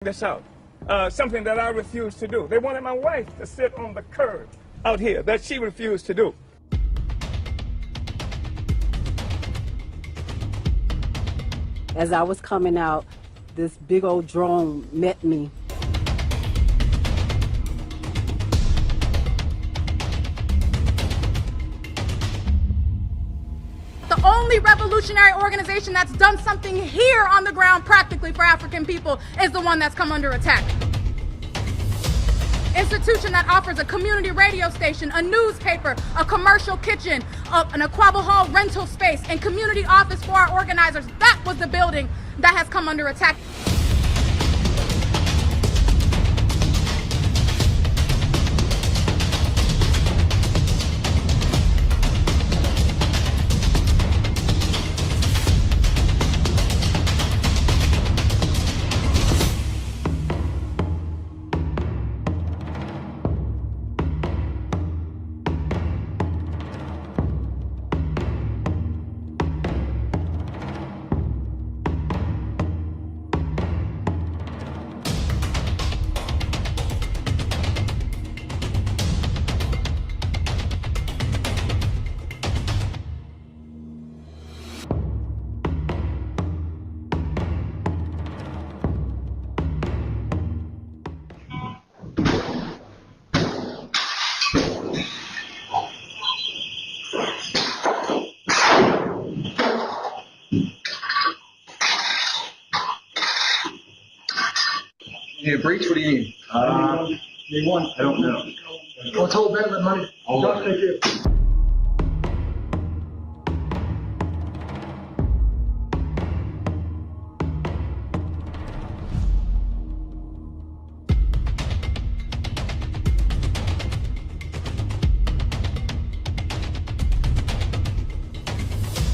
this out. Something that I refused to do. They wanted my wife to sit on the curb out here, that she refused to do. As I was coming out, this big old drone met me. The only revolutionary organization that's done something here on the ground practically for African people is the one that's come under attack. Institution that offers a community radio station, a newspaper, a commercial kitchen, an Aquaba Hall rental space, and community office for our organizers. That was the building that has come under attack. You need a breach? What do you need? Need one. I don't know. Let's hold that with money. Hold Thank you.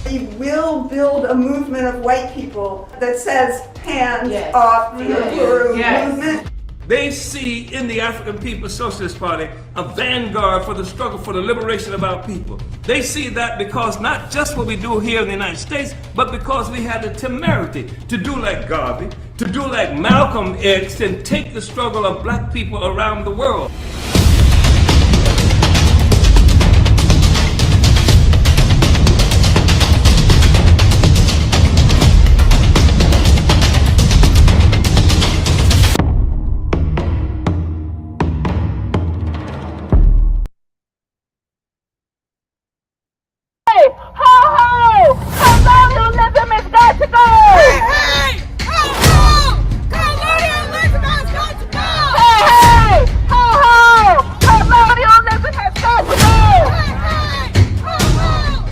We will build a movement of white people that says hands off the Uhuru movement. They see in the African People's Socialist Party a vanguard for the struggle for the liberation of our people. They see that because not just what we do here in the United States, but because we had the temerity to do like Garvey, to do like Malcolm X, and take the struggle of black people around the world. Colonialism has got to go! Hey, hey! Ho, ho! Colonialism has got to go! Hey, hey! Ho, ho! Colonialism has got to go! Hey, hey! Ho, ho!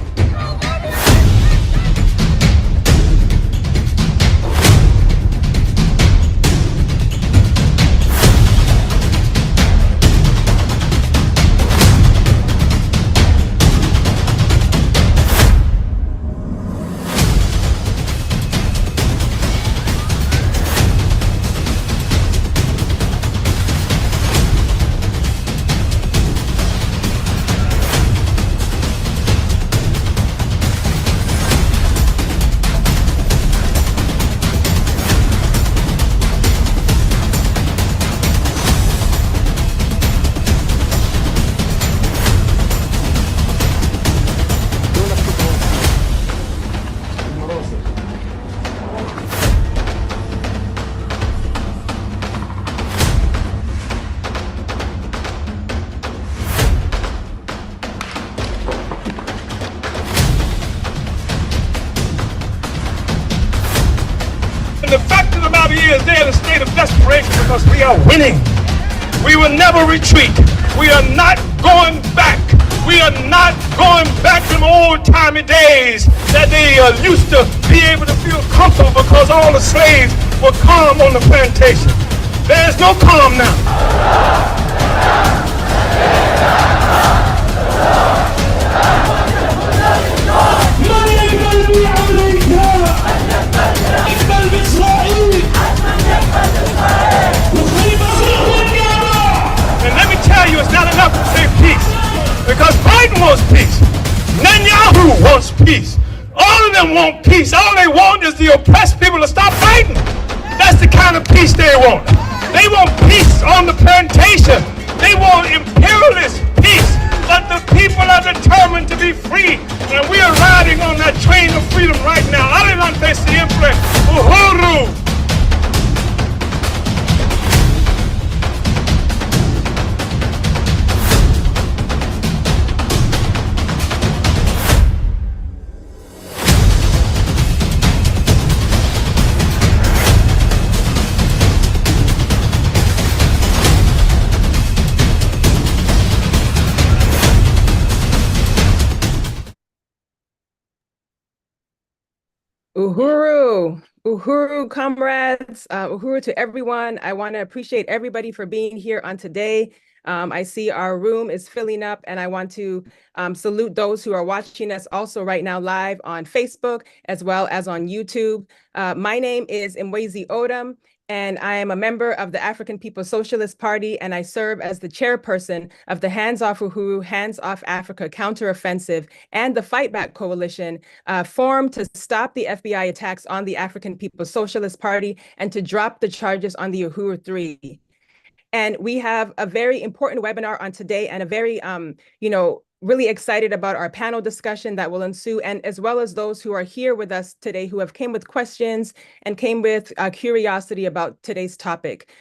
The fact of the matter is they're in a state of desperation because we are winning. We will never retreat. We are not going back. We are not going back to the old-timey days that they used to be able to feel comfortable because all the slaves were calm on the plantation. There is no calm now. Money ain't gonna be and let me tell you, it's not enough to say peace, because Biden wants peace, Netanyahu wants peace, all of them want peace. All they want is the oppressed people to stop fighting. That's the kind of peace they want. They want peace on the plantation. They want imperialist peace. But the people are determined to be free. And we are riding on that train of freedom right now. Adelante siempre, Uhuru. Uhuru, comrades, Uhuru to everyone. I want to appreciate everybody for being here on today. I see our room is filling up, and I want to salute those who are watching us also right now live on Facebook as well as on YouTube. My name is Mwezi Odom, and I am a member of the African People's Socialist Party, and I serve as the chairperson of the Hands Off Uhuru, Hands Off Africa Counteroffensive and the Fight Back Coalition, formed to stop the FBI attacks on the African People's Socialist Party and to drop the charges on the Uhuru 3. And we have a very important webinar on today and a very, really excited about our panel discussion that will ensue, and as well as those who are here with us today who have came with questions and came with curiosity about today's topic.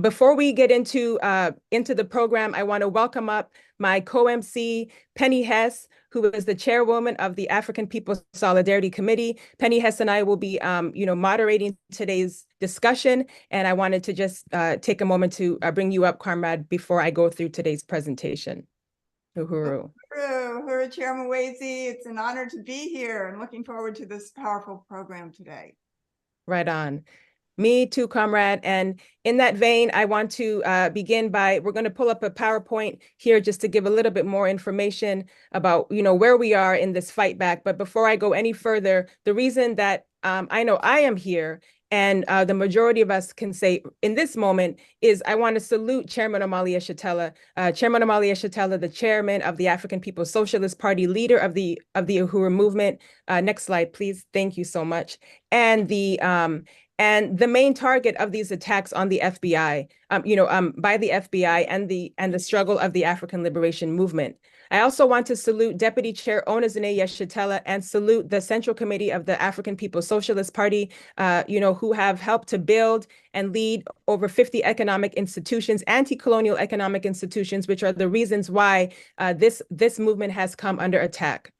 Before we get into the program, I want to welcome up my co-MC, Penny Hess, who is the chairwoman of the African People's Solidarity Committee. Penny Hess and I will be, moderating today's discussion, and I wanted to just take a moment to bring you up, comrade, before I go through today's presentation. Uhuru. Uhuru, Chairman Mwezi. It's an honor to be here and looking forward to this powerful program today. Right on. Me too, comrade. And in that vein, I want to begin by, we're going to pull up a PowerPoint here just to give a little bit more information about, where we are in this fight back. But before I go any further, the reason that I know I am here and the majority of us can say in this moment is I want to salute Chairman Omali Yeshitela. Chairman Omali Yeshitela, the chairman of the African People's Socialist Party, leader of the Uhuru movement. Next slide, please. Thank you so much. And the main target of these attacks on the FBI, by the FBI and the struggle of the African Liberation Movement. I also want to salute Deputy Chair Onezine Yeshitela and salute the Central Committee of the African People's Socialist Party, who have helped to build and lead over 50 economic institutions, anti-colonial economic institutions, which are the reasons why this movement has come under attack.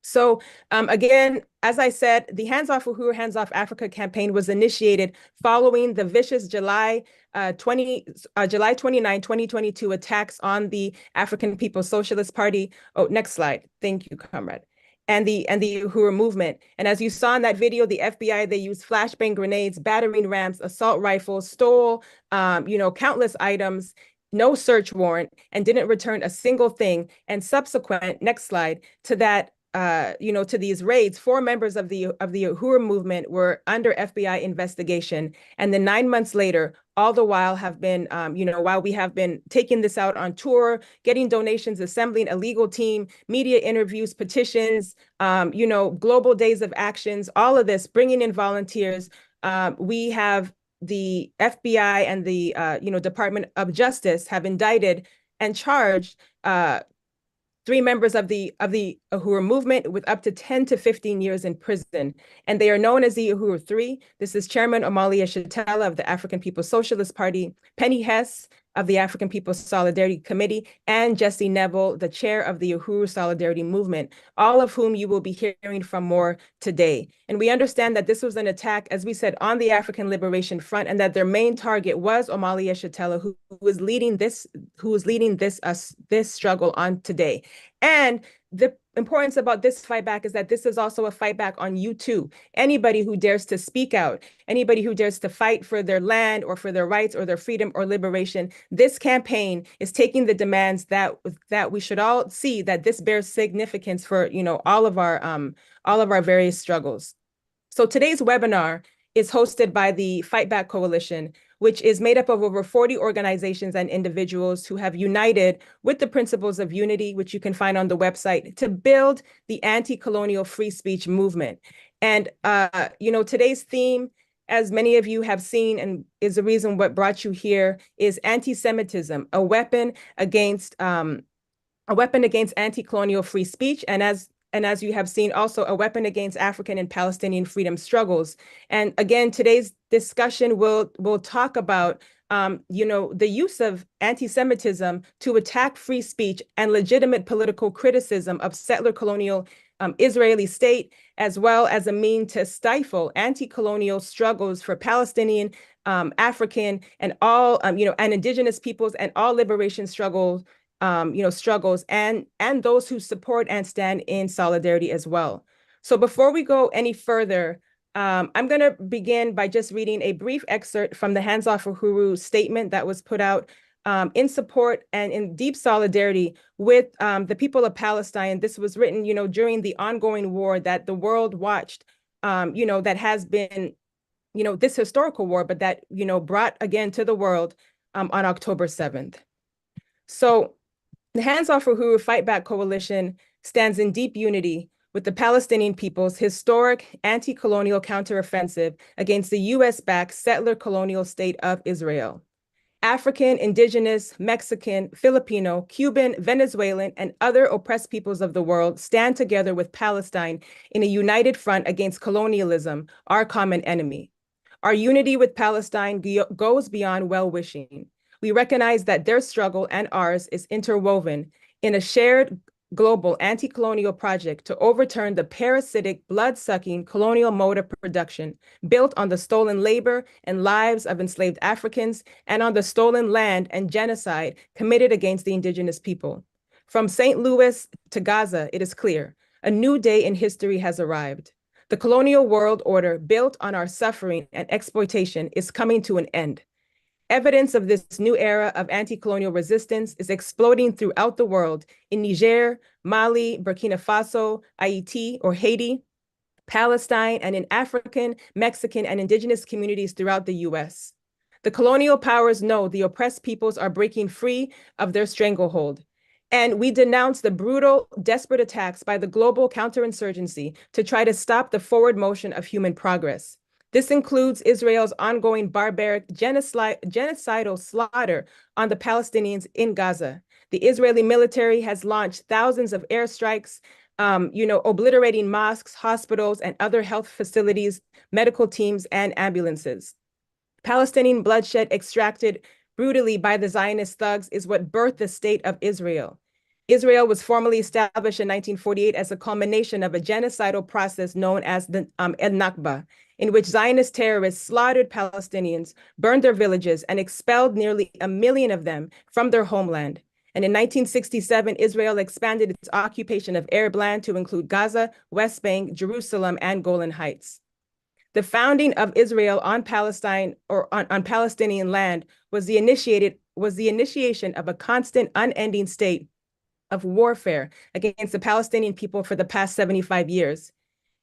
So again, as I said, the Hands Off Uhuru, Hands Off Africa campaign was initiated following the vicious July 29, 2022 attacks on the African People's Socialist Party. Oh, next slide. Thank you, comrade. And the Uhuru movement. And as you saw in that video, the FBI, they used flashbang grenades, battering rams, assault rifles, stole, countless items, no search warrant, and didn't return a single thing. And subsequent, next slide, to that, to these raids, 4 members of the Uhuru movement were under FBI investigation. And then 9 months later, all the while have been, while we have been taking this out on tour, getting donations, assembling a legal team, media interviews, petitions, global days of actions, all of this, bringing in volunteers. We have the FBI and the, Department of Justice have indicted and charged 3 members of the Uhuru movement with up to 10 to 15 years in prison. And they are known as the Uhuru 3. This is Chairman Omali Yeshitela of the African People's Socialist Party, Penny Hess of the African People's Solidarity Committee, and Jesse Neville, the chair of the Uhuru Solidarity Movement, all of whom you will be hearing from more today. And we understand that this was an attack, as we said, on the African Liberation Front, and that their main target was Omali Yeshitela, who was leading this struggle on today. And the importance about this fight back is that this is also a fight back on you too. Anybody who dares to speak out, anybody who dares to fight for their land or for their rights or their freedom or liberation, this campaign is taking the demands that we should all see that this bears significance for, all of our various struggles. So today's webinar is hosted by the Fight Back Coalition, which is made up of over 40 organizations and individuals who have united with the principles of unity, which you can find on the website, to build the anti-colonial free speech movement. And, today's theme as many of you have seen, and is the reason what brought you here, is anti-Semitism, a weapon against anti-colonial free speech, and as you have seen, also a weapon against African and Palestinian freedom struggles. And again, today's discussion will talk about the use of anti-Semitism to attack free speech and legitimate political criticism of settler-colonial Israeli state, as well as a mean to stifle anti-colonial struggles for Palestinian, African, and all and indigenous peoples, and all liberation struggles, and those who support and stand in solidarity as well. So before we go any further, I'm going to begin by just reading a brief excerpt from the Hands Off Uhuru statement that was put out in support and in deep solidarity with the people of Palestine. This was written, during the ongoing war that the world watched, that has been, this historical war, but that, brought again to the world on October 7th. So the Hands Off Uhuru Fight Back Coalition stands in deep unity with the Palestinian people's historic anti-colonial counteroffensive against the US-backed settler-colonial state of Israel. African, indigenous, Mexican, Filipino, Cuban, Venezuelan, and other oppressed peoples of the world stand together with Palestine in a united front against colonialism, our common enemy. Our unity with Palestine goes beyond well-wishing. We recognize that their struggle and ours is interwoven in a shared global anti-colonial project to overturn the parasitic, blood-sucking colonial mode of production built on the stolen labor and lives of enslaved Africans and on the stolen land and genocide committed against the indigenous people. From St. Louis to Gaza, it is clear, a new day in history has arrived. The colonial world order built on our suffering and exploitation is coming to an end. Evidence of this new era of anti-colonial resistance is exploding throughout the world in Niger, Mali, Burkina Faso, Haiti, Palestine, and in African, Mexican, and indigenous communities throughout the US. The colonial powers know the oppressed peoples are breaking free of their stranglehold. And we denounce the brutal, desperate attacks by the global counterinsurgency to try to stop the forward motion of human progress. This includes Israel's ongoing barbaric genocidal slaughter on the Palestinians in Gaza. The Israeli military has launched thousands of airstrikes, obliterating mosques, hospitals, and other health facilities, medical teams, and ambulances. Palestinian bloodshed extracted brutally by the Zionist thugs is what birthed the state of Israel. Israel was formally established in 1948 as a culmination of a genocidal process known as the El-Nakba, in which Zionist terrorists slaughtered Palestinians, burned their villages, and expelled nearly 1 million of them from their homeland. And in 1967, Israel expanded its occupation of Arab land to include Gaza, West Bank, Jerusalem, and Golan Heights. The founding of Israel on Palestine or on Palestinian land was the initiation of a constant, unending state of warfare against the Palestinian people for the past 75 years.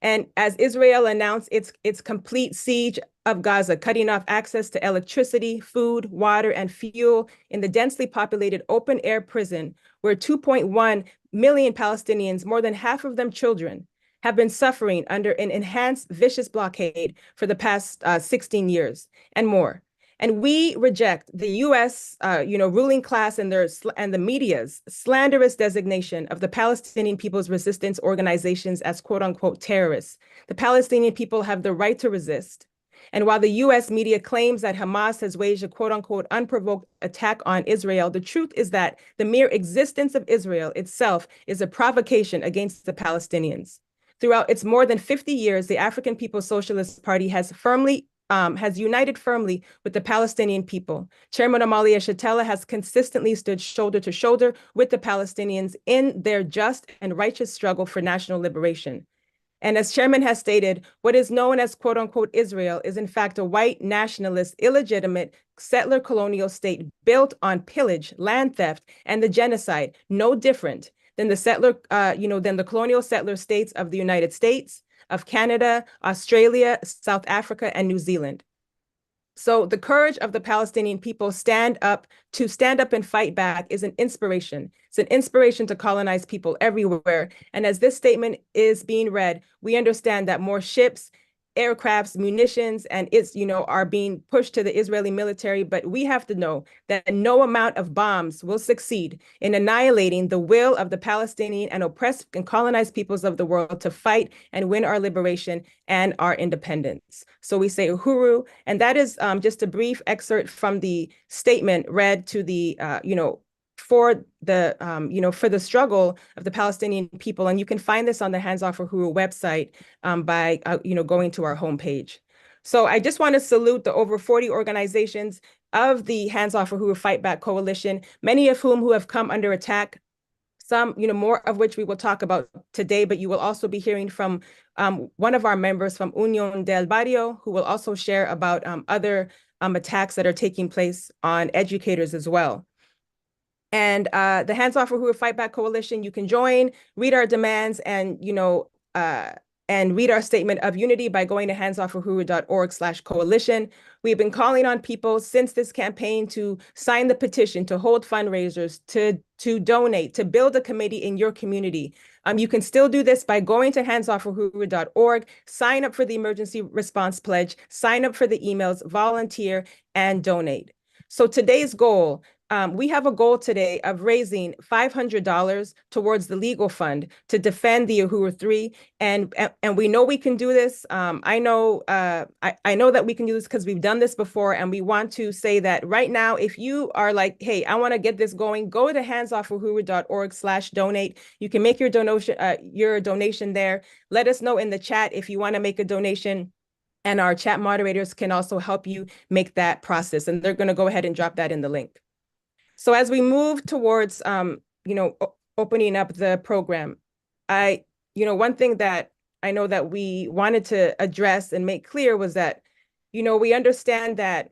And as Israel announced its complete siege of Gaza, cutting off access to electricity, food, water, and fuel in the densely populated open-air prison, where 2.1 million Palestinians, more than half of them children, have been suffering under an enhanced, vicious blockade for the past 16 years and more. And we reject the U.S. Ruling class and the media's slanderous designation of the Palestinian people's resistance organizations as quote unquote terrorists. The Palestinian people have the right to resist. And while the U.S. media claims that Hamas has waged a quote unquote unprovoked attack on Israel, the truth is that the mere existence of Israel itself is a provocation against the Palestinians. Throughout its more than 50 years, the African People's Socialist Party has united firmly with the Palestinian people. Chairman Amalia Shatella has consistently stood shoulder to shoulder with the Palestinians in their just and righteous struggle for national liberation. And as Chairman has stated, what is known as quote unquote Israel is in fact a white nationalist, illegitimate settler colonial state built on pillage, land theft, and the genocide, no different than the colonial settler states of the United States, of Canada, Australia, South Africa, and New Zealand. So the courage of the Palestinian people stand up and fight back is an inspiration. It's an inspiration to colonize people everywhere. And as this statement is being read, we understand that more ships aircrafts, munitions, and it's, are being pushed to the Israeli military. But we have to know that no amount of bombs will succeed in annihilating the will of the Palestinian and oppressed and colonized peoples of the world to fight and win our liberation and our independence. So we say Uhuru, and that is just a brief excerpt from the statement read to the, for the struggle of the Palestinian people. And you can find this on the Hands Off Uhuru website by, going to our homepage. So I just want to salute the over 40 organizations of the Hands Off Uhuru Fight Back Coalition, many of whom who have come under attack, some, more of which we will talk about today, but you will also be hearing from one of our members from Unión del Barrio, who will also share about other attacks that are taking place on educators as well. And the Hands Off Uhuru Fight Back Coalition, you can join, read our demands, and and read our statement of unity by going to handsoffuhuru.org/coalition. We've been calling on people since this campaign to sign the petition, to hold fundraisers, to donate, to build a committee in your community. You can still do this by going to handsoffuhuru.org, sign up for the emergency response pledge, sign up for the emails, volunteer, and donate. So today's goal, we have a goal today of raising $500 towards the legal fund to defend the Uhuru 3, and we know we can do this. I know that we can do this because we've done this before, and we want to say that right now, if you are like, hey, I want to get this going, go to handsoffuhuru.org/donate. You can make your donation there. Let us know in the chat if you want to make a donation, and our chat moderators can also help you make that process, and they're going to go ahead and drop that in the link. So as we move towards, opening up the program, one thing that I know that we wanted to address and make clear was that, we understand that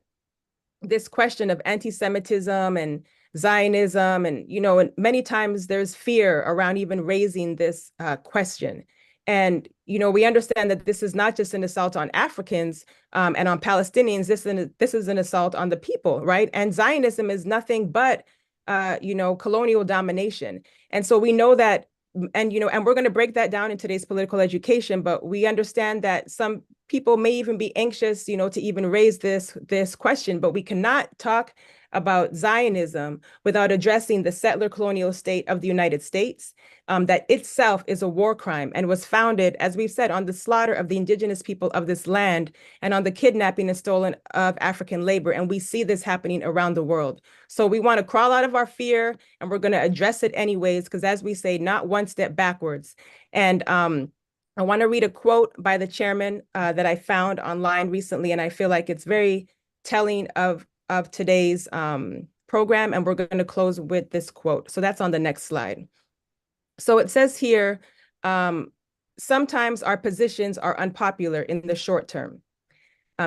this question of anti-Semitism and Zionism, and, and many times there's fear around even raising this question. And, we understand that this is not just an assault on Africans and on Palestinians. This is an assault on the people, right? And Zionism is nothing but, colonial domination. And so we know that, and we're going to break that down in today's political education, but we understand that some people may even be anxious, to even raise this question, but we cannot talk about Zionism without addressing the settler-colonial state of the United States, that itself is a war crime and was founded, as we've said, on the slaughter of the indigenous people of this land and on the kidnapping and stolen of African labor. And we see this happening around the world. So we want to crawl out of our fear, and we're going to address it anyways, because as we say, not one step backwards. And I want to read a quote by the chairman that I found online recently, and I feel like it's very telling of today's program, and we're going to close with this quote. So that's on the next slide. So it says here, sometimes our positions are unpopular in the short term,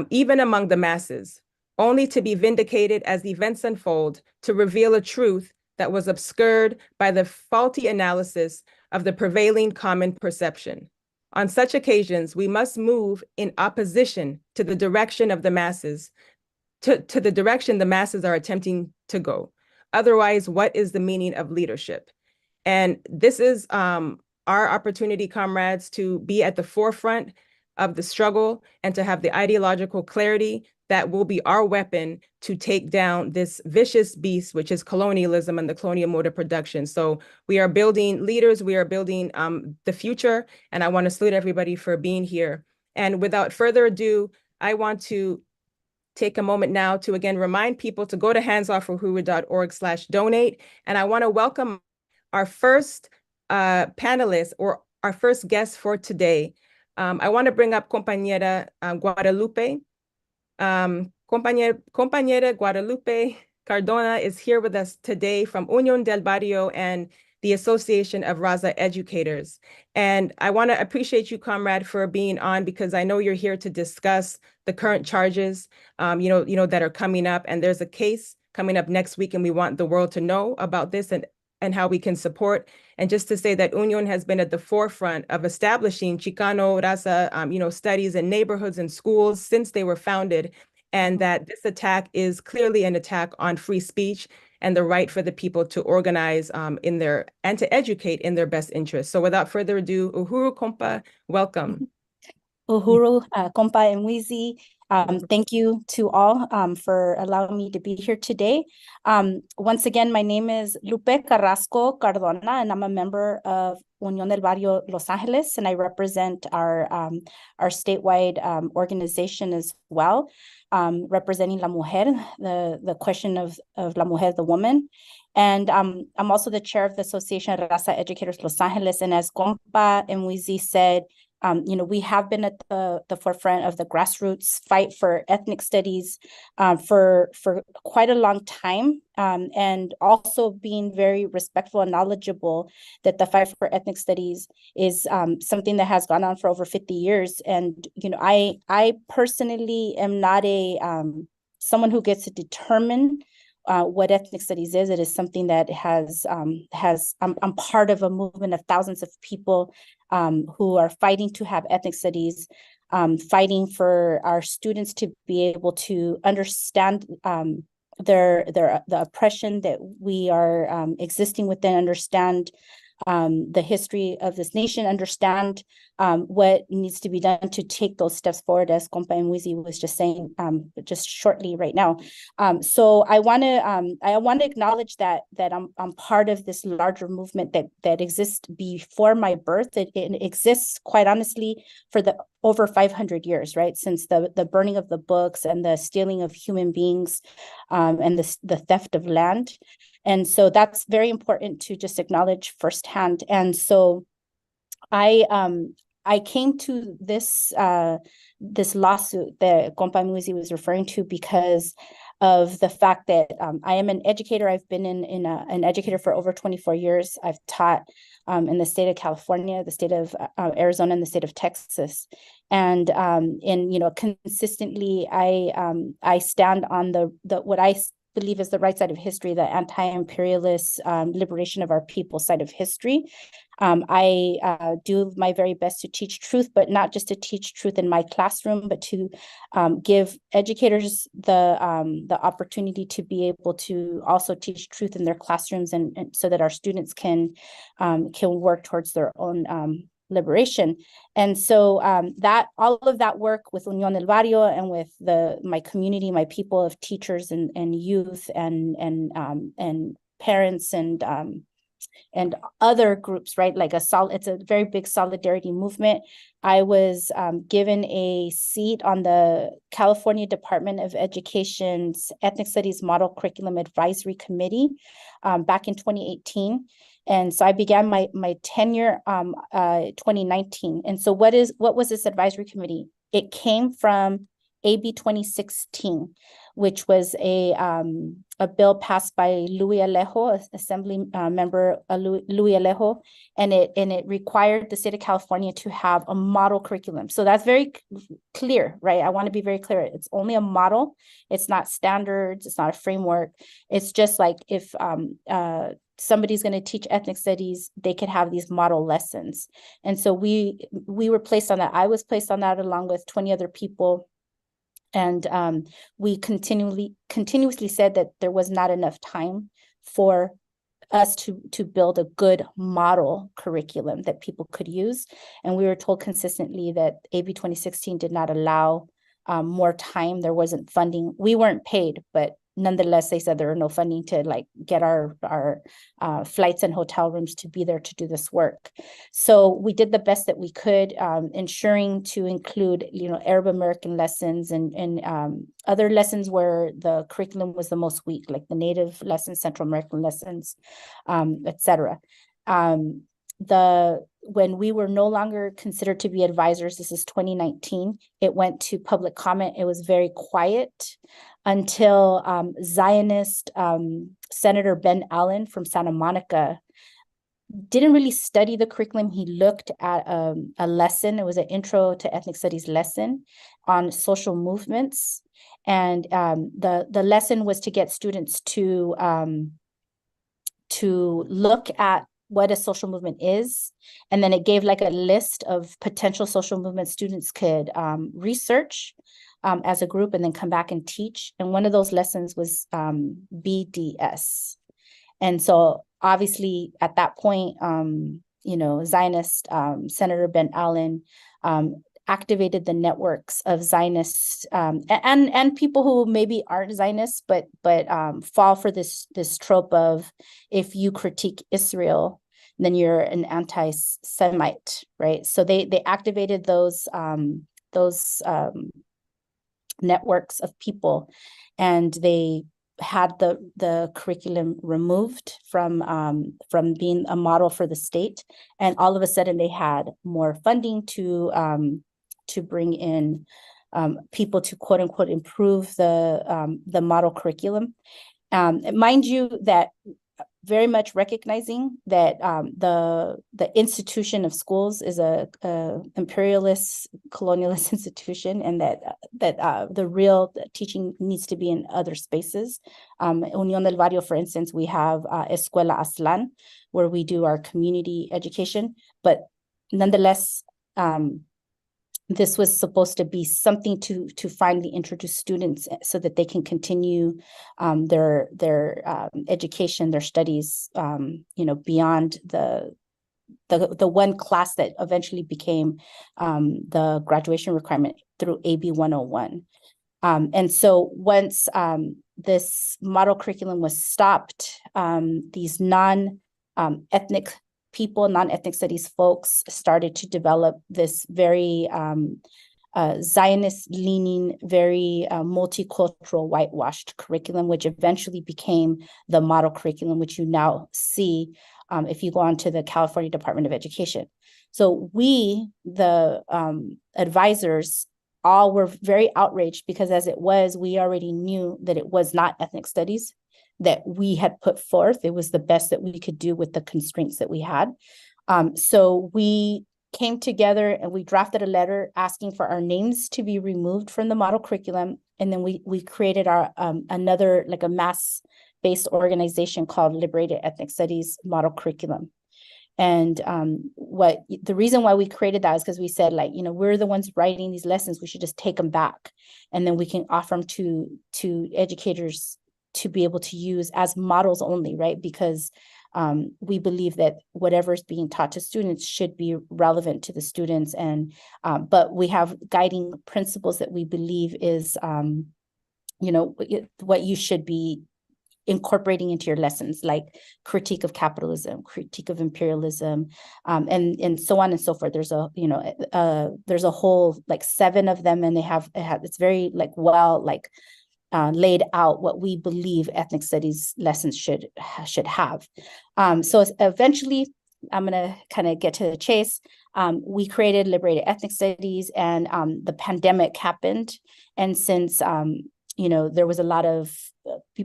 even among the masses, only to be vindicated as events unfold to reveal a truth that was obscured by the faulty analysis of the prevailing common perception. On such occasions, we must move in opposition to the direction of the masses, to the direction the masses are attempting to go. Otherwise, what is the meaning of leadership? And this is our opportunity, comrades, to be at the forefront of the struggle and to have the ideological clarity that will be our weapon to take down this vicious beast, which is colonialism and the colonial mode of production. So we are building leaders, we are building the future, and I want to salute everybody for being here. And without further ado, I want to take a moment now to again remind people to go to handsoffuhuru.org/donate. And I want to welcome our first panelist, or our first guest for today. I want to bring up Compañera Guadalupe. Compañera Guadalupe Cardona is here with us today from Unión del Barrio and the Association of Raza Educators. And I want to appreciate you, comrade, for being on, because I know you're here to discuss the current charges, that are coming up. And there's a case coming up next week, and we want the world to know about this and how we can support. And just to say that Unión has been at the forefront of establishing Chicano Raza, studies in neighborhoods and schools since they were founded, and that this attack is clearly an attack on free speech and the right for the people to organize and to educate in their best interest. So without further ado, Uhuru Compa, welcome. Uhuru, Compa, and Wizi. Thank you to all for allowing me to be here today. Once again, my name is Lupe Carrasco Cardona, and I'm a member of Unión del Barrio Los Angeles, and I represent our statewide organization as well, representing La Mujer, the question of La Mujer, the woman. And I'm also the chair of the Association of Raza Educators Los Angeles, and as Compa and Wizi said, we have been at the forefront of the grassroots fight for ethnic studies for quite a long time, and also being very respectful and knowledgeable that the fight for ethnic studies is something that has gone on for over 50 years. And I personally am not someone who gets to determine what ethnic studies is. It is something that I'm part of a movement of thousands of people who are fighting to have ethnic studies, fighting for our students to be able to understand the oppression that we are existing within, understand the history of this nation, understand what needs to be done to take those steps forward, as Compa and Wizi was just saying just shortly right now. So I want to acknowledge that I'm part of this larger movement that exists before my birth. It exists, quite honestly, for the over 500 years, right? Since the burning of the books and the stealing of human beings and the theft of land. And so that's very important to just acknowledge firsthand. And so I came to this lawsuit that Compa Muzi was referring to because of the fact that I am an educator. I've been an educator for over 24 years. I've taught in the state of California, the state of Arizona, and the state of Texas. And consistently, I stand on the what I believe is the right side of history, the anti-imperialist liberation of our people side of history. I do my very best to teach truth, but not just to teach truth in my classroom, but to give educators the opportunity to be able to also teach truth in their classrooms, and so that our students can work towards their own liberation. And so that all of that work with Unión del Barrio and with my community, my people of teachers and youth and parents and other groups, right? It's a very big solidarity movement. I was given a seat on the California Department of Education's Ethnic Studies Model Curriculum Advisory Committee back in 2018. And so I began my tenure 2019. And so what was this advisory committee? It came from AB 2016, which was a bill passed by Luis Alejo, Assembly member Luis Alejo, and it required the state of California to have a model curriculum. So that's very clear, right? I want to be very clear. It's only a model. It's not standards. It's not a framework. It's just like if somebody's going to teach ethnic studies, they could have these model lessons. And so we were placed on that. I was placed on that along with 20 other people. And we continuously said that there was not enough time for us to build a good model curriculum that people could use. And we were told consistently that AB 2016 did not allow more time. There wasn't funding. We weren't paid, but nonetheless, they said there were no funding to get our flights and hotel rooms to be there to do this work. So we did the best that we could, ensuring to include, Arab American lessons and other lessons where the curriculum was the most weak, like the Native lessons, Central American lessons, etc. When we were no longer considered to be advisors, this is 2019, it went to public comment. It was very quiet until Zionist Senator Ben Allen from Santa Monica didn't really study the curriculum. He looked at a lesson. It was an intro to ethnic studies lesson on social movements. And the lesson was to get students to look at what a social movement is. And then it gave a list of potential social movement students could research as a group and then come back and teach. And one of those lessons was BDS. And so obviously at that point, Zionist Senator Ben Allen activated the networks of Zionists and people who maybe aren't Zionists, but fall for this trope of, if you critique Israel, then you're an anti-Semite, right? So they activated those networks of people, and they had the curriculum removed from being a model for the state, and all of a sudden they had more funding to bring in people to quote unquote improve the model curriculum. Mind you, that very much recognizing that the institution of schools is a imperialist, colonialist institution, and that the real teaching needs to be in other spaces. Unión del Barrio, for instance, we have Escuela Aslan, where we do our community education, but nonetheless, this was supposed to be something to finally introduce students so that they can continue their education, their studies, beyond the one class that eventually became the graduation requirement through AB 101. And so once this model curriculum was stopped, these non-ethnic people, non-ethnic studies folks started to develop this very Zionist-leaning, very multicultural, whitewashed curriculum, which eventually became the model curriculum, which you now see if you go on to the California Department of Education. So we, the advisors, all were very outraged because as it was, we already knew that it was not ethnic studies that we had put forth. It was the best that we could do with the constraints that we had. So we came together and we drafted a letter asking for our names to be removed from the model curriculum. And then we created our another, like a mass-based organization called Liberated Ethnic Studies Model Curriculum. And the reason why we created that is because we said, we're the ones writing these lessons, we should just take them back. And then we can offer them to educators to be able to use as models only, right? Because we believe that whatever is being taught to students should be relevant to the students. And but we have guiding principles that we believe is, what you should be incorporating into your lessons, like critique of capitalism, critique of imperialism, and so on and so forth. There's a whole 7 of them, and it's very laid out what we believe ethnic studies lessons should have. So eventually, I'm going to kind of get to the chase. We created Liberated Ethnic Studies, and the pandemic happened. And since, there was a lot of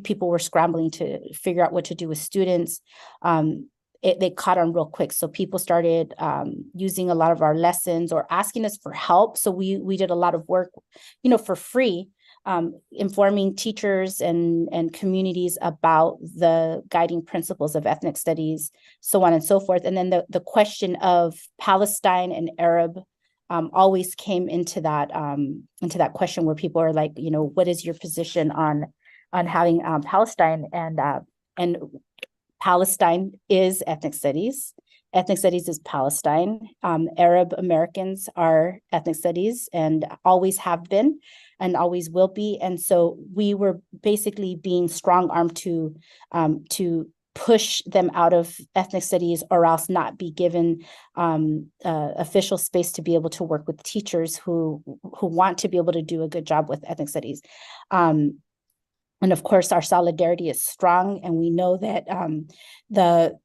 people were scrambling to figure out what to do with students, they caught on real quick. So people started using a lot of our lessons or asking us for help. So we did a lot of work, for free, informing teachers and communities about the guiding principles of ethnic studies, so on and so forth. And then the question of Palestine and Arab always came into that question, where people are like, what is your position on having Palestine? And Palestine is ethnic studies. Ethnic studies is Palestine. Arab Americans are ethnic studies and always have been and always will be. And so we were basically being strong-armed to push them out of ethnic studies, or else not be given official space to be able to work with teachers who want to be able to do a good job with ethnic studies. And of course, our solidarity is strong, and we know that the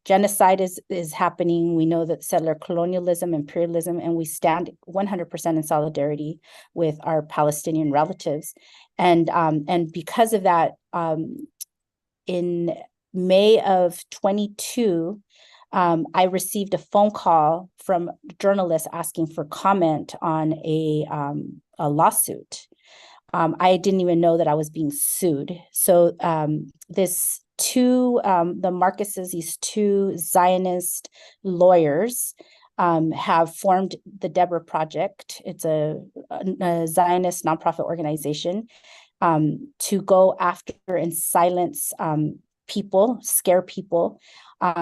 genocide is happening. We know that settler colonialism, imperialism, and we stand 100% in solidarity with our Palestinian relatives. And because of that, in May of 22, I received a phone call from journalists asking for comment on a lawsuit. I didn't even know that I was being sued. So the Marcuses, these 2 Zionist lawyers, have formed the Deborah Project. It's a Zionist nonprofit organization to go after and silence people, scare people.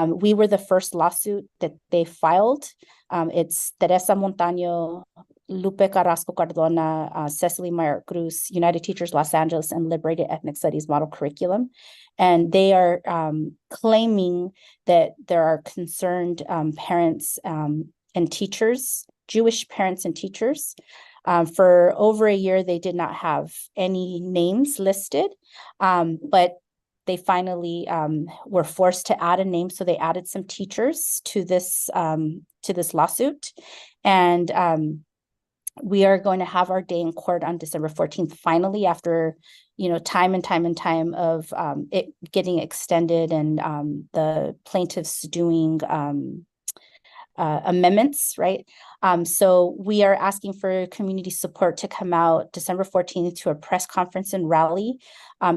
We were the first lawsuit that they filed. It's Teresa Montaño, Lupe Carrasco Cardona, Cecily Meyer Cruz, United Teachers Los Angeles, and Liberated Ethnic Studies Model Curriculum. And they are claiming that there are concerned parents and teachers, Jewish parents and teachers. For over a year, they did not have any names listed, but they finally were forced to add a name. So they added some teachers to this lawsuit. And we are going to have our day in court on December 14th, finally, after, time and time of it getting extended and the plaintiffs doing amendments, right? So we are asking for community support to come out December 14th to a press conference and rally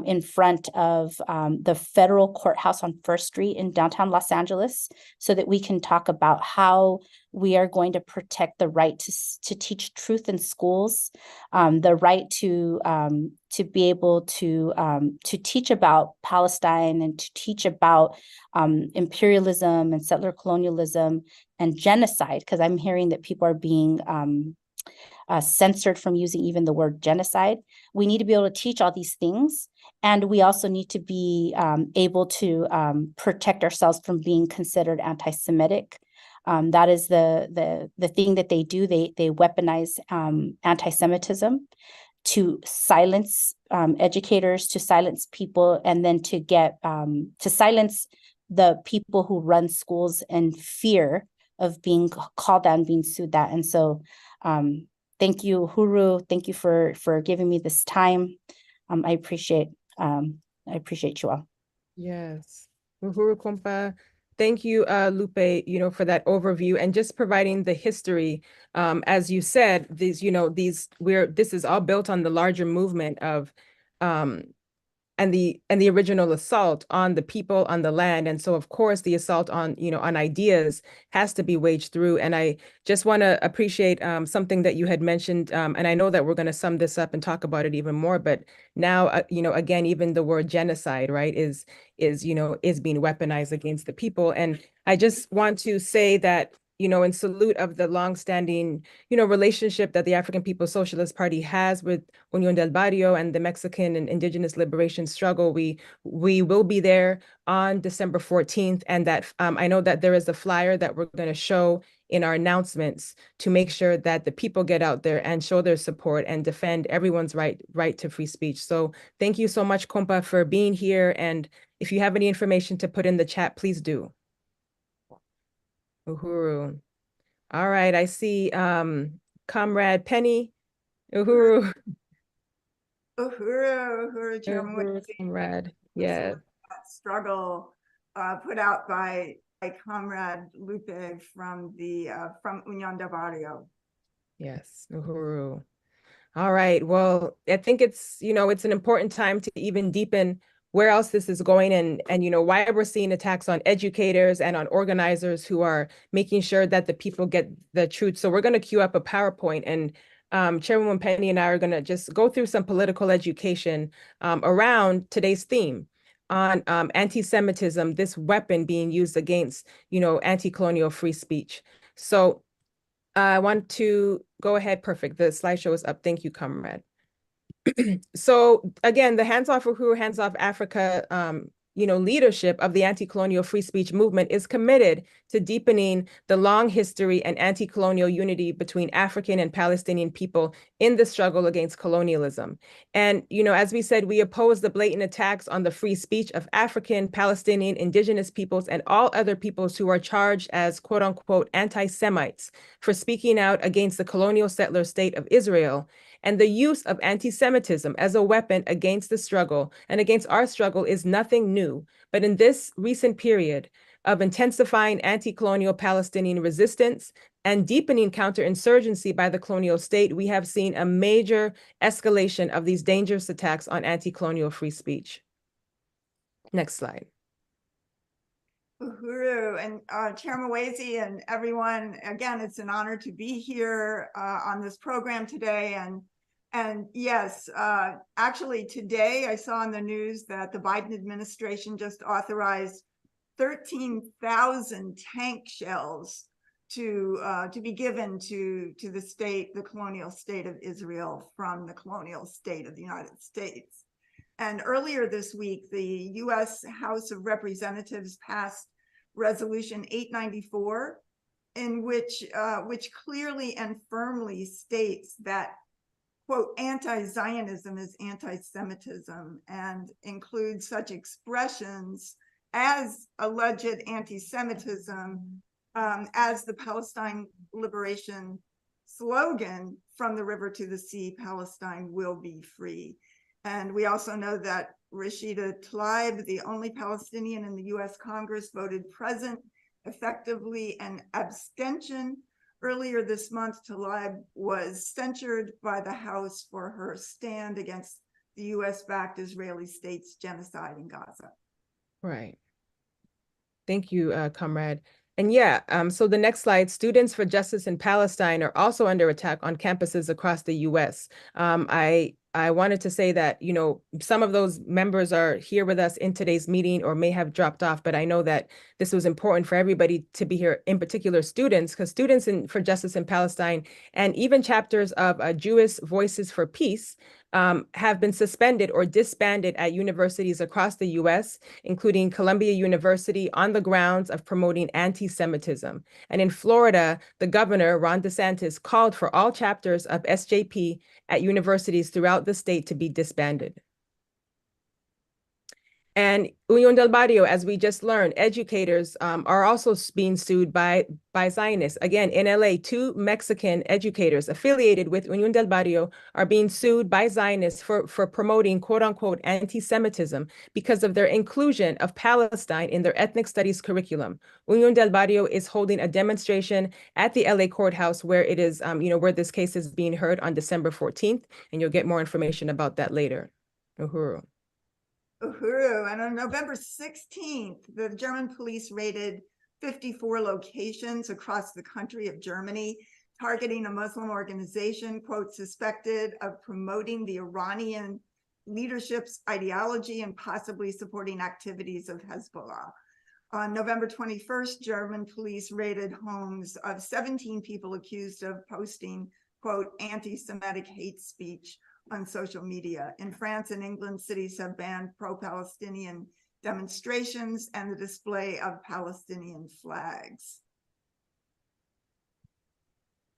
in front of the federal courthouse on First Street in downtown Los Angeles, so that we can talk about how we are going to protect the right to teach truth in schools, the right to be able to teach about Palestine and to teach about imperialism and settler colonialism and genocide, because I'm hearing that people are being censored from using even the word genocide. We need to be able to teach all these things. And we also need to be able to protect ourselves from being considered anti-Semitic. That is the thing that they do. They weaponize anti-Semitism to silence educators, to silence people, and then to get to silence the people who run schools in fear of being called out and being sued that. And so thank you, Uhuru. Thank you for giving me this time. I appreciate you all. Yes. Uhuru Kumpa. Thank you, Lupe, for that overview and just providing the history. As you said, this is all built on the larger movement of and the original assault on the people, on the land. And so, of course, the assault on, on ideas has to be waged through. And I just want to appreciate something that you had mentioned. And I know that we're going to sum this up and talk about it even more. But now, again, even the word genocide, right, is being weaponized against the people. And I just want to say that, in salute of the longstanding, relationship that the African People's Socialist Party has with Unión del Barrio and the Mexican and Indigenous liberation struggle, we will be there on December 14th. And that I know that there is a flyer that we're going to show in our announcements to make sure that the people get out there and show their support and defend everyone's right to free speech. So thank you so much, Compa, for being here. And if you have any information to put in the chat, please do. Uhuru. All right, I see Comrade Penny. Uhuru. Uhuru, Chairman. Uhuru, Comrade. Yeah. Struggle put out by Comrade Lupe from Unión del Barrio. Yes, Uhuru. All right. Well, I think it's an important time to even deepen where else this is going and why we're seeing attacks on educators and on organizers who are making sure that the people get the truth. So we're going to queue up a PowerPoint, and Chairwoman Penny and I are going to just go through some political education around today's theme on anti-Semitism, this weapon being used against, anti-colonial free speech. So I want to go ahead. Perfect. The slideshow is up. Thank you, Comrade. So again, the Hands Off Uhuru, Hands Off Africa, leadership of the anti-colonial free speech movement is committed to deepening the long history and anti-colonial unity between African and Palestinian people in the struggle against colonialism. And, as we said, we oppose the blatant attacks on the free speech of African, Palestinian, indigenous peoples, and all other peoples who are charged as quote unquote anti-Semites for speaking out against the colonial settler state of Israel. And the use of anti-Semitism as a weapon against the struggle and against our struggle is nothing new. But in this recent period of intensifying anti-colonial Palestinian resistance and deepening counterinsurgency by the colonial state, we have seen a major escalation of these dangerous attacks on anti-colonial free speech. Next slide. Uhuru and Chairman Wazy and everyone, again, it's an honor to be here on this program today. And yes, actually today I saw on the news that the Biden administration just authorized 13,000 tank shells to be given to the colonial state of Israel from the colonial state of the United States. And earlier this week, the U.S. House of Representatives passed Resolution 894, in which clearly and firmly states that, quote, anti-Zionism is anti-Semitism, and includes such expressions as alleged anti-Semitism as the Palestine liberation slogan, "From the river to the sea, Palestine will be free." And we also know that Rashida Tlaib, the only Palestinian in the US Congress, voted present, effectively an abstention. Earlier this month, Tlaib was censured by the House for her stand against the US-backed Israeli state's genocide in Gaza. Right. Thank you, Comrade. And yeah, so the next slide, Students for Justice in Palestine are also under attack on campuses across the US. I wanted to say that, you know, some of those members are here with us in today's meeting or may have dropped off, but I know that this was important for everybody to be here, in particular students, because Students for Justice in Palestine and even chapters of Jewish Voices for Peace have been suspended or disbanded at universities across the US, including Columbia University, on the grounds of promoting anti-Semitism. And in Florida, the governor, Ron DeSantis, called for all chapters of SJP at universities throughout the state to be disbanded. And Unión del Barrio, as we just learned, educators are also being sued by Zionists. Again, in LA, 2 Mexican educators affiliated with Unión del Barrio are being sued by Zionists for promoting, quote unquote, anti-Semitism because of their inclusion of Palestine in their ethnic studies curriculum. Unión del Barrio is holding a demonstration at the LA courthouse where it is, where this case is being heard on December 14th, and you'll get more information about that later. Uhuru. And on November 16th, the German police raided 54 locations across the country of Germany, targeting a Muslim organization, quote, suspected of promoting the Iranian leadership's ideology and possibly supporting activities of Hezbollah. On November 21st, German police raided homes of 17 people accused of posting, quote, anti-Semitic hate speech on social media. In France and England, cities have banned pro-Palestinian demonstrations and the display of Palestinian flags.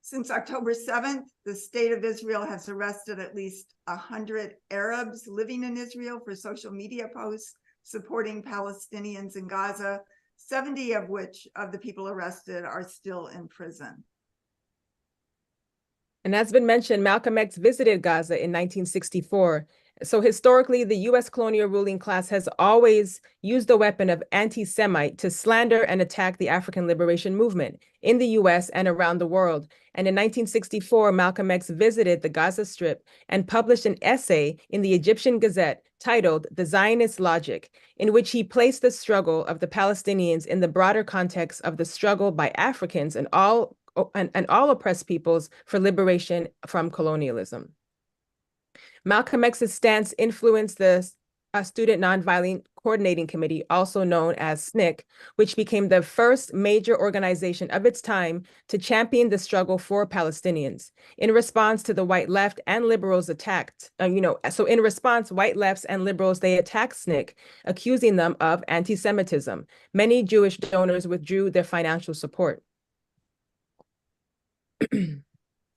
Since October 7th, the state of Israel has arrested at least 100 Arabs living in Israel for social media posts supporting Palestinians in Gaza, 70 of which of the people arrested are still in prison. And as been mentioned, Malcolm X visited Gaza in 1964. So historically, the US colonial ruling class has always used the weapon of anti-Semite to slander and attack the African liberation movement in the US and around the world. And in 1964, Malcolm X visited the Gaza Strip and published an essay in the Egyptian Gazette titled "The Zionist Logic," in which he placed the struggle of the Palestinians in the broader context of the struggle by Africans and all oppressed peoples for liberation from colonialism. Malcolm X's stance influenced the Student Nonviolent Coordinating Committee, also known as SNCC, which became the first major organization of its time to champion the struggle for Palestinians. In response to the white left and liberals attacked, in response, white lefts and liberals, they attacked SNCC, accusing them of anti-Semitism. Many Jewish donors withdrew their financial support.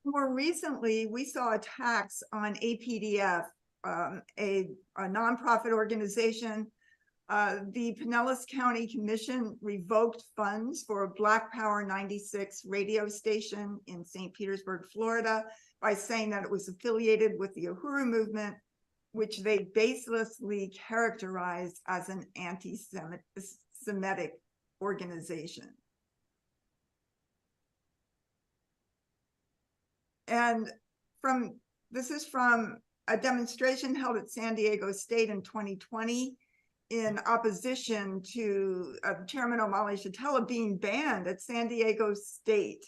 More recently, we saw attacks on APDF, a nonprofit organization. The Pinellas County Commission revoked funds for a Black Power 96 radio station in St. Petersburg, Florida, by saying that it was affiliated with the Uhuru movement, which they baselessly characterized as an anti-Semitic organization. And this is from a demonstration held at San Diego State in 2020 in opposition to Chairman Omali Shatella being banned at San Diego State.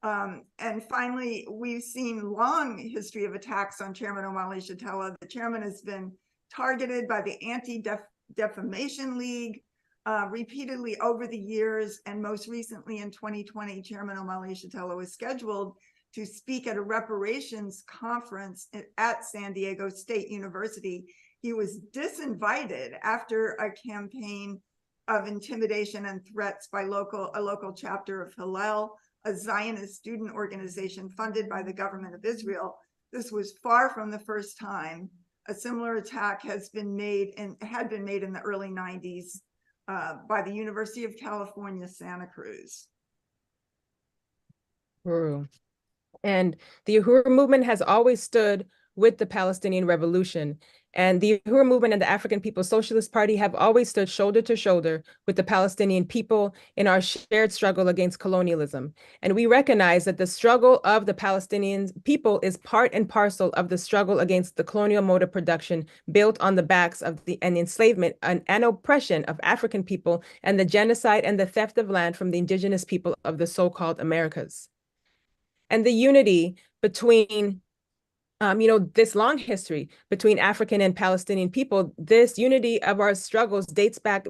And finally, we've seen long history of attacks on Chairman Omali Yeshitela. The chairman has been targeted by the Anti-Defamation League repeatedly over the years, and most recently in 2020, Chairman Omali Yeshitela was scheduled to speak at a reparations conference at San Diego State University. He was disinvited after a campaign of intimidation and threats by a local chapter of Hillel, a Zionist student organization funded by the government of Israel. This was far from the first time. A similar attack has been made and had been made in the early 90s by the University of California, Santa Cruz. Uhuru. And the Uhuru movement has always stood with the Palestinian revolution. And the Uhuru movement and the African People's Socialist Party have always stood shoulder to shoulder with the Palestinian people in our shared struggle against colonialism. And we recognize that the struggle of the Palestinian people is part and parcel of the struggle against the colonial mode of production built on the backs of the enslavement and oppression of African people and the genocide and the theft of land from the indigenous people of the so-called Americas. And the unity between this long history between African and Palestinian people, this unity of our struggles dates back,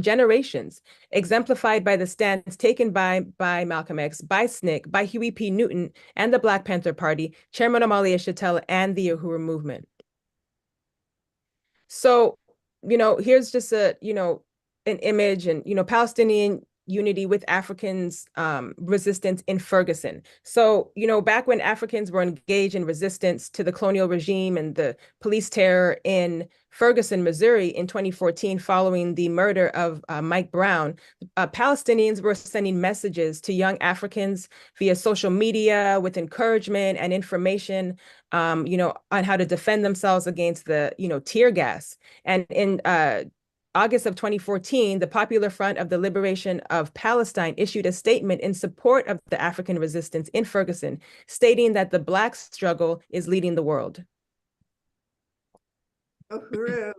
generations, exemplified by the stands taken by Malcolm X, by SNCC, by Huey P. Newton, and the Black Panther Party, Chairman Omali Yeshitela, and the Uhuru movement. So, here's just an image and, Palestinian unity with Africans' resistance in Ferguson. So, back when Africans were engaged in resistance to the colonial regime and the police terror in Ferguson, Missouri in 2014, following the murder of Mike Brown, Palestinians were sending messages to young Africans via social media with encouragement and information, on how to defend themselves against the, tear gas. And in August of 2014, the Popular Front of the Liberation of Palestine issued a statement in support of the African resistance in Ferguson, stating that the Black struggle is leading the world. Uhuru.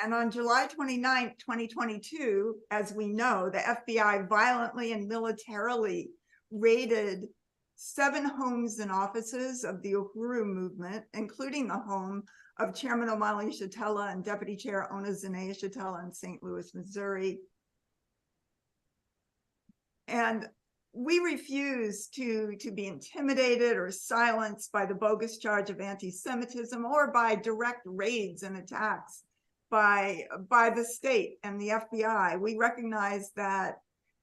And on July 29, 2022, as we know, the FBI violently and militarily raided 7 homes and offices of the Uhuru movement, including the home of Chairman Omali Yeshitela and Deputy Chair Ona Zane Yeshitela in St. Louis, Missouri. And we refuse to be intimidated or silenced by the bogus charge of anti-Semitism or by direct raids and attacks by the state and the FBI. We recognize that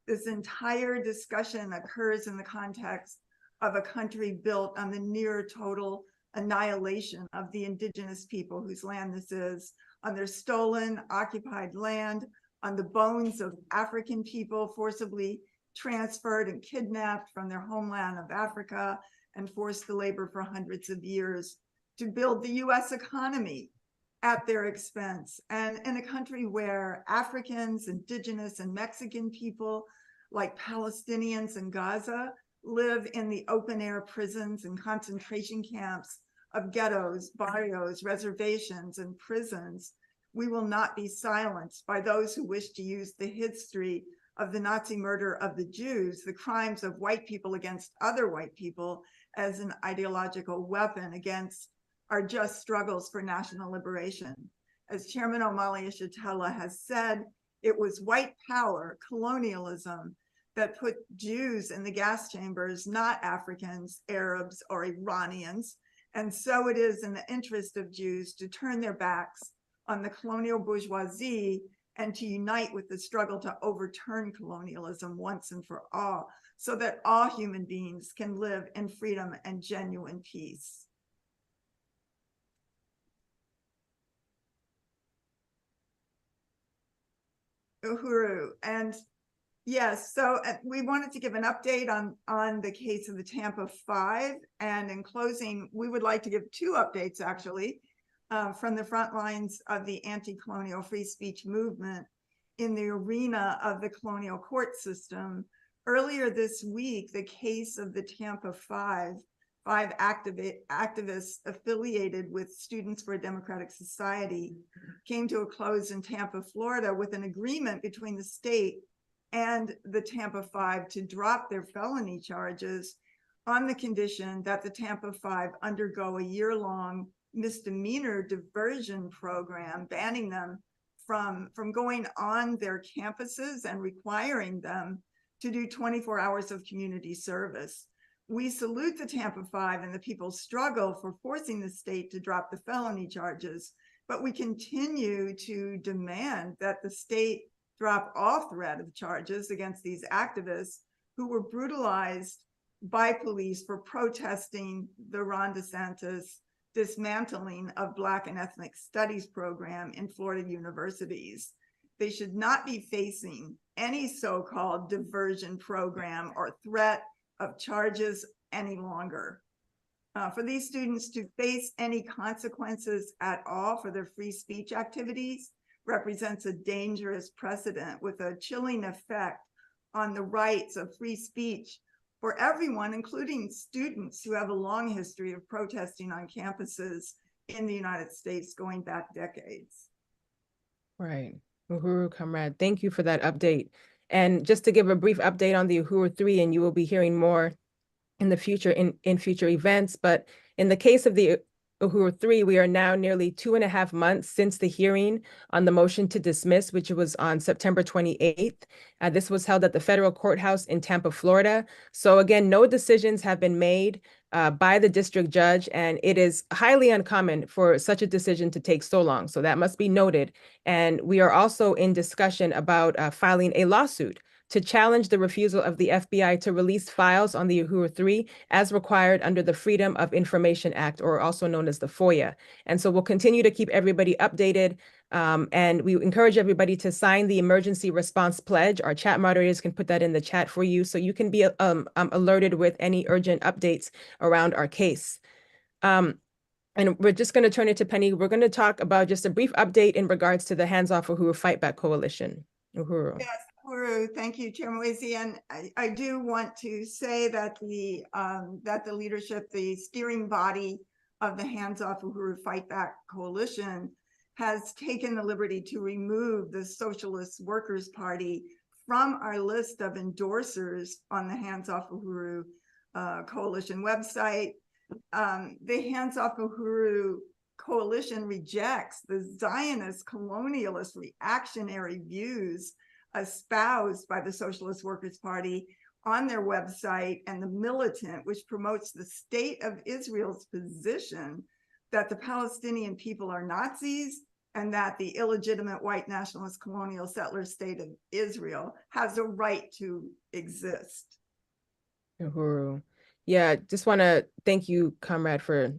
this entire discussion occurs in the context of a country built on the near total annihilation of the indigenous people whose land this is, on their stolen, occupied land, on the bones of African people forcibly transferred and kidnapped from their homeland of Africa and forced to labor for hundreds of years to build the US economy at their expense. And in a country where Africans, indigenous, and Mexican people, like Palestinians in Gaza, live in the open air prisons and concentration camps of ghettos, barrios, reservations, and prisons, we will not be silenced by those who wish to use the history of the Nazi murder of the Jews, the crimes of white people against other white people, as an ideological weapon against our just struggles for national liberation. As Chairman Omali Yeshitela has said, it was white power, colonialism, that put Jews in the gas chambers, not Africans, Arabs, or Iranians. And so it is in the interest of Jews to turn their backs on the colonial bourgeoisie and to unite with the struggle to overturn colonialism once and for all, so that all human beings can live in freedom and genuine peace. Uhuru. And yes, so we wanted to give an update on the case of the Tampa 5. And in closing, we would like to give 2 updates, actually, from the front lines of the anti-colonial free speech movement in the arena of the colonial court system. Earlier this week, the case of the Tampa 5 activists affiliated with Students for a Democratic Society came to a close in Tampa, Florida, with an agreement between the state and the Tampa 5 to drop their felony charges on the condition that the Tampa Five undergo a year-long misdemeanor diversion program, banning them from going on their campuses and requiring them to do 24 hours of community service. We salute the Tampa Five and the people's struggle for forcing the state to drop the felony charges, but we continue to demand that the state drop all threat of charges against these activists who were brutalized by police for protesting the Ron DeSantis dismantling of Black and Ethnic Studies program in Florida universities. They should not be facing any so-called diversion program or threat of charges any longer. For these students to face any consequences at all for their free speech activities represents a dangerous precedent with a chilling effect on the rights of free speech for everyone, including students who have a long history of protesting on campuses in the United States going back decades. Right. Uhuru, comrade, thank you for that update. And just to give a brief update on the Uhuru 3, and you will be hearing more in the future in future events, but in the case of the Uhuru 3, we are now nearly 2.5 months since the hearing on the motion to dismiss, which was on September 28th. This was held at the federal courthouse in Tampa, Florida. So again, no decisions have been made by the district judge, and it is highly uncommon for such a decision to take so long. So that must be noted. And we are also in discussion about filing a lawsuit to challenge the refusal of the FBI to release files on the Uhuru 3 as required under the Freedom of Information Act, or also known as the FOIA. And so we'll continue to keep everybody updated. And we encourage everybody to sign the emergency response pledge. Our chat moderators can put that in the chat for you so you can be alerted with any urgent updates around our case. And we're just going to turn it to Penny. We're going to talk about just a brief update in regards to the Hands Off Uhuru Fight Back Coalition. Uhuru. Yes. Uhuru, thank you, Chairman Wasey. And I do want to say that the leadership, the steering body of the Hands Off Uhuru Fight Back Coalition has taken the liberty to remove the Socialist Workers Party from our list of endorsers on the Hands Off Uhuru Coalition website. The Hands Off Uhuru Coalition rejects the Zionist colonialist reactionary views espoused by the Socialist Workers Party on their website, and the Militant, which promotes the state of Israel's position that the Palestinian people are Nazis and that the illegitimate white nationalist colonial settler state of Israel has a right to exist. Uhuru. Yeah, just want to thank you, comrade, for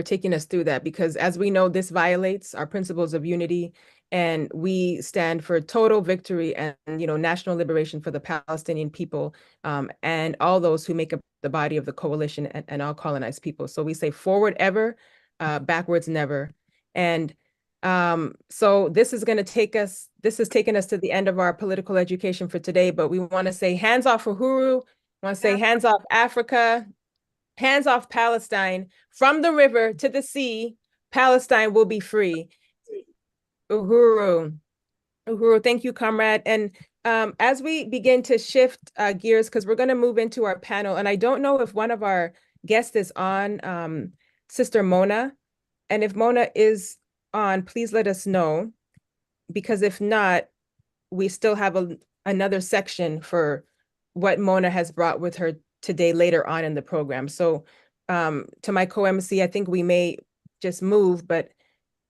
taking us through that, because as we know, this violates our principles of unity, and we stand for total victory and national liberation for the Palestinian people and all those who make up the body of the coalition and all colonized people. So we say forward ever, backwards never. And so this is going to take us, this has taken us to the end of our political education for today, but we want to say hands off Uhuru, want to say hands off Africa, hands off Palestine. From the river to the sea, Palestine will be free. Uhuru. Uhuru, thank you, comrade. And as we begin to shift gears, because we're going to move into our panel, and I don't know if one of our guests is on, Sister Mona. And if Mona is on, please let us know, because if not, we still have another section for what Mona has brought with her today later on in the program. So to my co-MC, I think we may just move, but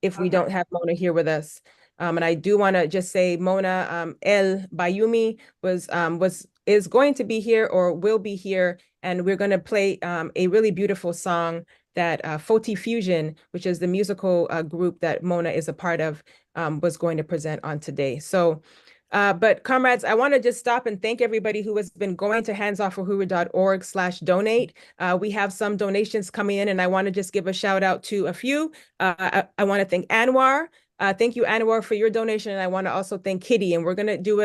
if we don't have Mona here with us. And I do want to just say Mona El Bayumi is going to be here or will be here, and we're going to play a really beautiful song that Foti Fusion, which is the musical group that Mona is a part of, was going to present on today. So, but comrades, I want to just stop and thank everybody who has been going to handsoffuhuru.org/donate. We have some donations coming in, and I want to just give a shout out to a few. I want to thank Anwar. Thank you, Anwar, for your donation. And I want to also thank Kitty, and we're going to do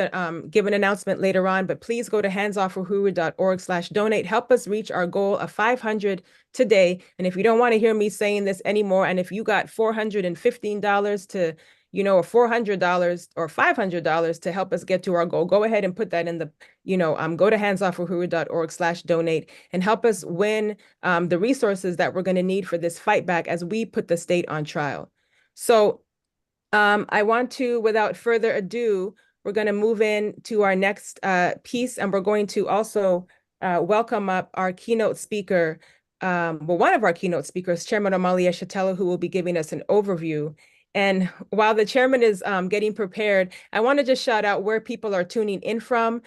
give an announcement later on, but please go to handsoffuhuru.org/donate. Help us reach our goal of 500 today. And if you don't want to hear me saying this anymore, and if you got $415 to you know, $400 or $500 to help us get to our goal, go ahead and put that in the, you know, go to handsoffuhuru.org/donate and help us win the resources that we're going to need for this fight back as we put the state on trial. So I want to, without further ado, we're going to move in to our next piece, and we're going to also welcome up our keynote speaker, one of our keynote speakers, Chairman Omali Yeshitela, who will be giving us an overview. And while the chairman is getting prepared, I want to just shout out where people are tuning in from.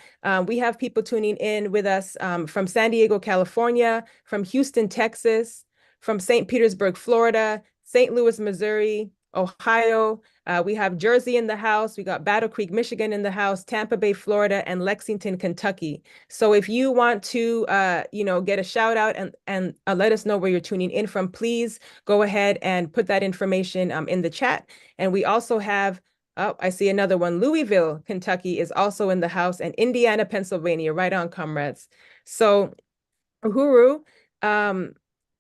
We have people tuning in with us from San Diego, California, from Houston, Texas, from St. Petersburg, Florida, St. Louis, Missouri, Ohio. We have Jersey in the house. We got Battle Creek, Michigan in the house, Tampa Bay, Florida, and Lexington, Kentucky. So if you want to, you know, get a shout out and let us know where you're tuning in from, please go ahead and put that information in the chat. And we also have, oh, I see another one. Louisville, Kentucky is also in the house, and Indiana, Pennsylvania. Right on, comrades. So Uhuru,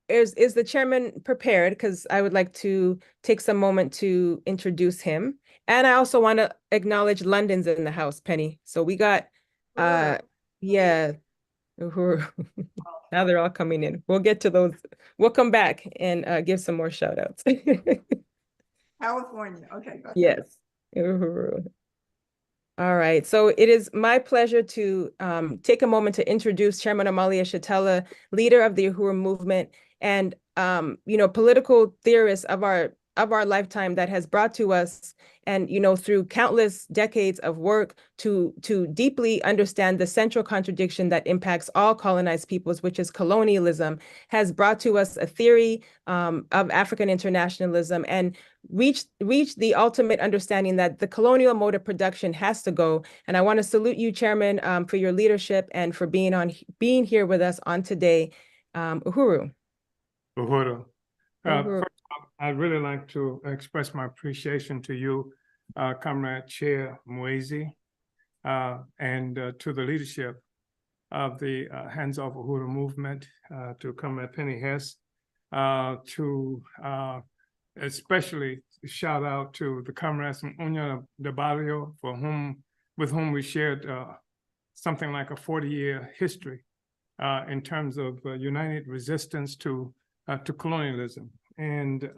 is the chairman prepared? Because I would like to take some moment to introduce him. And I also want to acknowledge London's in the house, Penny. So we got, yeah, Uhuru. Now they're all coming in. We'll get to those. We'll come back and give some more shout outs. California, okay. Yes, Uhuru. All right, so it is my pleasure to take a moment to introduce Chairman Omali Yeshitela, leader of the Uhuru movement, and you know, political theorist of our lifetime that has brought to us, and you know, through countless decades of work to deeply understand the central contradiction that impacts all colonized peoples, which is colonialism, has brought to us a theory of African internationalism and reach the ultimate understanding that the colonial mode of production has to go. And I want to salute you, Chairman, for your leadership and for being here with us on today. Uhuru. Uhuru. First off, I'd really like to express my appreciation to you, Comrade Chair Mwezi, and to the leadership of the Hands Off Uhuru movement, to Comrade Penny Hess, to especially shout out to the comrades from Union de Barrio, with whom we shared something like a 40-year history in terms of united resistance to colonialism. And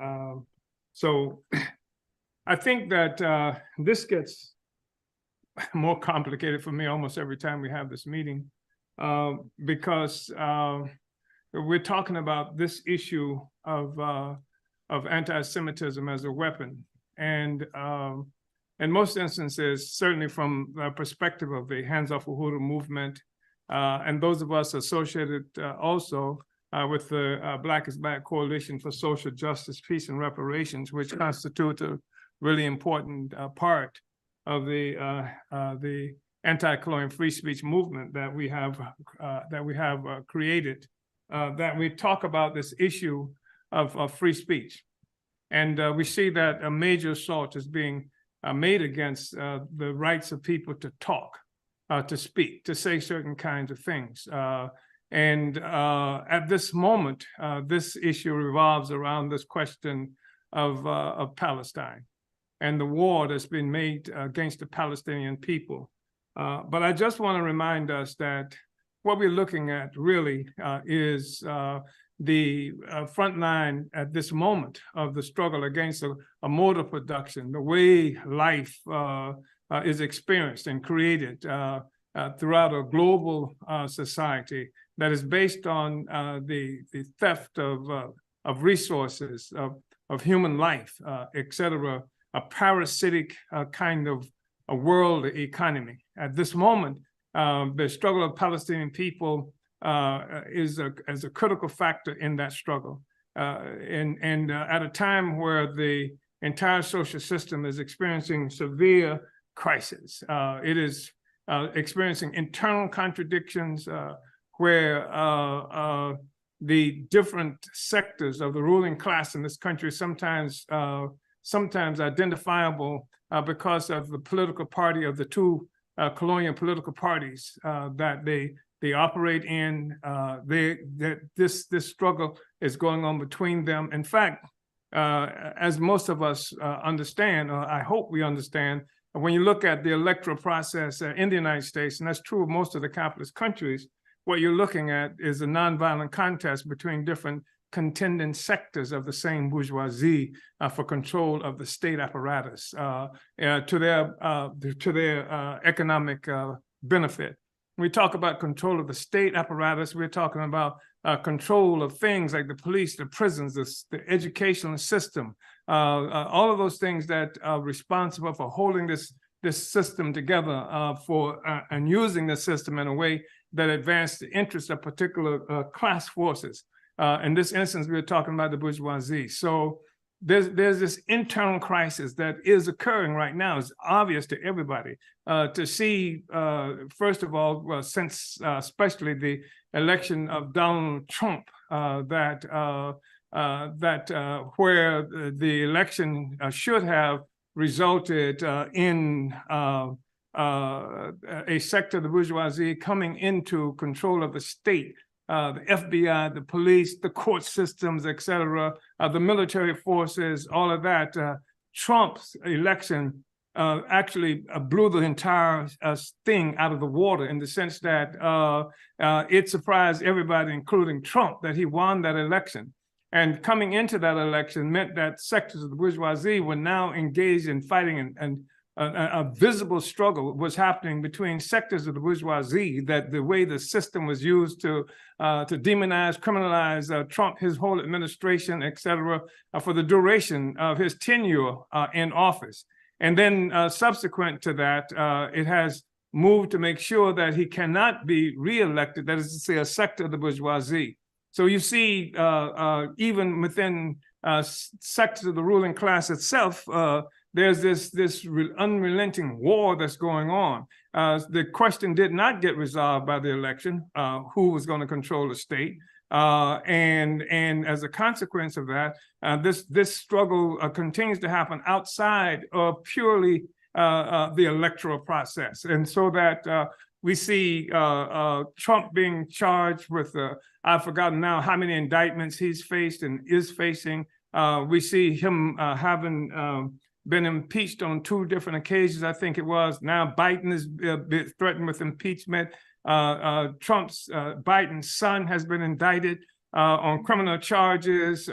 so I think that this gets more complicated for me almost every time we have this meeting, because we're talking about this issue of anti-Semitism as a weapon. And in most instances, certainly from the perspective of the Hands Off Uhuru movement, and those of us associated also with the Black is Black Coalition for Social Justice, Peace, and Reparations, which constitute a really important part of the Anti-Colonial Free Speech movement that we have created, that we talk about this issue of free speech. And we see that a major assault is being made against the rights of people to talk, to speak, to say certain kinds of things. And at this moment, this issue revolves around this question of Palestine and the war that's been made against the Palestinian people. But I just want to remind us that what we're looking at really is the front line at this moment of the struggle against a mode of production, the way life is experienced and created throughout a global society that is based on the theft of resources, of human life, et cetera, a parasitic kind of a world economy. At this moment, the struggle of Palestinian people is a critical factor in that struggle. And at a time where the entire social system is experiencing severe crisis, it is experiencing internal contradictions where the different sectors of the ruling class in this country sometimes identifiable because of the political party of the two colonial political parties that they operate in. This struggle is going on between them. In fact, as most of us understand, or I hope we understand, when you look at the electoral process in the United States, and that's true of most of the capitalist countries, what you're looking at is a nonviolent contest between different contending sectors of the same bourgeoisie for control of the state apparatus to their economic benefit. When we talk about control of the state apparatus, we're talking about control of things like the police, the prisons, the educational system, all of those things that are responsible for holding this system together and using the system in a way that advance the interests of particular class forces. In this instance, we were talking about the bourgeoisie. So there's this internal crisis that is occurring right now. It's obvious to everybody to see, first of all, since especially the election of Donald Trump, where the election should have resulted in a sector of the bourgeoisie coming into control of the state, the FBI, the police, the court systems, et cetera, the military forces, all of that. Trump's election actually blew the entire thing out of the water, in the sense that it surprised everybody, including Trump, that he won that election. And coming into that election meant that sectors of the bourgeoisie were now engaged in fighting, and a visible struggle was happening between sectors of the bourgeoisie, that the way the system was used to demonize, criminalize Trump, his whole administration, et cetera, for the duration of his tenure in office. And then subsequent to that, it has moved to make sure that he cannot be reelected, that is to say, a sector of the bourgeoisie. So you see, even within sectors of the ruling class itself, there's this unrelenting war that's going on. The question did not get resolved by the election, who was going to control the state. And as a consequence of that, this struggle continues to happen outside of purely the electoral process. And so that we see Trump being charged with, I've forgotten now how many indictments he's faced and is facing. We see him having been impeached on 2 different occasions, I think it was. Now Biden is threatened with impeachment. Biden's son has been indicted on criminal charges.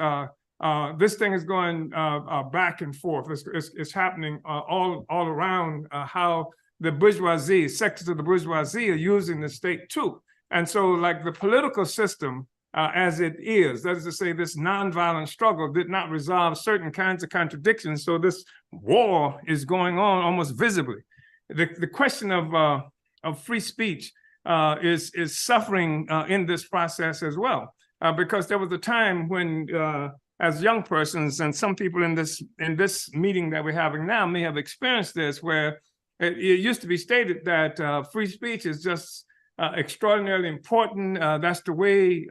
This thing is going back and forth. It's happening all around how the bourgeoisie, sectors of the bourgeoisie, are using the state too. And so, like, the political system as it is, that is to say, this nonviolent struggle did not resolve certain kinds of contradictions. So this war is going on almost visibly. The question of free speech is suffering in this process as well, because there was a time when, as young persons, and some people in this meeting that we're having now may have experienced this, where it used to be stated that free speech is just extraordinarily important. That's the way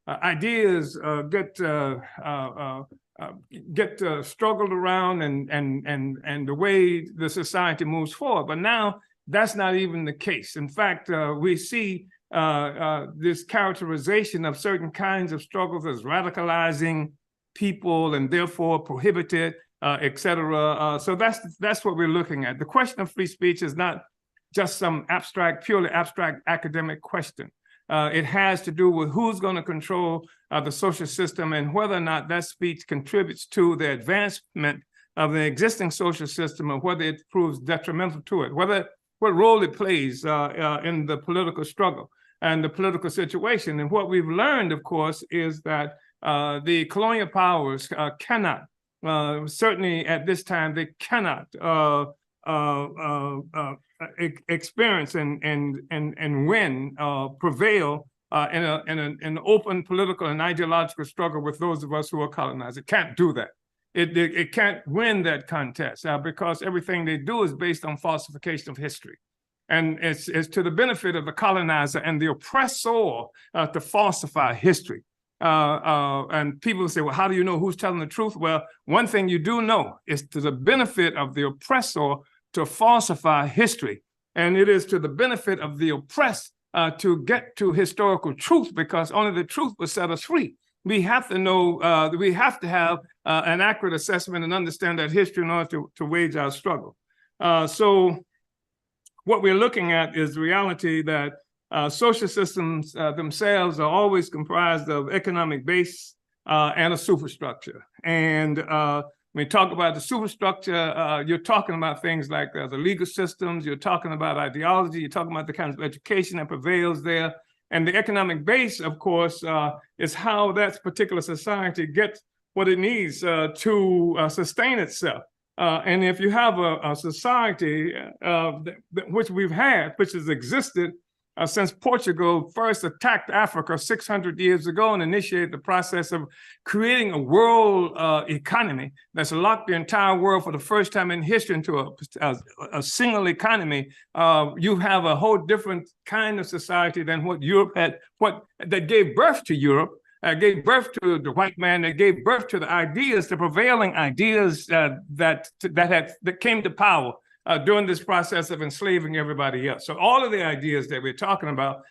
ideas get struggled around, and the way the society moves forward. But now that's not even the case. In fact, we see this characterization of certain kinds of struggles as radicalizing people and therefore prohibited, et cetera. So that's what we're looking at. The question of free speech is not just some purely abstract academic question. It has to do with who's going to control the social system, and whether or not that speech contributes to the advancement of the existing social system, or whether it proves detrimental to it, what role it plays in the political struggle and the political situation. And what we've learned, of course, is that the colonial powers cannot, certainly at this time, they cannot experience and win, prevail in an open political and ideological struggle with those of us who are colonized. It can't do that. It can't win that contest because everything they do is based on falsification of history. And it's to the benefit of the colonizer and the oppressor to falsify history. And people say, well, how do you know who's telling the truth? Well, one thing you do know is to the benefit of the oppressor to falsify history. And it is to the benefit of the oppressed to get to historical truth, because only the truth will set us free. we have to know, we have to have an accurate assessment and understand that history in order to wage our struggle. So what we're looking at is the reality that social systems themselves are always comprised of economic base and a superstructure. And when you talk about the superstructure, you're talking about things like the legal systems, you're talking about ideology, you're talking about the kinds of education that prevails there. And the economic base, of course, is how that particular society gets what it needs to sustain itself. And if you have a society which we've had, which has existed since Portugal first attacked Africa 600 years ago and initiated the process of creating a world economy that's locked the entire world for the first time in history into a single economy, you have a whole different kind of society than what Europe had, that gave birth to Europe, gave birth to the white man, that gave birth to the ideas, the prevailing ideas that came to power during this process of enslaving everybody else. So all of the ideas that we're talking about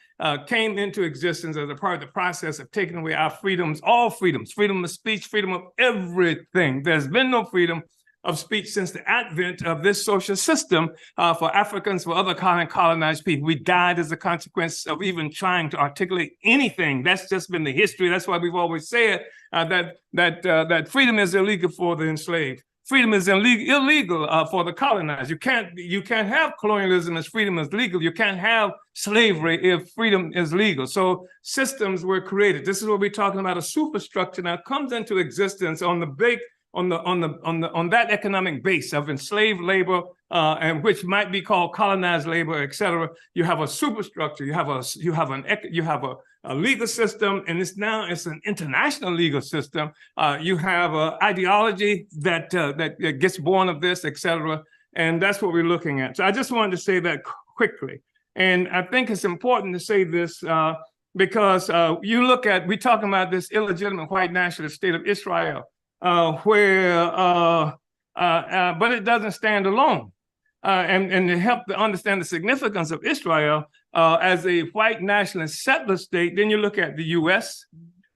came into existence as a part of the process of taking away our freedoms, all freedoms, freedom of speech, freedom of everything. There's been no freedom of speech since the advent of this social system for Africans, for other colonized people. We died as a consequence of even trying to articulate anything. That's just been the history. That's why we've always said that freedom is illegal for the enslaved. Freedom is illegal for the colonized. You can't have colonialism as freedom is legal. You can't have slavery if freedom is legal. So systems were created. This is what we're talking about, a superstructure now comes into existence on the big on that economic base of enslaved labor, and which might be called colonized labor, et cetera. You have a superstructure. You have a legal system, and it's an international legal system. You have an ideology that gets born of this, et cetera, and that's what we're looking at. So I just wanted to say that quickly, and I think it's important to say this because we're talking about this illegitimate white nationalist state of Israel. But it doesn't stand alone. And to help to understand the significance of Israel as a white nationalist settler state, then you look at the US,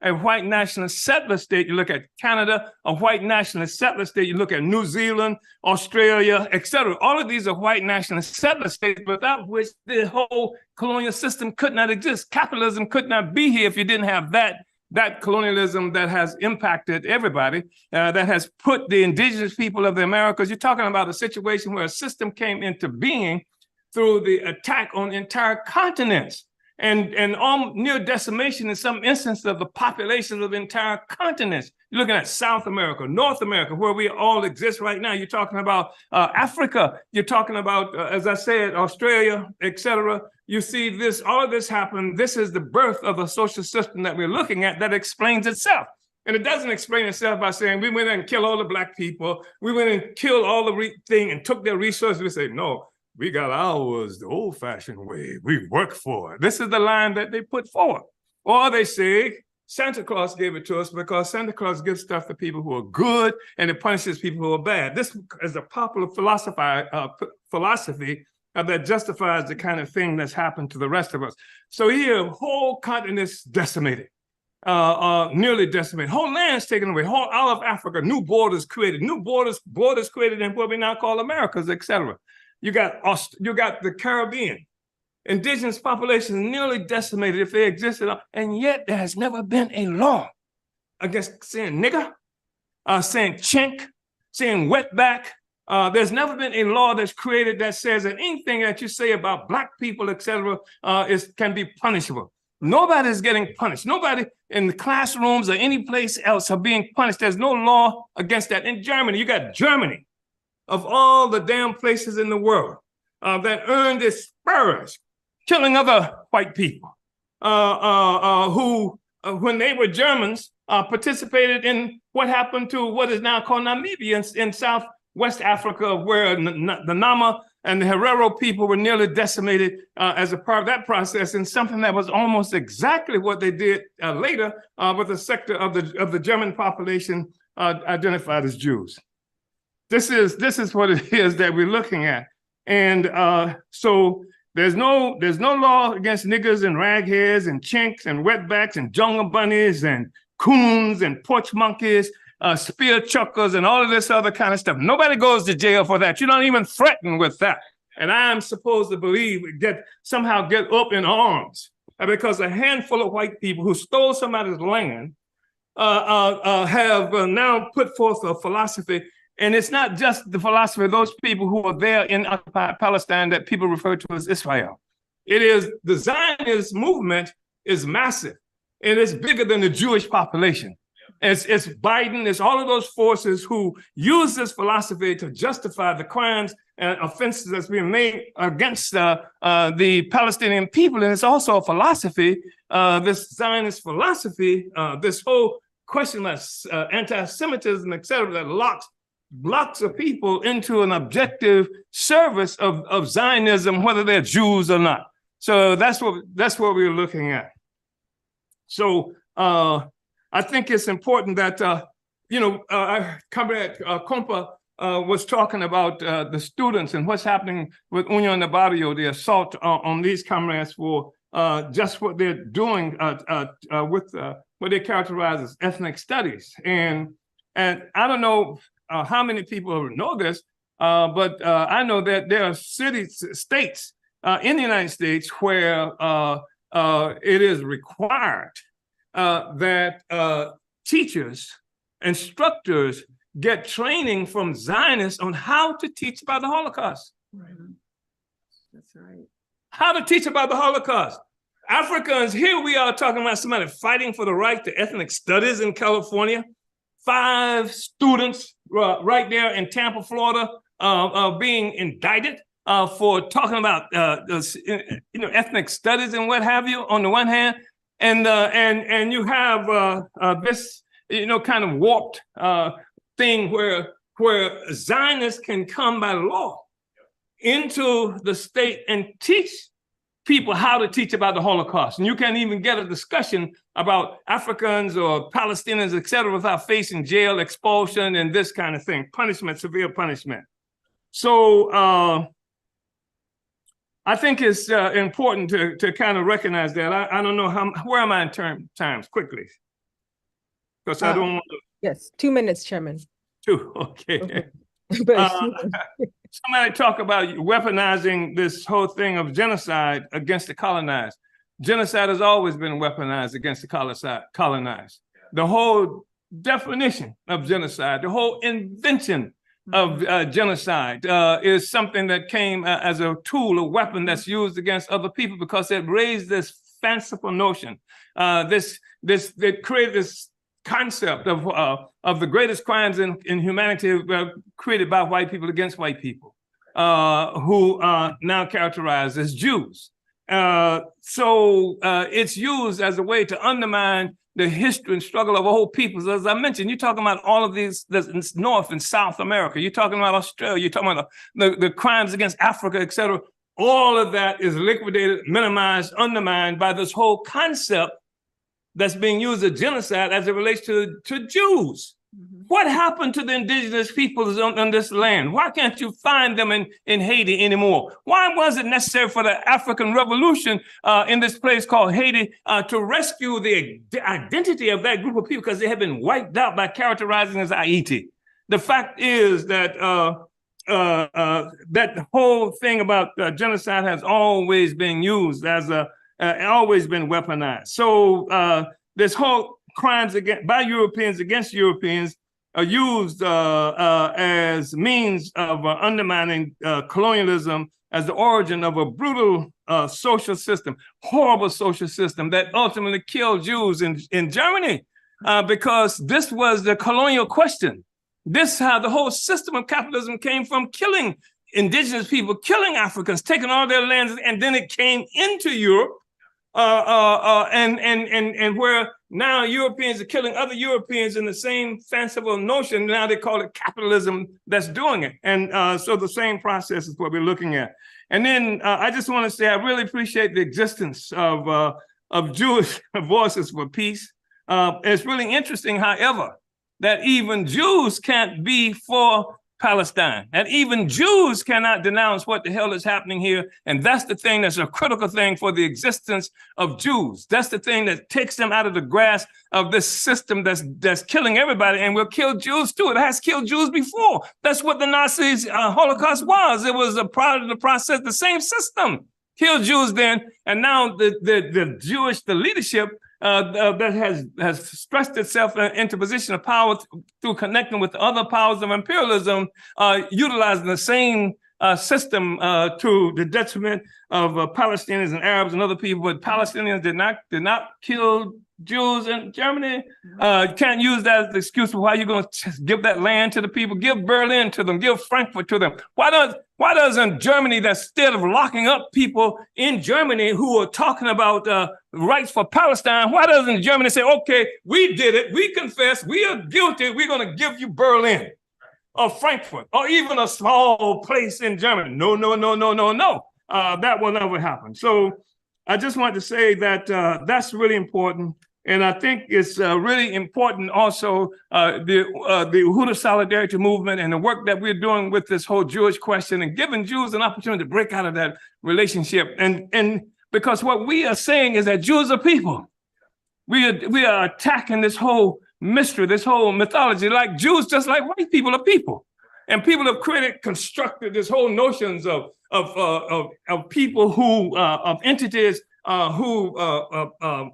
a white nationalist settler state, you look at Canada, a white nationalist settler state, you look at New Zealand, Australia, et cetera. All of these are white nationalist settler states without which the whole colonial system could not exist. Capitalism could not be here if you didn't have that colonialism that has impacted everybody, that has put the indigenous people of the Americas. You're talking about a situation where a system came into being through the attack on entire continents and near decimation in some instances of the populations of entire continents. You're looking at South America, North America, where we all exist right now. You're talking about Africa. You're talking about, as I said, Australia, et cetera. You see this, all of this happen. This is the birth of a social system that we're looking at that explains itself. And it doesn't explain itself by saying we went and killed all the black people. We went and killed all the thing and took their resources. We say, no, we got ours the old-fashioned way. We work for it. This is the line that they put forward. Or they say, Santa Claus gave it to us because Santa Claus gives stuff to people who are good and it punishes people who are bad. This is a popular philosophy that justifies the kind of thing that's happened to the rest of us. So here, whole continents decimated, nearly decimated. Whole lands taken away, all of Africa, new borders created created in what we now call Americas, et cetera. You got the Caribbean. Indigenous populations nearly decimated if they existed, and yet there has never been a law against saying nigger, saying chink, saying wetback. There's never been a law that's created that says that anything that you say about black people, et cetera, can be punishable. Nobody's getting punished. Nobody in the classrooms or any place else are being punished. There's no law against that. In Germany, you got Germany, of all the damn places in the world, that earned its spurs, killing other white people who, when they were Germans, participated in what happened to what is now called Namibia in Southwest Africa, where the Nama and the Herero people were nearly decimated as a part of that process, in something that was almost exactly what they did later with a sector of the German population identified as Jews. This is what it is that we're looking at, and so there's no law against niggers and ragheads and chinks and wetbacks and jungle bunnies and coons and porch monkeys, spear chuckers, and all of this other kind of stuff. Nobody goes to jail for that. You don't even threaten with that. And I'm supposed to believe somehow get up in arms because a handful of white people who stole somebody's land have now put forth a philosophy. And it's not just the philosophy of those people who are there in occupied Palestine that people refer to as Israel. It is the Zionist movement is massive, and it's bigger than the Jewish population. It's Biden, it's all of those forces who use this philosophy to justify the crimes and offenses that's being made against the Palestinian people. And it's also a philosophy, this Zionist philosophy, this whole question of anti-Semitism, et cetera, that blocks of people into an objective service of Zionism, whether they're Jews or not. So that's what we're looking at. So I think it's important that, Comrade Kompa was talking about the students and what's happening with Union de Barrio, the assault on these comrades for just what they're doing with what they characterize as ethnic studies. And I don't know how many people know this, but I know that there are states in the United States where it is required that teachers, instructors get training from Zionists on how to teach about the Holocaust. Right. That's right. How to teach about the Holocaust. Africans, here we are talking about somebody fighting for the right to ethnic studies in California. 5 students right there in Tampa, Florida, being indicted for talking about ethnic studies and what have you on the one hand, and you have this kind of warped thing where Zionists can come by law into the state and teach people how to teach about the Holocaust. And you can't even get a discussion about Africans or Palestinians, et cetera, without facing jail, expulsion, and this kind of thing, punishment, severe punishment. So I think it's important to kind of recognize that. I don't know where am I in times? Quickly, because I don't want to. Yes, 2 minutes, Chairman. 2, okay. Somebody talk about weaponizing this whole thing of genocide against the colonized. Genocide has always been weaponized against the colonized. The whole definition of genocide, the whole invention of genocide is something that came as a tool, a weapon that's used against other people because it raised this fanciful notion, that created this concept of the greatest crimes in humanity created by white people against white people, who are now characterized as Jews. So it's used as a way to undermine the history and struggle of a whole people. As I mentioned, you're talking about all of these North and South America. You're talking about Australia. You're talking about the crimes against Africa, et cetera. All of that is liquidated, minimized, undermined by this whole concept that's being used as genocide as it relates to Jews. Mm-hmm. What happened to the indigenous peoples on this land? Why can't you find them in Haiti anymore? Why was it necessary for the African Revolution in this place called Haiti to rescue the identity of that group of people because they had been wiped out by characterizing as Haiti? The fact is that that whole thing about genocide has always been used as always been weaponized. So this whole crimes by Europeans against Europeans are used as means of undermining colonialism as the origin of a brutal social system, horrible social system that ultimately killed Jews in Germany because this was the colonial question. This how the whole system of capitalism came from killing indigenous people, killing Africans, taking all their lands, and then it came into Europe. And where now Europeans are killing other Europeans in the same fanciful notion, now they call it capitalism that's doing it. And so the same process is what we're looking at. And then I just want to say I really appreciate the existence of Jewish voices for peace. It's really interesting, however, that even Jews can't be for Palestine. And even Jews cannot denounce what the hell is happening here. And that's the thing that's a critical thing for the existence of Jews. That's the thing that takes them out of the grasp of this system that's killing everybody, and will kill Jews too. It has killed Jews before. That's what the Nazis Holocaust was. It was a part of the process, the same system. Killed Jews then, and now the Jewish, the leadership that has stressed itself into position of power through connecting with other powers of imperialism, utilizing the same system to the detriment of Palestinians and Arabs and other people. But Palestinians did not kill Jews in Germany. Can't use that as the excuse for why you're going to give that land to the people. Give Berlin to them. Give Frankfurt to them. Why doesn't Germany, that instead of locking up people in Germany who are talking about rights for Palestine, why doesn't Germany say, okay, we did it, we confess, we are guilty, we're going to give you Berlin or Frankfurt or even a small place in Germany? No. That will never happen. So I just want to say that that's really important. And I think it's really important also the Uhuru Solidarity Movement and the work that we're doing with this whole Jewish question and giving Jews an opportunity to break out of that relationship. And because what we are saying is that Jews are people. We are attacking this whole mystery, this whole mythology, like Jews, just like white people, are people. And people have constructed this whole notions of people who, of entities who are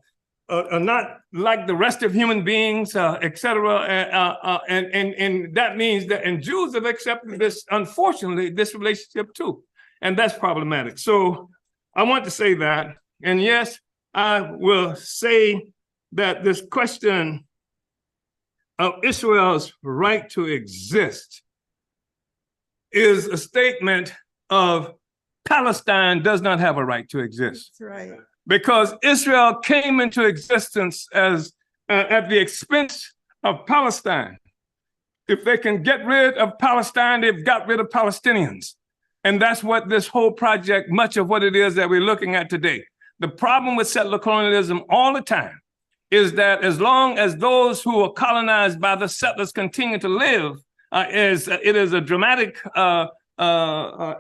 not like the rest of human beings, et cetera. And that means that, and Jews have accepted this, unfortunately, this relationship too. And that's problematic. So I want to say that. And yes, I will say that this question of Israel's right to exist is a statement of Palestine does not have a right to exist. That's right. Because Israel came into existence as at the expense of Palestine. If they can get rid of Palestine, they've got rid of Palestinians. And that's what this whole project, much of what it is that we're looking at today. The problem with settler colonialism all the time is that as long as those who are colonized by the settlers continue to live, it is a dramatic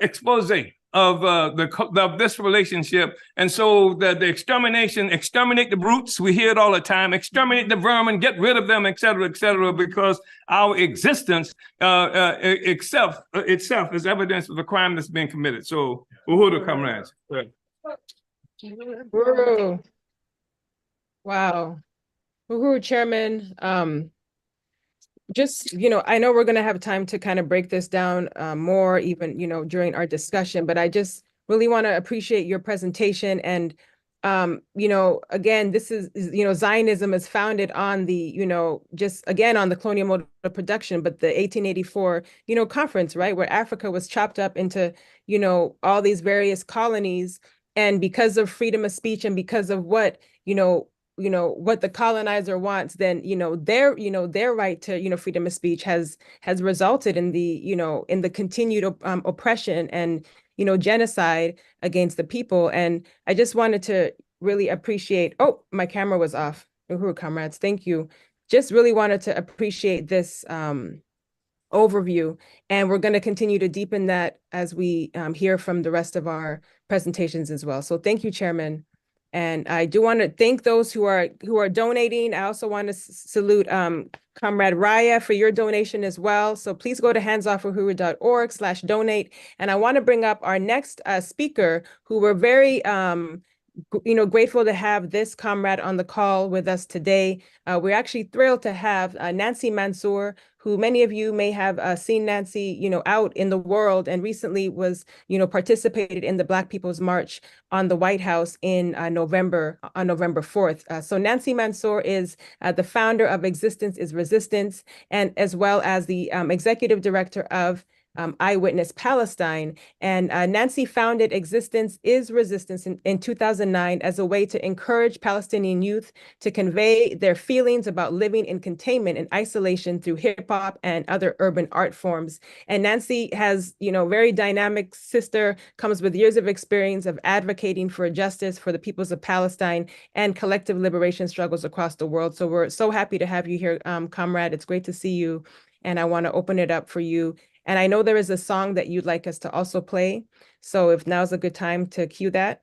expose of this relationship. And so the exterminate the brutes, we hear it all the time, exterminate the vermin, get rid of them, et cetera, because our existence itself is evidence of the crime that's being committed. So, Uhuru, comrades. Uhuru. Wow. Uhuru, Chairman, just, I know we're going to have time to kind of break this down more even, during our discussion, but I just really want to appreciate your presentation. And, again, this is, Zionism is founded on the, just again, on the colonial mode of production, but the 1884, conference, right, where Africa was chopped up into, all these various colonies. And because of freedom of speech and because of what, what the colonizer wants, then, their right to, freedom of speech has resulted in the continued oppression and, genocide against the people. And I just wanted to really appreciate, oh, my camera was off. Uhuru, comrades, thank you. Just really wanted to appreciate this overview. And we're going to continue to deepen that as we hear from the rest of our presentations as well. So thank you, Chairman. And I do want to thank those who are donating. I also want to salute Comrade Raya for your donation as well. So please go to handsoffuhuru.org/donate. And I want to bring up our next speaker, who we're very grateful to have this comrade on the call with us today. We're actually thrilled to have Nancy Mansour, who many of you may have seen Nancy, out in the world, and recently was, participated in the Black People's March on the White House in November 4th. So Nancy Mansour is the founder of Existence is Resistance, and as well as the executive director of Eyewitness Palestine. And Nancy founded Existence is Resistance in 2009 as a way to encourage Palestinian youth to convey their feelings about living in containment and isolation through hip hop and other urban art forms. And Nancy has, very dynamic sister, comes with years of experience of advocating for justice for the peoples of Palestine and collective liberation struggles across the world. So we're so happy to have you here, comrade. It's great to see you. And I want to open it up for you. And I know there is a song that you'd like us to also play. So if now's a good time to cue that.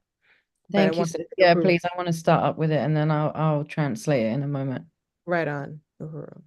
Thank you. Yeah, please. I want to start up with it and then I'll translate it in a moment. Right on, Uhuru.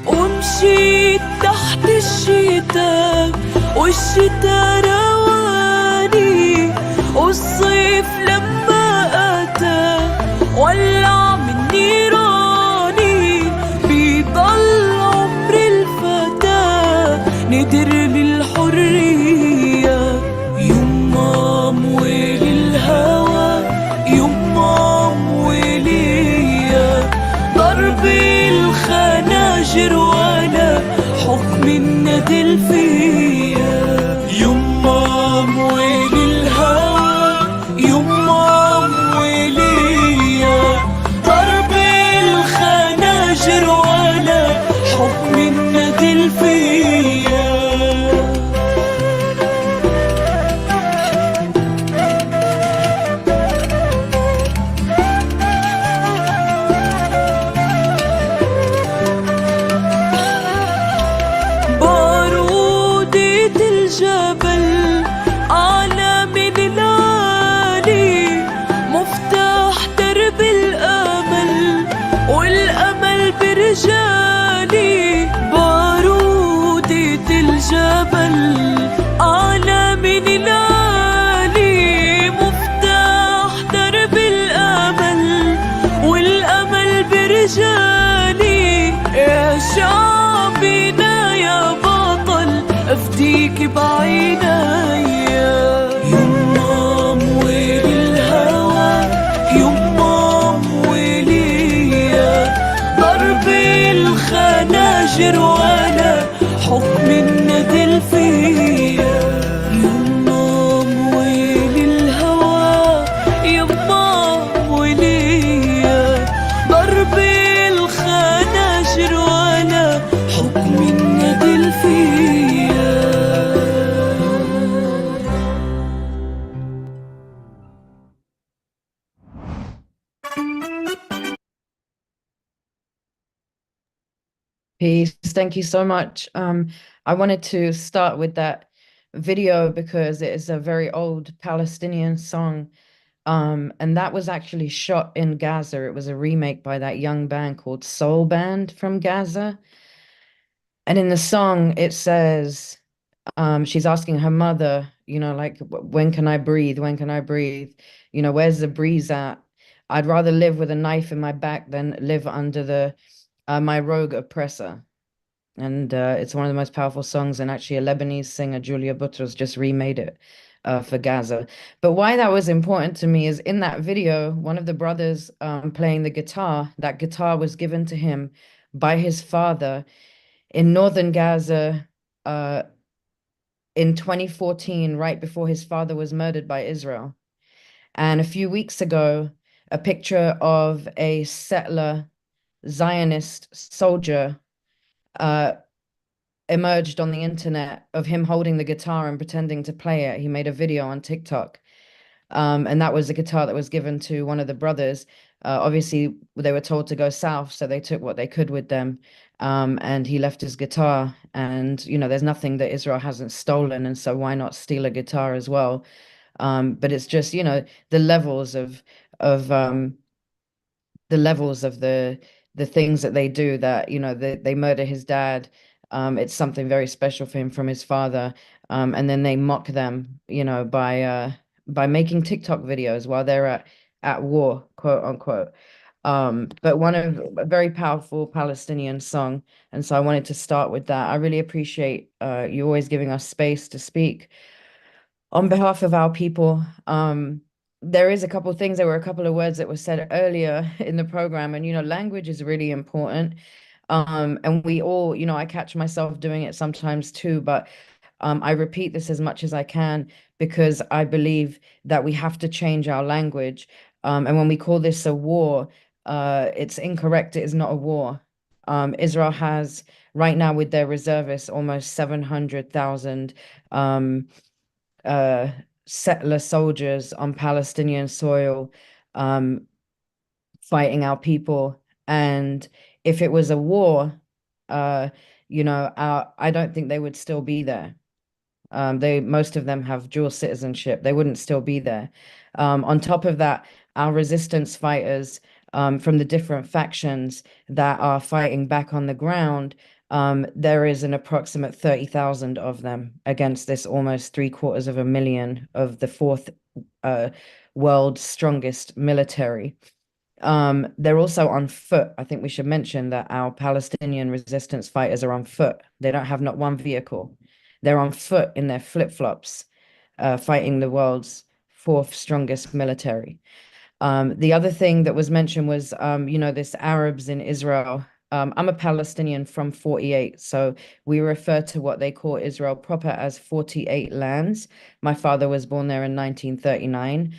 ومشيت تحت الشتاء والشتاء رواني والصيف لما أتى ولع من نيراني بيضل عمر الفتى ندر للحرية يما مويل الهوى يما مويلية ضرب الخناجر وانا حكم الندل فيا يما مويل الهوى يما مويلية ضرب الخناجر وانا حكم الندل فيا الجبل أعلى من العالي مفتاح درب الأمل والأمل برجالي بارودة الجبل أعلى من العالي مفتاح درب الأمل والأمل برجالي يا شعبنا يا بطل أفديك بعينيا يما مويل الهوى يما مويلية ضرب الخناجر وانا حكم الندل فيا يما مويل الهوى يما مويلية ضرب الخناجر وانا حكم الندل فيا. Peace. Thank you so much. I wanted to start with that video because it is a very old Palestinian song. And that was actually shot in Gaza. It was a remake by that young band called Soul Band from Gaza. And in the song, it says, she's asking her mother, you know, like, when can I breathe? When can I breathe? You know, where's the breeze at? I'd rather live with a knife in my back than live under the my rogue oppressor. And it's one of the most powerful songs. And actually a Lebanese singer, Julia Butros, just remade it for Gaza. But why that was important to me is in that video, one of the brothers playing the guitar, that guitar was given to him by his father in northern Gaza in 2014, right before his father was murdered by Israel. And a few weeks ago, a picture of a settler Zionist soldier emerged on the internet of him holding the guitar and pretending to play it. He made a video on TikTok. And that was a guitar that was given to one of the brothers. Obviously, they were told to go south, so they took what they could with them. And he left his guitar. And, you know, there's nothing that Israel hasn't stolen. And so why not steal a guitar as well? But it's just, you know, the levels of the things that they do, that, you know, they murder his dad. It's something very special for him from his father. And then they mock them, you know, by making TikTok videos while they're at war, quote unquote. But a very powerful Palestinian song. And so I wanted to start with that. I really appreciate you always giving us space to speak on behalf of our people. There is a couple of things, there were a couple of words that were said earlier in the program, and, you know, language is really important. And we all, you know, I catch myself doing it sometimes too, but I repeat this as much as I can because I believe that we have to change our language. And when we call this a war, it's incorrect. It is not a war. Israel has right now with their reservists almost 700,000 settler soldiers on Palestinian soil fighting our people. And if it was a war, I don't think they would still be there. Most of them have dual citizenship. They wouldn't still be there. On top of that, our resistance fighters from the different factions that are fighting back on the ground, there is an approximate 30,000 of them against this almost 750,000 of the fourth world's strongest military. They're also on foot. I think we should mention that our Palestinian resistance fighters are on foot. They don't have not one vehicle. They're on foot in their flip-flops, fighting the world's fourth strongest military. The other thing that was mentioned was, this Arabs in Israel. I'm a Palestinian from 48, so we refer to what they call Israel proper as 48 lands. My father was born there in 1939,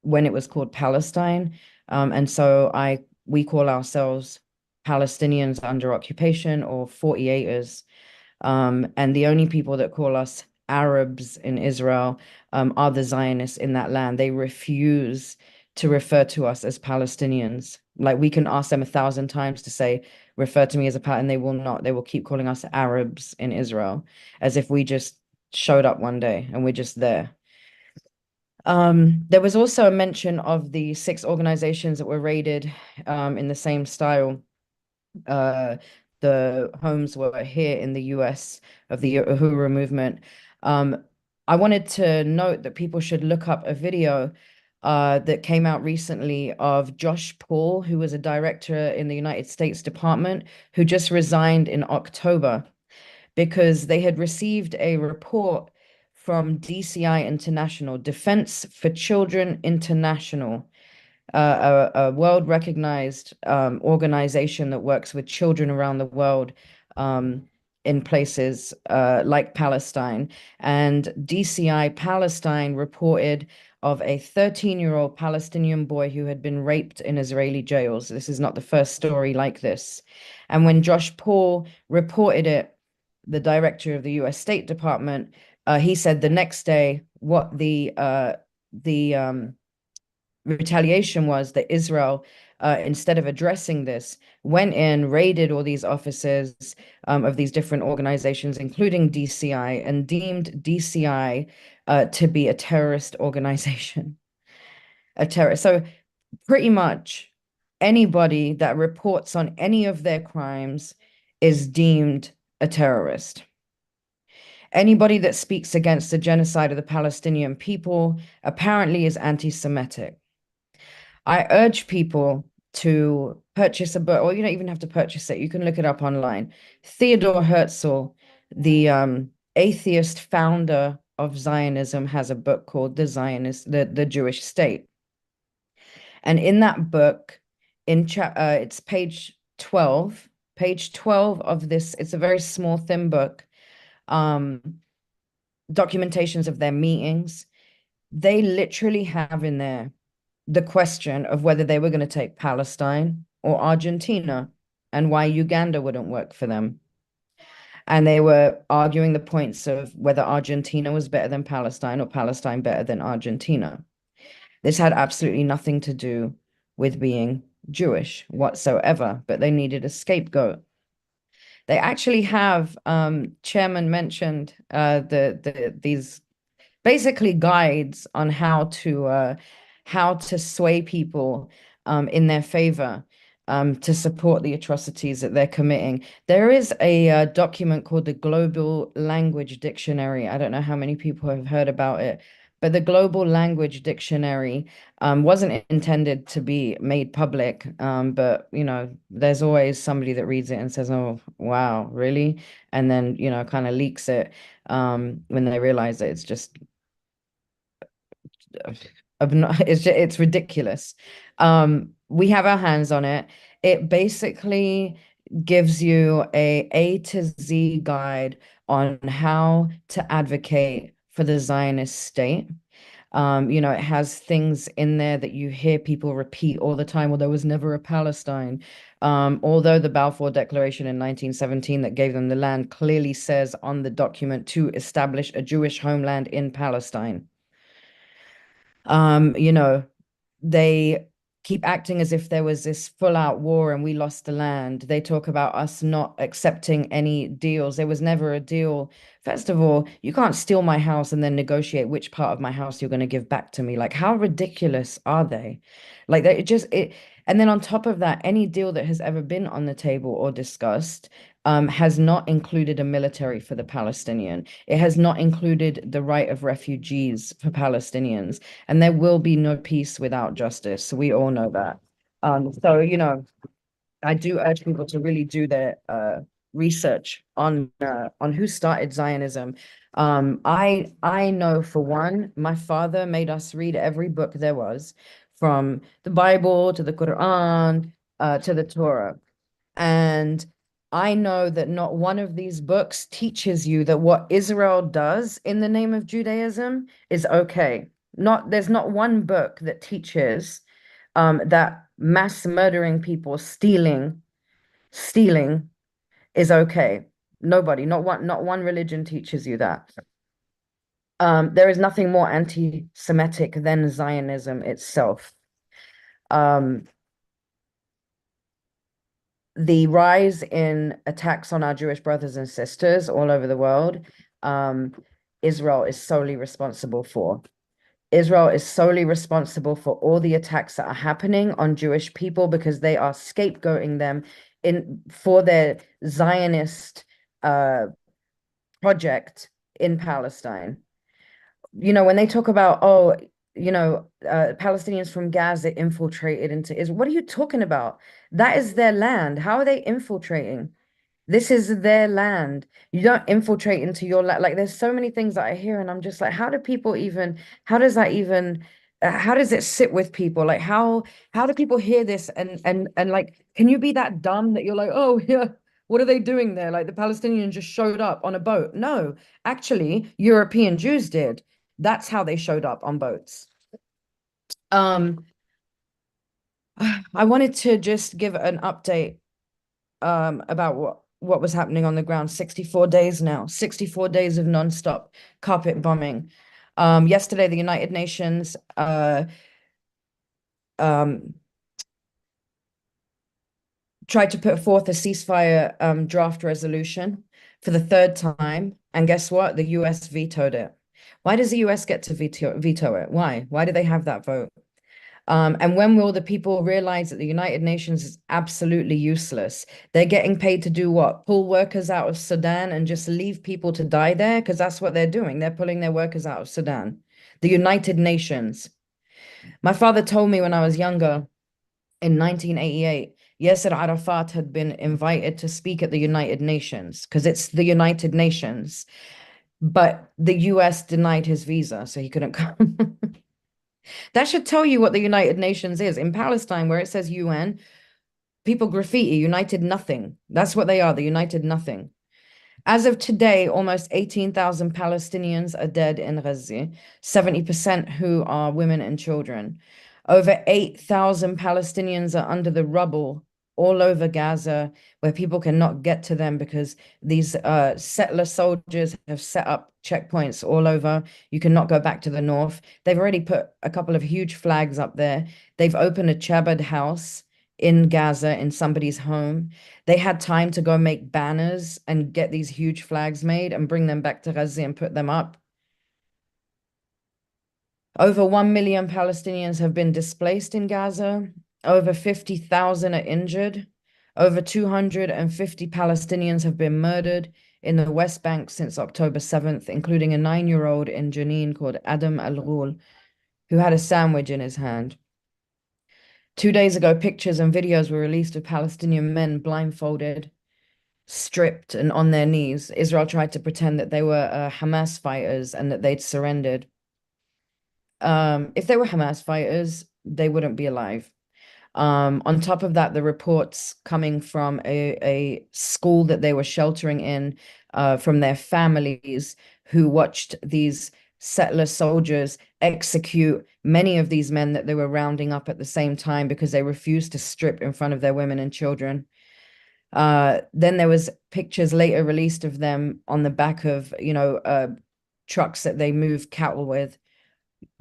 when it was called Palestine. And so we call ourselves Palestinians under occupation or 48ers. And the only people that call us Arabs in Israel are the Zionists in that land. They refuse to refer to us as Palestinians. Like, we can ask them 1,000 times to say, refer to me as a Palestinian, and they will not. They will keep calling us Arabs in Israel, as if we just showed up one day and we're just there. There was also a mention of the 6 organizations that were raided in the same style. The homes were here in the US of the Uhuru movement. I wanted to note that people should look up a video that came out recently of Josh Paul, who was a director in the United States Department, who just resigned in October because they had received a report from DCI International, Defense for Children International, a world-recognized organization that works with children around the world in places like Palestine. And DCI Palestine reported of a 13-year-old Palestinian boy who had been raped in Israeli jails. This is not the first story like this. And when Josh Paul reported it, the director of the US State Department, he said the next day what the retaliation was that Israel, instead of addressing this, went in, raided all these offices of these different organizations, including DCI, and deemed DCI to be a terrorist organization. So pretty much anybody that reports on any of their crimes is deemed a terrorist. Anybody that speaks against the genocide of the Palestinian people apparently is anti-Semitic. I urge people to purchase a book, or you don't even have to purchase it. You can look it up online. Theodor Herzl, the atheist founder of Zionism, has a book called The Jewish State. And in that book, it's page 12 of this. It's a very small, thin book. Documentations of their meetings. They literally have in there the question of whether they were going to take Palestine or Argentina and why Uganda wouldn't work for them. And they were arguing the points of whether Argentina was better than Palestine or Palestine better than Argentina. This had absolutely nothing to do with being Jewish whatsoever, but they needed a scapegoat. They actually have, Chairman mentioned these basically guides on how to sway people in their favor to support the atrocities that they're committing. There is a document called the Global Language Dictionary. I don't know how many people have heard about it, but the Global Language Dictionary wasn't intended to be made public, but, there's always somebody that reads it and says, oh, wow, really? And then, kind of leaks it when they realize that it's just it's ridiculous. We have our hands on it. It basically gives you A to Z guide on how to advocate for the Zionist state. It has things in there that you hear people repeat all the time. Well, there was never a Palestine. Although the Balfour Declaration in 1917 that gave them the land clearly says on the document to establish a Jewish homeland in Palestine. They keep acting as if there was this full-out war and we lost the land. They talk about us not accepting any deals. There was never a deal. First of all, you can't steal my house and then negotiate which part of my house you're going to give back to me. Like, how ridiculous are they? Like, and then on top of that, any deal that has ever been on the table or discussed has not included a military for the Palestinian. It has not included the right of refugees for Palestinians. And there will be no peace without justice. So we all know that. I do urge people to really do their research on who started Zionism. I know for one, my father made us read every book there was, from the Bible to the Quran to the Torah. And I know that not one of these books teaches you that what Israel does in the name of Judaism is okay. There's not one book that teaches that mass murdering people, stealing is okay. Nobody, not one religion teaches you that. There is nothing more anti-Semitic than Zionism itself. The rise in attacks on our Jewish brothers and sisters all over the world, Israel is solely responsible for. Israel is solely responsible for all the attacks that are happening on Jewish people because they are scapegoating them for their Zionist project in Palestine. When they talk about, Palestinians from Gaza infiltrated into Israel, what are you talking about? That is their land. How are they infiltrating? This is their land. You don't infiltrate into your land. Like, there's so many things that I hear and I'm just like, how does it sit with people? Like, how do people hear this and like, can you be that dumb that you're like, oh yeah, what are they doing there? Like, the Palestinians just showed up on a boat. No, actually, European Jews did. That's how they showed up on boats. I wanted to just give an update about what was happening on the ground. 64 days now, 64 days of nonstop carpet bombing. Yesterday, the United Nations tried to put forth a ceasefire draft resolution for the third time. And guess what? The US vetoed it. Why does the US get to veto it? Why? Why do they have that vote? And when will the people realize that the United Nations is absolutely useless? They're getting paid to do what? Pull workers out of Sudan and just leave people to die there? Because that's what they're doing. They're pulling their workers out of Sudan. The United Nations. My father told me when I was younger, in 1988, Yasser Arafat had been invited to speak at the United Nations because it's the United Nations. But the US denied his visa, so he couldn't come. That should tell you what the United Nations is. In Palestine, where it says UN, people graffiti, United Nothing. That's what they are, the United Nothing. As of today, almost 18,000 Palestinians are dead in Gaza, 70% who are women and children. Over 8,000 Palestinians are under the rubble all over Gaza, where people cannot get to them because these settler soldiers have set up checkpoints all over. You cannot go back to the north. They've already put a couple of huge flags up there. They've opened a Chabad house in Gaza in somebody's home. They had time to go make banners and get these huge flags made and bring them back to Gaza and put them up. Over 1 million Palestinians have been displaced in Gaza. Over 50,000 are injured. Over 250 Palestinians have been murdered in the West Bank since October 7th, including a 9-year-old in Jenin called Adam Al-Ghul, who had a sandwich in his hand. 2 days ago, pictures and videos were released of Palestinian men blindfolded, stripped, and on their knees. Israel tried to pretend that they were Hamas fighters and that they'd surrendered. If they were Hamas fighters, they wouldn't be alive. On top of that, the reports coming from a school that they were sheltering in from their families who watched these settler soldiers execute many of these men that they were rounding up at the same time because they refused to strip in front of their women and children. Then there was pictures later released of them on the back of, trucks that they move cattle with,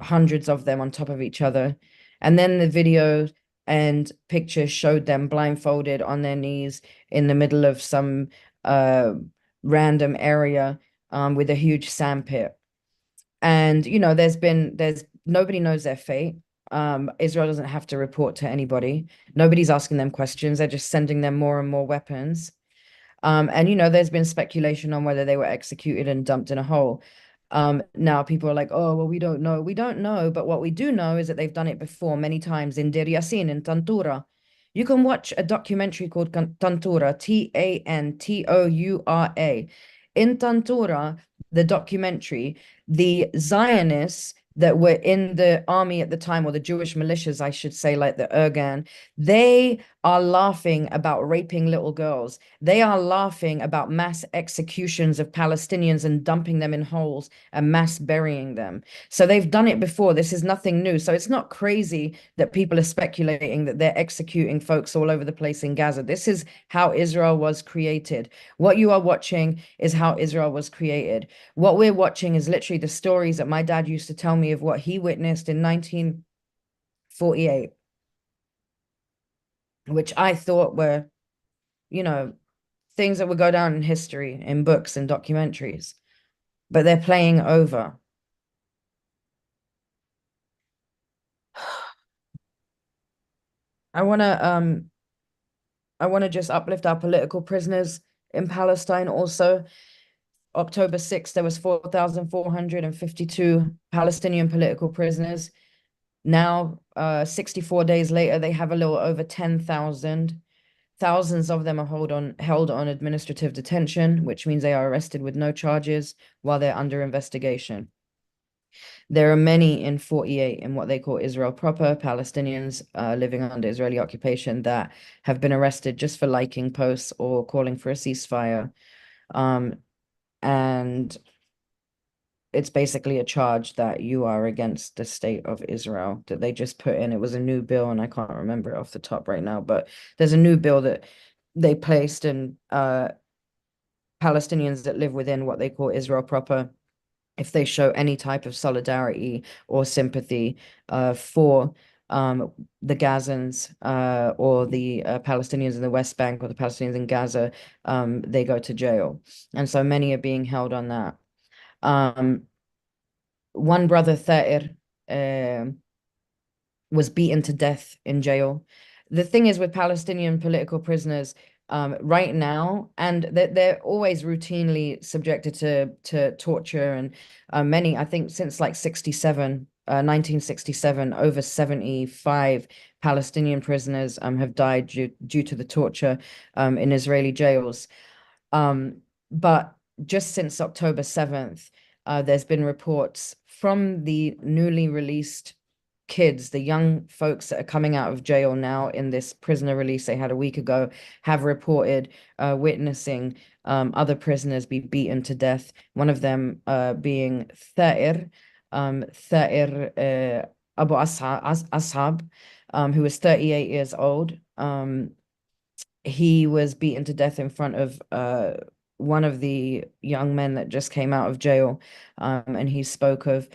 hundreds of them on top of each other. And then the video and pictures showed them blindfolded on their knees in the middle of some random area with a huge sandpit. And, there's nobody knows their fate. Israel doesn't have to report to anybody. Nobody's asking them questions. They're just sending them more and more weapons. And, there's been speculation on whether they were executed and dumped in a hole. Now people are like, oh, well, we don't know. We don't know. But what we do know is that they've done it before many times in Deir Yassin, in Tantura. You can watch a documentary called Tantura, Tantoura. In Tantura, the documentary, the Zionists that were in the army at the time, or the Jewish militias, I should say, like the Ergan, they are laughing about raping little girls. They are laughing about mass executions of Palestinians and dumping them in holes and mass burying them. So they've done it before. This is nothing new. So it's not crazy that people are speculating that they're executing folks all over the place in Gaza. This is how Israel was created. What you are watching is how Israel was created. What we're watching is literally the stories that my dad used to tell me of what he witnessed in 1948, which I thought were, things that would go down in history, in books and documentaries, but they're playing over. I want to just uplift our political prisoners in Palestine also. October 6th, there was 4,452 Palestinian political prisoners. Now, 64 days later, they have a little over 10,000. Thousands of them are held on administrative detention, which means they are arrested with no charges while they're under investigation. There are many in 48 in what they call Israel proper, Palestinians living under Israeli occupation, that have been arrested just for liking posts or calling for a ceasefire. And it's basically a charge that you are against the state of Israel that they just put in. It was a new bill, and I can't remember it off the top right now, but there's a new bill that they placed, and Palestinians that live within what they call Israel proper, if they show any type of solidarity or sympathy for the Gazans or the Palestinians in the West Bank or the Palestinians in Gaza, they go to jail. And so many are being held on that. One brother, Thair, was beaten to death in jail. The thing is with Palestinian political prisoners right now, and they're always routinely subjected to torture, and many, I think since like 1967, over 75 Palestinian prisoners have died due to the torture in Israeli jails. But just since October 7th, there's been reports from the newly released kids, the young folks that are coming out of jail now in this prisoner release they had a week ago, have reported witnessing other prisoners be beaten to death. One of them being Thair Abu Ashab, who was 38 years old. He was beaten to death in front of one of the young men that just came out of jail, and he spoke of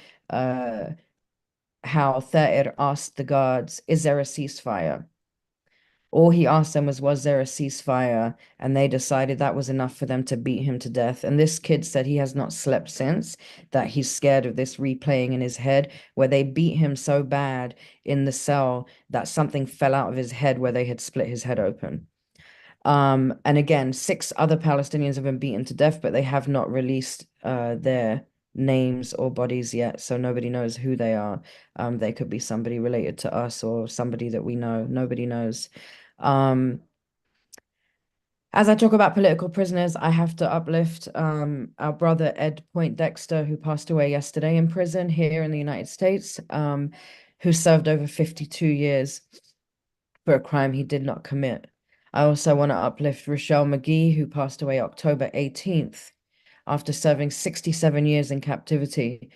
how Thair asked the guards, is there a ceasefire? All he asked them was there a ceasefire? And they decided that was enough for them to beat him to death. And this kid said he has not slept since, that he's scared of this replaying in his head, where they beat him so bad in the cell that something fell out of his head where they had split his head open. And again, 6 other Palestinians have been beaten to death, but they have not released their names or bodies yet, so nobody knows who they are. They could be somebody related to us or somebody that we know. Nobody knows. As I talk about political prisoners, I have to uplift our brother Ed Poindexter, who passed away yesterday in prison here in the United States, who served over 52 years for a crime he did not commit. I also want to uplift Rochelle McGee, who passed away October 18th after serving 67 years in captivity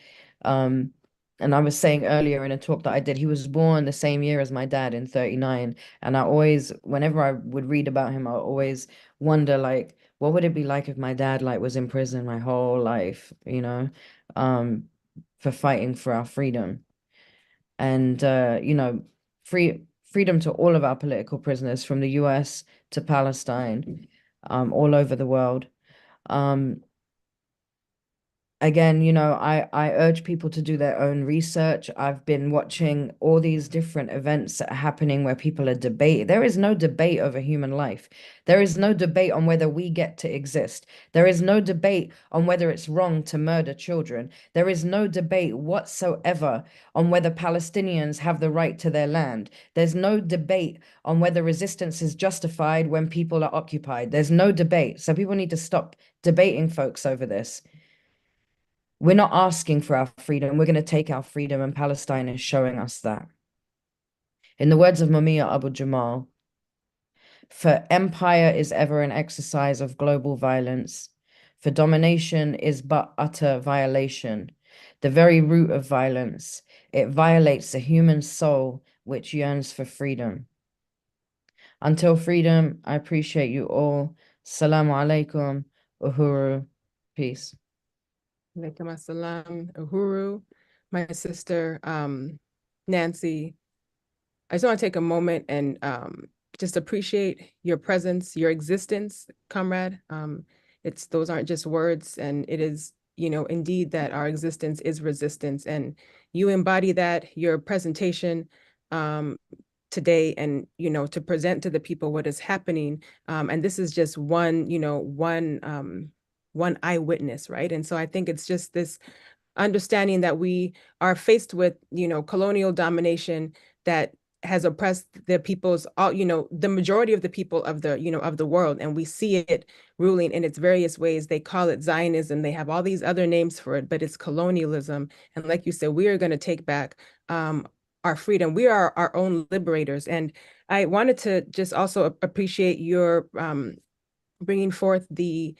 And I was saying earlier in a talk that I did, he was born the same year as my dad in 39. And I always, whenever I would read about him, I always wonder, like, what would it be like if my dad like was in prison my whole life, you know, for fighting for our freedom. And you know, freedom to all of our political prisoners from the US to Palestine, all over the world. Again, you know, I urge people to do their own research. I've been watching all these different events that are happening where people are debating. There is no debate over human life. There is no debate on whether we get to exist. There is no debate on whether it's wrong to murder children. There is no debate whatsoever on whether Palestinians have the right to their land. There's no debate on whether resistance is justified when people are occupied. There's no debate. So people need to stop debating folks over this. We're not asking for our freedom. We're going to take our freedom, and Palestine is showing us that. In the words of Mumia Abu-Jamal, for empire is ever an exercise of global violence, for domination is but utter violation, the very root of violence. It violates the human soul which yearns for freedom. Until freedom, I appreciate you all. Salamu alaikum, Uhuru, peace. Alaikum assalam, Uhuru, my sister, Nancy. I just want to take a moment and just appreciate your presence, your existence, comrade. Those aren't just words, and it is, you know, indeed that our existence is resistance, and you embody that, your presentation today, and, you know, to present to the people what is happening. And this is just one, you know, one eyewitness, right? And so I think it's just this understanding that we are faced with, you know, colonial domination that has oppressed the peoples, all, you know, the majority of the people of the, you know, of the world. And we see it ruling in its various ways. They call it Zionism. They have all these other names for it, but it's colonialism. And like you said, we are going to take back our freedom. We are our own liberators. And I wanted to just also appreciate your bringing forth the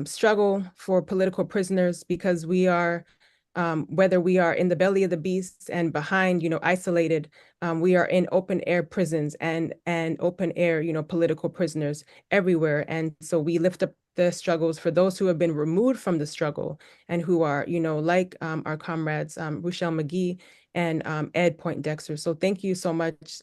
struggle for political prisoners, because we are, whether we are in the belly of the beast and behind, you know, isolated, we are in open air prisons and open air, you know, political prisoners everywhere. And so we lift up the struggles for those who have been removed from the struggle and who are, you know, like our comrades, Rochelle McGee and Ed Poindexter. So thank you so much,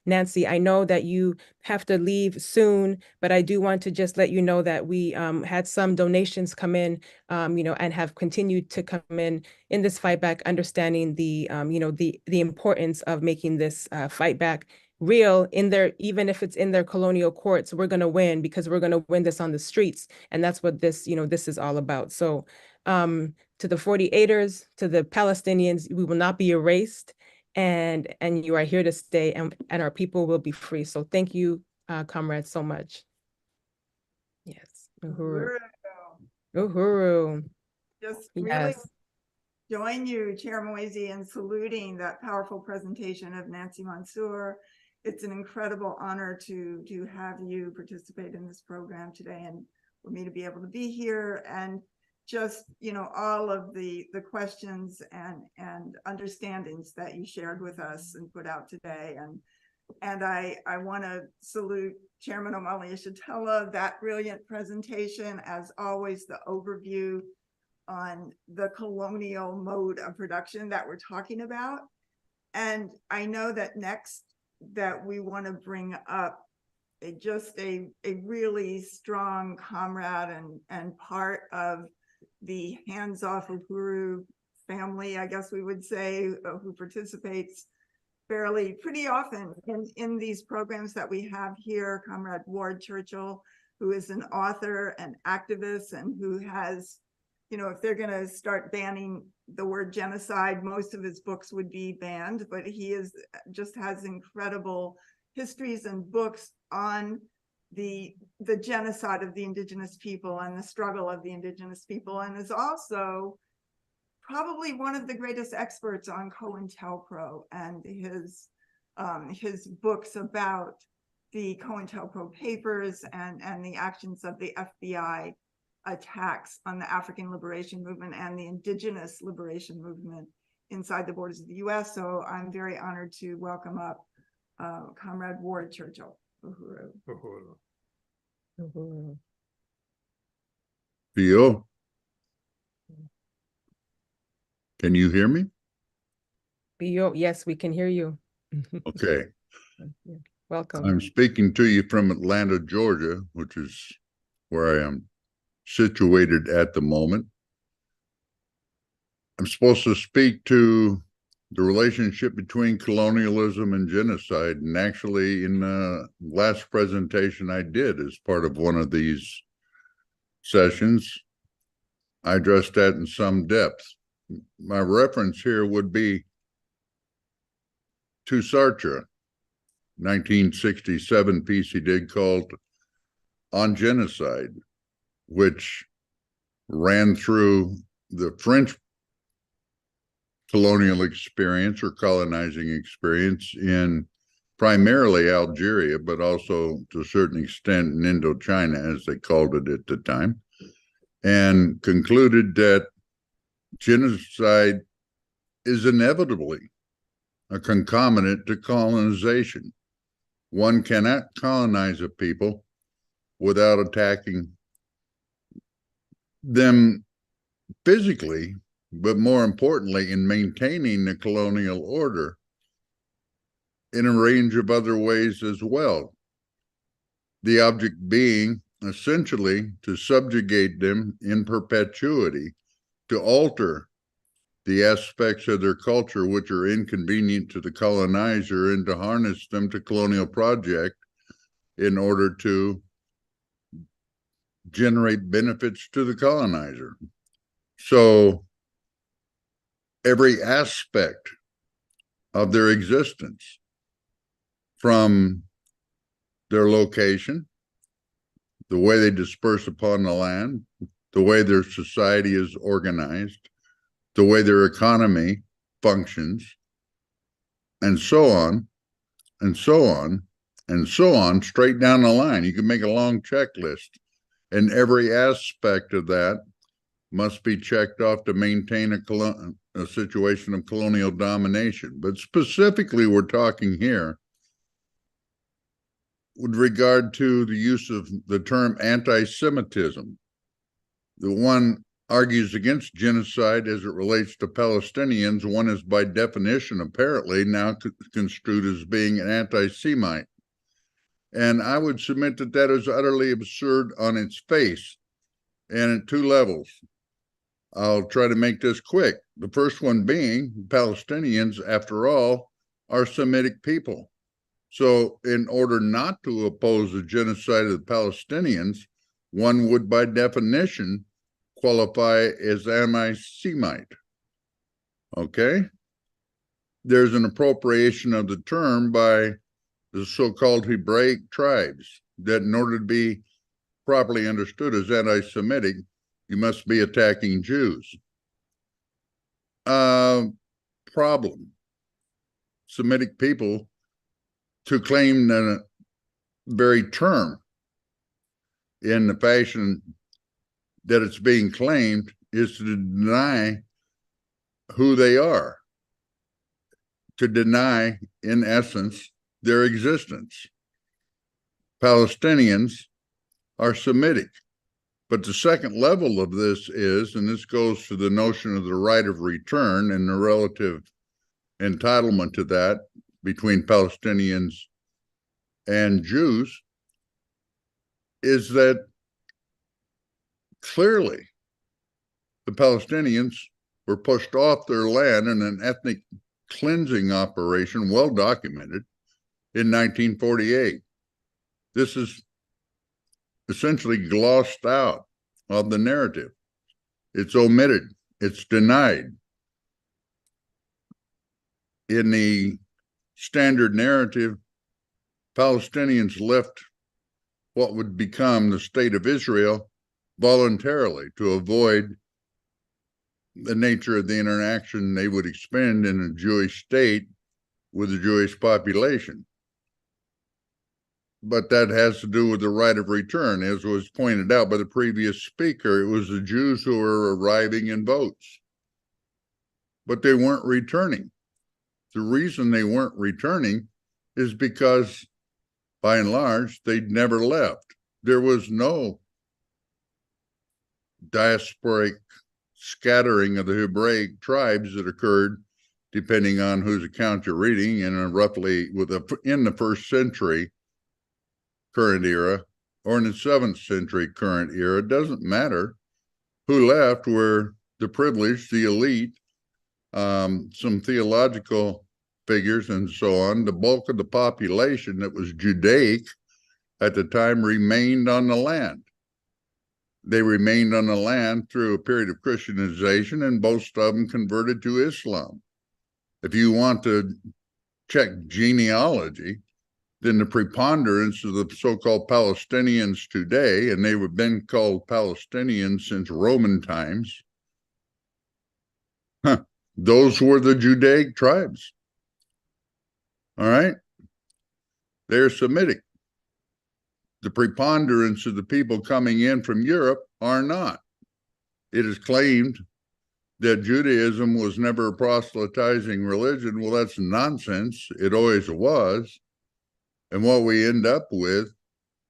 Nancy. I know that you have to leave soon, but I do want to just let you know that we had some donations come in, you know, and have continued to come in this fight back, understanding the, you know, the importance of making this fight back real in their, even if it's in their colonial courts. We're going to win, because we're going to win this on the streets. And that's what this, you know, this is all about. So to the 48ers, to the Palestinians, we will not be erased. And you are here to stay, and our people will be free. So thank you, comrades, so much. Yes. Uhuru. Uhuru. Just really Yes. join you, Chair Moisey, in saluting that powerful presentation of Nancy Mansour. It's an incredible honor to have you participate in this program today, and for me to be able to be here, and just, you know, all of the questions and understandings that you shared with us and put out today. And I want to salute Chairman Omali Yeshitela, that brilliant presentation, as always, the overview on the colonial mode of production that we're talking about. And I know that next that we want to bring up just a really strong comrade and part of the hands-off Uhuru family, I guess we would say, who participates pretty often in these programs that we have here, Comrade Ward Churchill, who is an author and activist, and who has, you know, if they're going to start banning the word genocide, most of his books would be banned, but he just has incredible histories and books on the genocide of the indigenous people and the struggle of the indigenous people, and is also probably one of the greatest experts on COINTELPRO and his books about the COINTELPRO papers and the actions of the FBI attacks on the African liberation movement and the indigenous liberation movement inside the borders of the US. So I'm very honored to welcome up Comrade Ward Churchill, Uhuru. Theo, can you hear me? Yes, we can hear you. Okay. Welcome. I'm speaking to you from Atlanta, Georgia, which is where I am situated at the moment. I'm supposed to speak to the relationship between colonialism and genocide. And actually, in the last presentation I did as part of one of these sessions, I addressed that in some depth. My reference here would be to Sartre, 1967 piece he did called On Genocide, which ran through the French colonial experience or colonizing experience in primarily Algeria, but also to a certain extent in Indochina, as they called it at the time, and concluded that genocide is inevitably a concomitant to colonization. One cannot colonize a people without attacking them physically, but more importantly, in maintaining the colonial order in a range of other ways as well. The object being essentially to subjugate them in perpetuity, to alter the aspects of their culture which are inconvenient to the colonizer, and to harness them to colonial project in order to generate benefits to the colonizer. So every aspect of their existence, from their location, the way they disperse upon the land, the way their society is organized, the way their economy functions, and so on, and so on, and so on, straight down the line. You can make a long checklist, and every aspect of that must be checked off to maintain a situation of colonial domination. But specifically, we're talking here with regard to the use of the term anti-Semitism. The one argues against genocide as it relates to Palestinians. One is by definition, apparently, now construed as being an anti-Semite. And I would submit that that is utterly absurd on its face, and at two levels. I'll try to make this quick. The first one being Palestinians, after all, are Semitic people. So in order not to oppose the genocide of the Palestinians, one would by definition qualify as anti-Semite. Okay? There's an appropriation of the term by the so-called Hebraic tribes that in order to be properly understood as anti-Semitic, you must be attacking Jews. Problem. Semitic people, to claim the very term in the fashion that it's being claimed, is to deny who they are, to deny, in essence, their existence. Palestinians are Semitic. But the second level of this is, and this goes to the notion of the right of return and the relative entitlement to that between Palestinians and Jews, is that clearly the Palestinians were pushed off their land in an ethnic cleansing operation, well documented, in 1948. This is essentially glossed out of the narrative. It's omitted. It's denied. In the standard narrative, Palestinians left what would become the state of Israel voluntarily to avoid the nature of the interaction they would expend in a Jewish state with the Jewish population. but that has to do with the right of return. As was pointed out by the previous speaker, it was the Jews who were arriving in boats, but they weren't returning. The reason they weren't returning is because, by and large, they'd never left. There was no diasporic scattering of the Hebraic tribes that occurred, depending on whose account you're reading, in the 1st century current era or in the 7th century current era. It doesn't matter. Who left were the privileged, the elite, some theological figures and so on. The bulk of the population that was Judaic at the time remained on the land. They remained on the land through a period of Christianization, and most of them converted to Islam. If you want to check genealogy, then the preponderance of the so-called Palestinians today, and they have been called Palestinians since Roman times, those were the Judaic tribes. All right? They're Semitic. The preponderance of the people coming in from Europe are not. It is claimed that Judaism was never a proselytizing religion. Well, that's nonsense. It always was. And what we end up with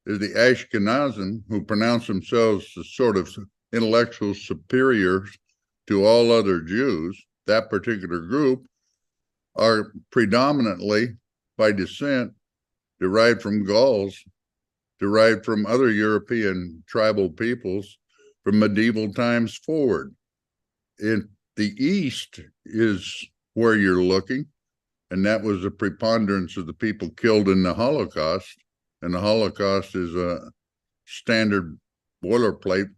is the Ashkenazim, who pronounce themselves the sort of intellectual superiors to all other Jews. That particular group are predominantly, by descent, derived from Gauls, derived from other European tribal peoples from medieval times forward. In the East is where you're looking, and that was a preponderance of the people killed in the Holocaust. And the Holocaust is a standard boilerplate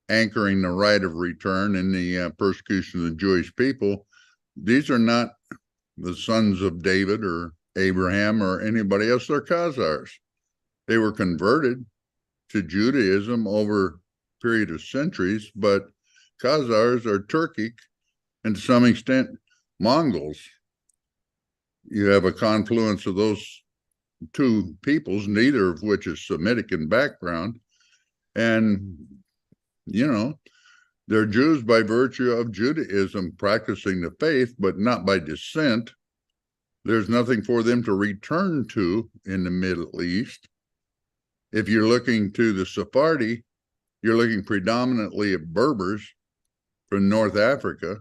anchoring the right of return in the persecution of the Jewish people. These are not the sons of David or Abraham or anybody else. They're Khazars. They were converted to Judaism over a period of centuries, but Khazars are Turkic and to some extent Mongols. You have a confluence of those two peoples, neither of which is Semitic in background. And, you know, they're Jews by virtue of Judaism, practicing the faith, but not by descent. There's nothing for them to return to in the Middle East. If you're looking to the Sephardi, you're looking predominantly at Berbers from North Africa.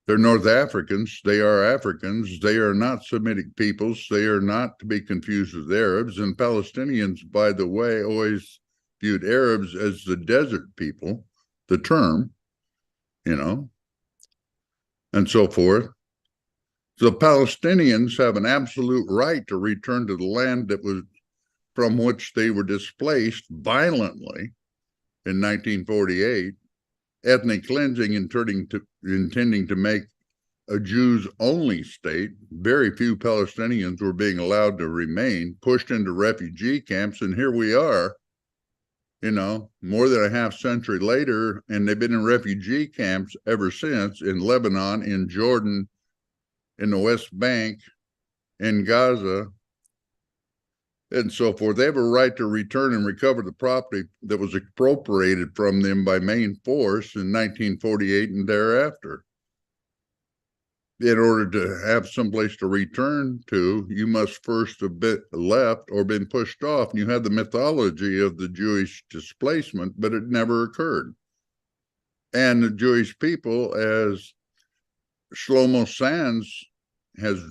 They're North Africans. They are Africans. They are not Semitic peoples. They are not to be confused with Arabs. And Palestinians, by the way, always viewed Arabs as the desert people, the term, you know, and so forth. So Palestinians have an absolute right to return to the land that was from which they were displaced violently in 1948, ethnic cleansing and intending to make a Jews-only state. Very few Palestinians were being allowed to remain, pushed into refugee camps, and here we are, you know, more than a half century later, and they've been in refugee camps ever since, in Lebanon, in Jordan, in the West Bank, in Gaza, and so forth. They have a right to return and recover the property that was appropriated from them by main force in 1948 and thereafter. In order to have someplace to return to, you must first have been left or been pushed off. And you have the mythology of the Jewish displacement, but it never occurred. And the Jewish people, as Shlomo Sands has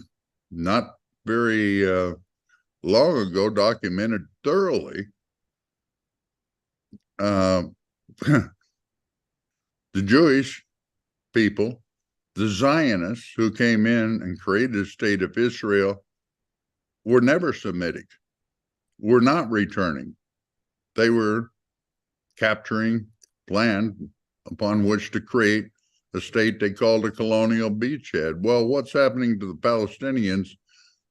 not very long ago documented thoroughly, the Jewish people, the Zionists who came in and created the state of Israel, were never Semitic, were not returning. They were capturing land upon which to create a state they called a colonial beachhead. Well, what's happening to the Palestinians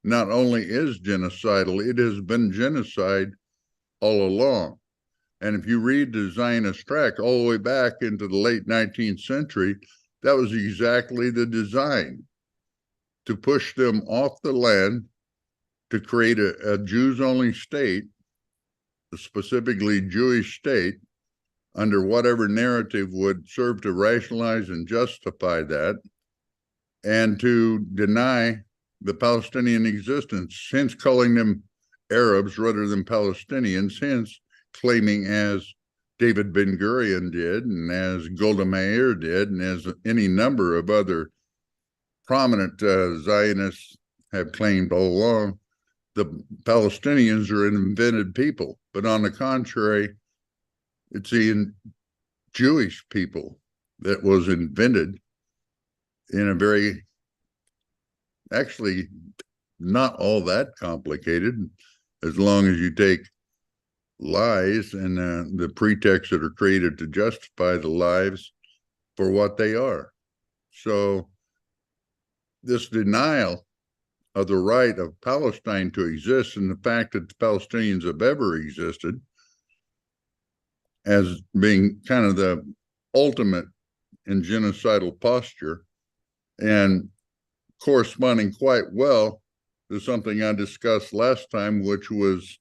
not only is genocidal, it has been genocide all along. And if you read the Zionist tract all the way back into the late 19th century, that was exactly the design, to push them off the land, to create a Jews-only state, a specifically Jewish state, under whatever narrative would serve to rationalize and justify that, and to deny the Palestinian existence, hence calling them Arabs rather than Palestinians, hence claiming, as David Ben-Gurion did, and as Golda Meir did, and as any number of other prominent Zionists have claimed all along, the Palestinians are an invented people. But on the contrary, it's the Jewish people that was invented in a very, actually, not all that complicated, as long as you take lies and the pretexts that are created to justify the lies for what they are. So this denial of the right of Palestine to exist, and the fact that the Palestinians have ever existed, as being kind of the ultimate in genocidal posture, and corresponding quite well to something I discussed last time, which was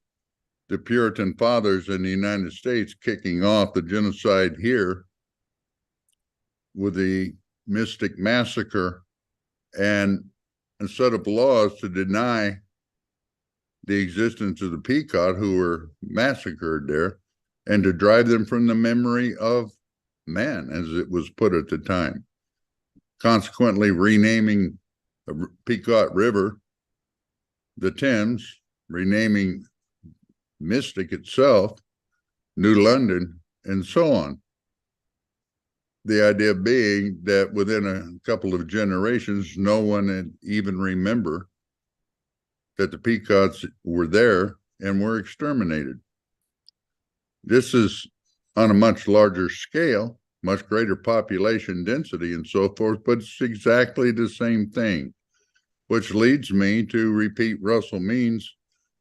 the Puritan fathers in the United States kicking off the genocide here with the Mystic Massacre and a set of laws to deny the existence of the Pequot who were massacred there, and to drive them from the memory of man, as it was put at the time. Consequently, renaming the Pequot River the Thames, renaming Mystic itself New London, and so on. The idea being that within a couple of generations, no one would even remember that the Pequots were there and were exterminated. This is on a much larger scale, much greater population density and so forth, but it's exactly the same thing, which leads me to repeat Russell Means'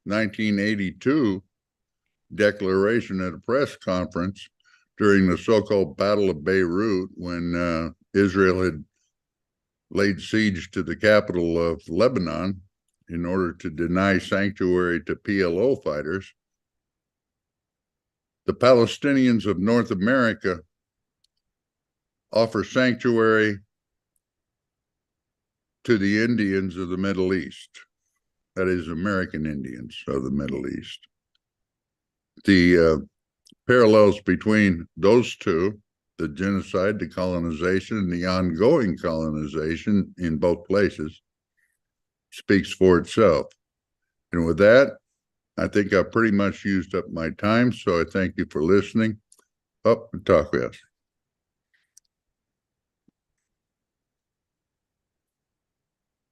1982 declaration at a press conference during the so-called Battle of Beirut, when Israel had laid siege to the capital of Lebanon in order to deny sanctuary to PLO fighters. The Palestinians of North America offer sanctuary to the Indians of the Middle East, that is, American Indians of the Middle East. The parallels between those two, the genocide, the colonization, and the ongoing colonization in both places, speaks for itself. And with that, I think I've pretty much used up my time, so I thank you for listening. Up and talk with us.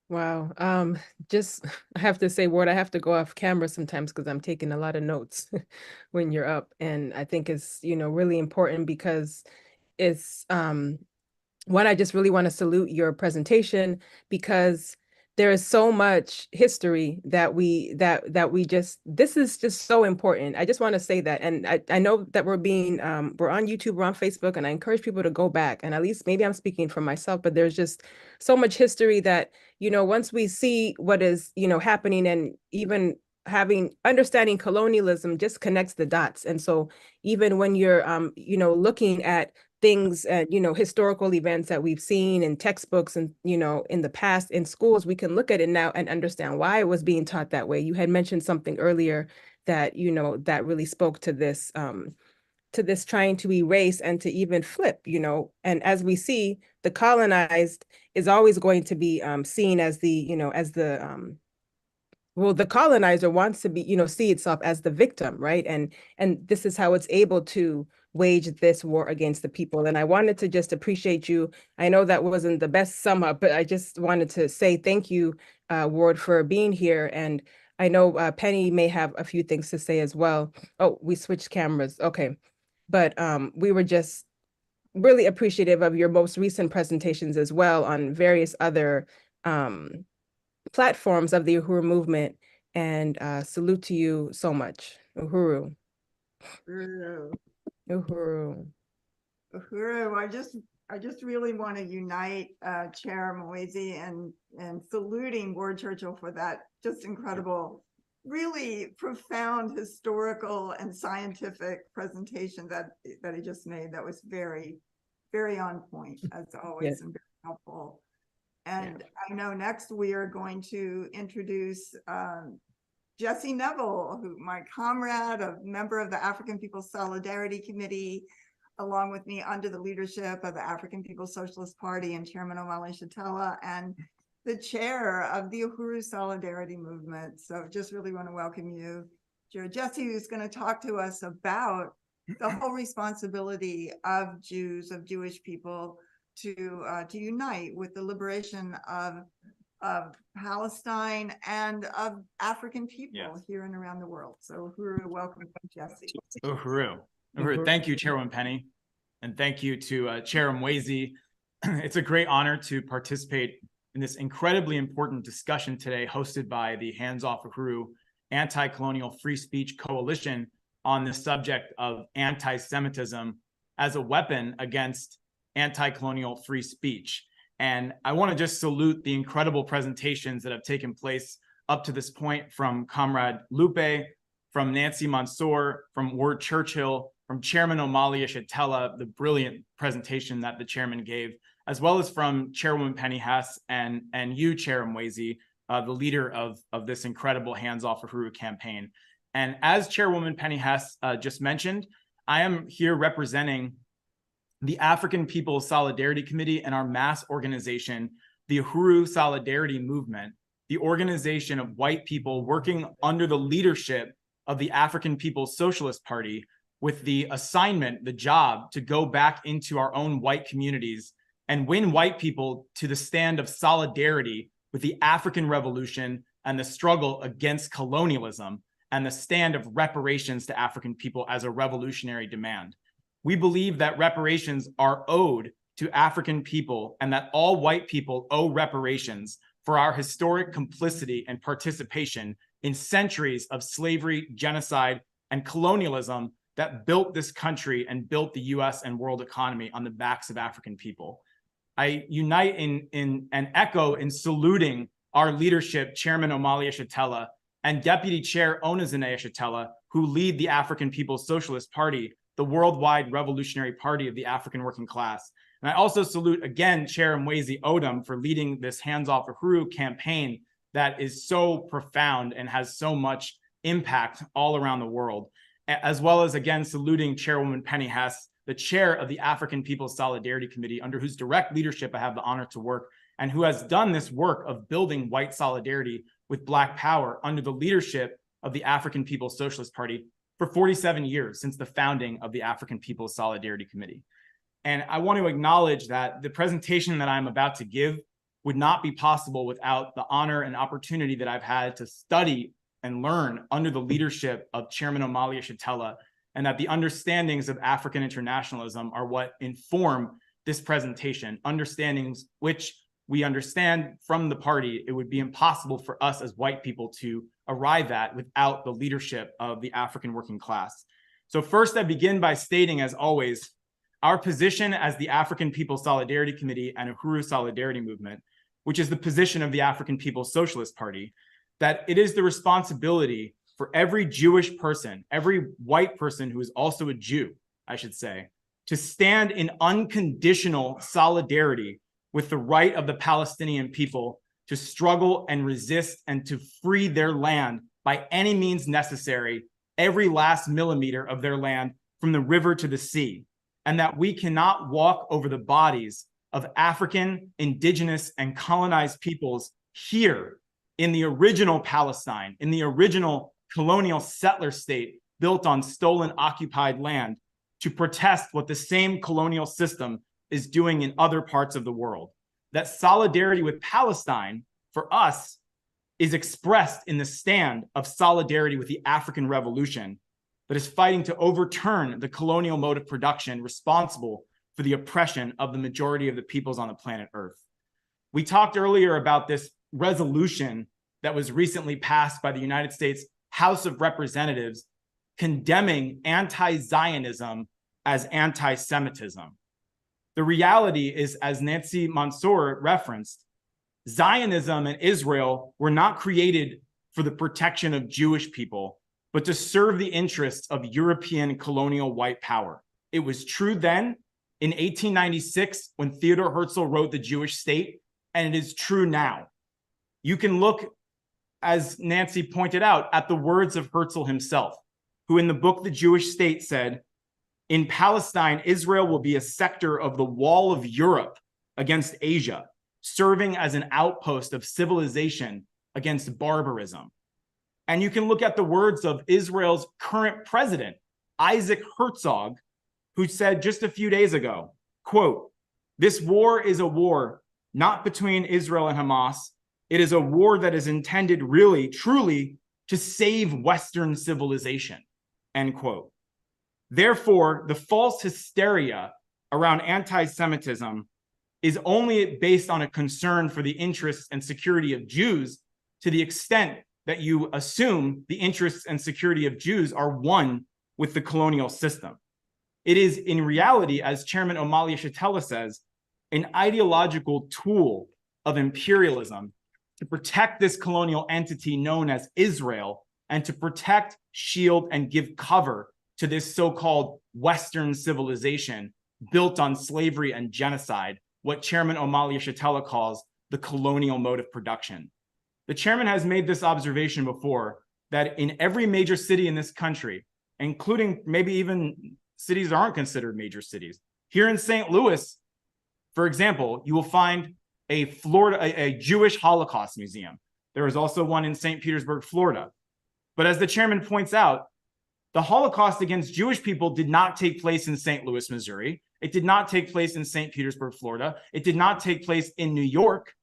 Wow. Just I have to say, Ward, I have to go off camera sometimes because I'm taking a lot of notes when you're up. And I think it's, really important because it's one, I just really want to salute your presentation, because there is so much history that we just, this is just so important. I just want to say that. And I know that we're on YouTube, we're on Facebook, and I encourage people to go back, and at least maybe I'm speaking for myself, but there's just so much history that, once we see what is, happening, and even understanding colonialism just connects the dots. And so even when you're, looking at things, historical events that we've seen in textbooks and, in the past in schools, we can look at it now and understand why it was being taught that way. You had mentioned something earlier that, that really spoke to this trying to erase and to even flip, and as we see, the colonized is always going to be seen as the, the colonizer wants to be, see itself as the victim, right? And this is how it's able to wage this war against the people. And I wanted to just appreciate you. I know that wasn't the best sum up, but I just wanted to say thank you, Ward, for being here. And I know Penny may have a few things to say as well. Oh, we switched cameras. Okay. But we were just really appreciative of your most recent presentations as well on various other platforms of the Uhuru movement, and salute to you so much. Uhuru. Uhuru. Uhuru. Uhuru. I just really want to unite Chair Moise and saluting Ward Churchill for that just incredible really profound historical and scientific presentation that he just made. That was very, very on point, as always, and very helpful. And I know next we are going to introduce Jesse Neville, who my comrade, a member of the African People's Solidarity Committee, along with me under the leadership of the African People's Socialist Party and Chairman Omali Shatella, and the chair of the Uhuru Solidarity Movement. So just really want to welcome you, Jesse, who's going to talk to us about the whole responsibility of Jews, of Jewish people, to unite with the liberation of Palestine and of African people here and around the world. So Uhuru, welcome, Jesse. Uhuru. Thank you, Chairwoman Penny, and thank you to Chair Mwezi. It's a great honor to participate in this incredibly important discussion today, hosted by the Hands Off Uhuru Anti-Colonial Free Speech Coalition on the subject of anti-Semitism as a weapon against anti-colonial free speech. And I want to just salute the incredible presentations that have taken place up to this point from Comrade Lupe, from Nancy Mansour, from Ward Churchill, from Chairman Omali Shatella, the brilliant presentation that the chairman gave, as well as from Chairwoman Penny Hess and you, Chair Mwezi, the leader of this incredible Hands Off Uhuru campaign. And as Chairwoman Penny Hess just mentioned, I am here representing the African People's Solidarity Committee and our mass organization, the Uhuru Solidarity Movement, the organization of white people working under the leadership of the African People's Socialist Party, with the assignment, the job to go back into our own white communities and win white people to the stand of solidarity with the African Revolution and the struggle against colonialism and the stand of reparations to African people as a revolutionary demand. We believe that reparations are owed to African people and that all white people owe reparations for our historic complicity and participation in centuries of slavery, genocide, and colonialism that built this country and built the US and world economy on the backs of African people. I unite in and echo in saluting our leadership, Chairman Omali Shatella and Deputy Chair Onezene Shatella, who lead the African People's Socialist Party, the worldwide revolutionary party of the African working class. And I also salute again Chair Mwezi Odom for leading this Hands Off Uhuru campaign that is so profound and has so much impact all around the world, as well as again saluting Chairwoman Penny Hess, the chair of the African People's Solidarity Committee, under whose direct leadership I have the honor to work, and who has done this work of building white solidarity with Black power under the leadership of the African People's Socialist Party for 47 years, since the founding of the African People's Solidarity Committee. And I want to acknowledge that the presentation that I'm about to give would not be possible without the honor and opportunity that I've had to study and learn under the leadership of Chairman Omali Shatella, and that the understandings of African internationalism are what inform this presentation, understandings which we understand from the party it would be impossible for us as white people to arrive at without the leadership of the African working class. So first, I begin by stating, as always, our position as the African People's Solidarity Committee and Uhuru Solidarity Movement, which is the position of the African People's Socialist Party, that it is the responsibility for every Jewish person, every white person who is also a Jew, I should say, to stand in unconditional solidarity with the right of the Palestinian people to struggle and resist and to free their land by any means necessary, every last millimeter of their land from the river to the sea, and that we cannot walk over the bodies of African, indigenous, and colonized peoples here in the original Palestine, in the original colonial settler state built on stolen, occupied land, to protest what the same colonial system is doing in other parts of the world. That solidarity with Palestine, for us, is expressed in the stand of solidarity with the African Revolution that is fighting to overturn the colonial mode of production responsible for the oppression of the majority of the peoples on the planet Earth. We talked earlier about this resolution that was recently passed by the United States House of Representatives condemning anti-Zionism as anti-Semitism. The reality is, as Nancy Mansour referenced, Zionism and Israel were not created for the protection of Jewish people, but to serve the interests of European colonial white power. It was true then, in 1896, when Theodor Herzl wrote The Jewish State, and it is true now. You can look, as Nancy pointed out, at the words of Herzl himself, who in the book The Jewish State said, "In Palestine, Israel will be a sector of the wall of Europe against Asia, serving as an outpost of civilization against barbarism." And you can look at the words of Israel's current president, Isaac Herzog, who said just a few days ago, quote, "This war is a war not between Israel and Hamas. It is a war that is intended really, truly to save Western civilization," end quote. Therefore, the false hysteria around anti-Semitism is only based on a concern for the interests and security of Jews, to the extent that you assume the interests and security of Jews are one with the colonial system. It is in reality, as Chairman Omali Yeshitela says, an ideological tool of imperialism to protect this colonial entity known as Israel, and to protect, shield, and give cover to this so-called Western civilization built on slavery and genocide, what Chairman Omali Yeshitela calls the colonial mode of production. The chairman has made this observation before, that in every major city in this country, including maybe even cities that aren't considered major cities, here in St. Louis, for example, you will find a Jewish Holocaust museum. There is also one in St. Petersburg, Florida. But as the chairman points out, the Holocaust against Jewish people did not take place in St. Louis, Missouri. It did not take place in St. Petersburg, Florida. It did not take place in New York.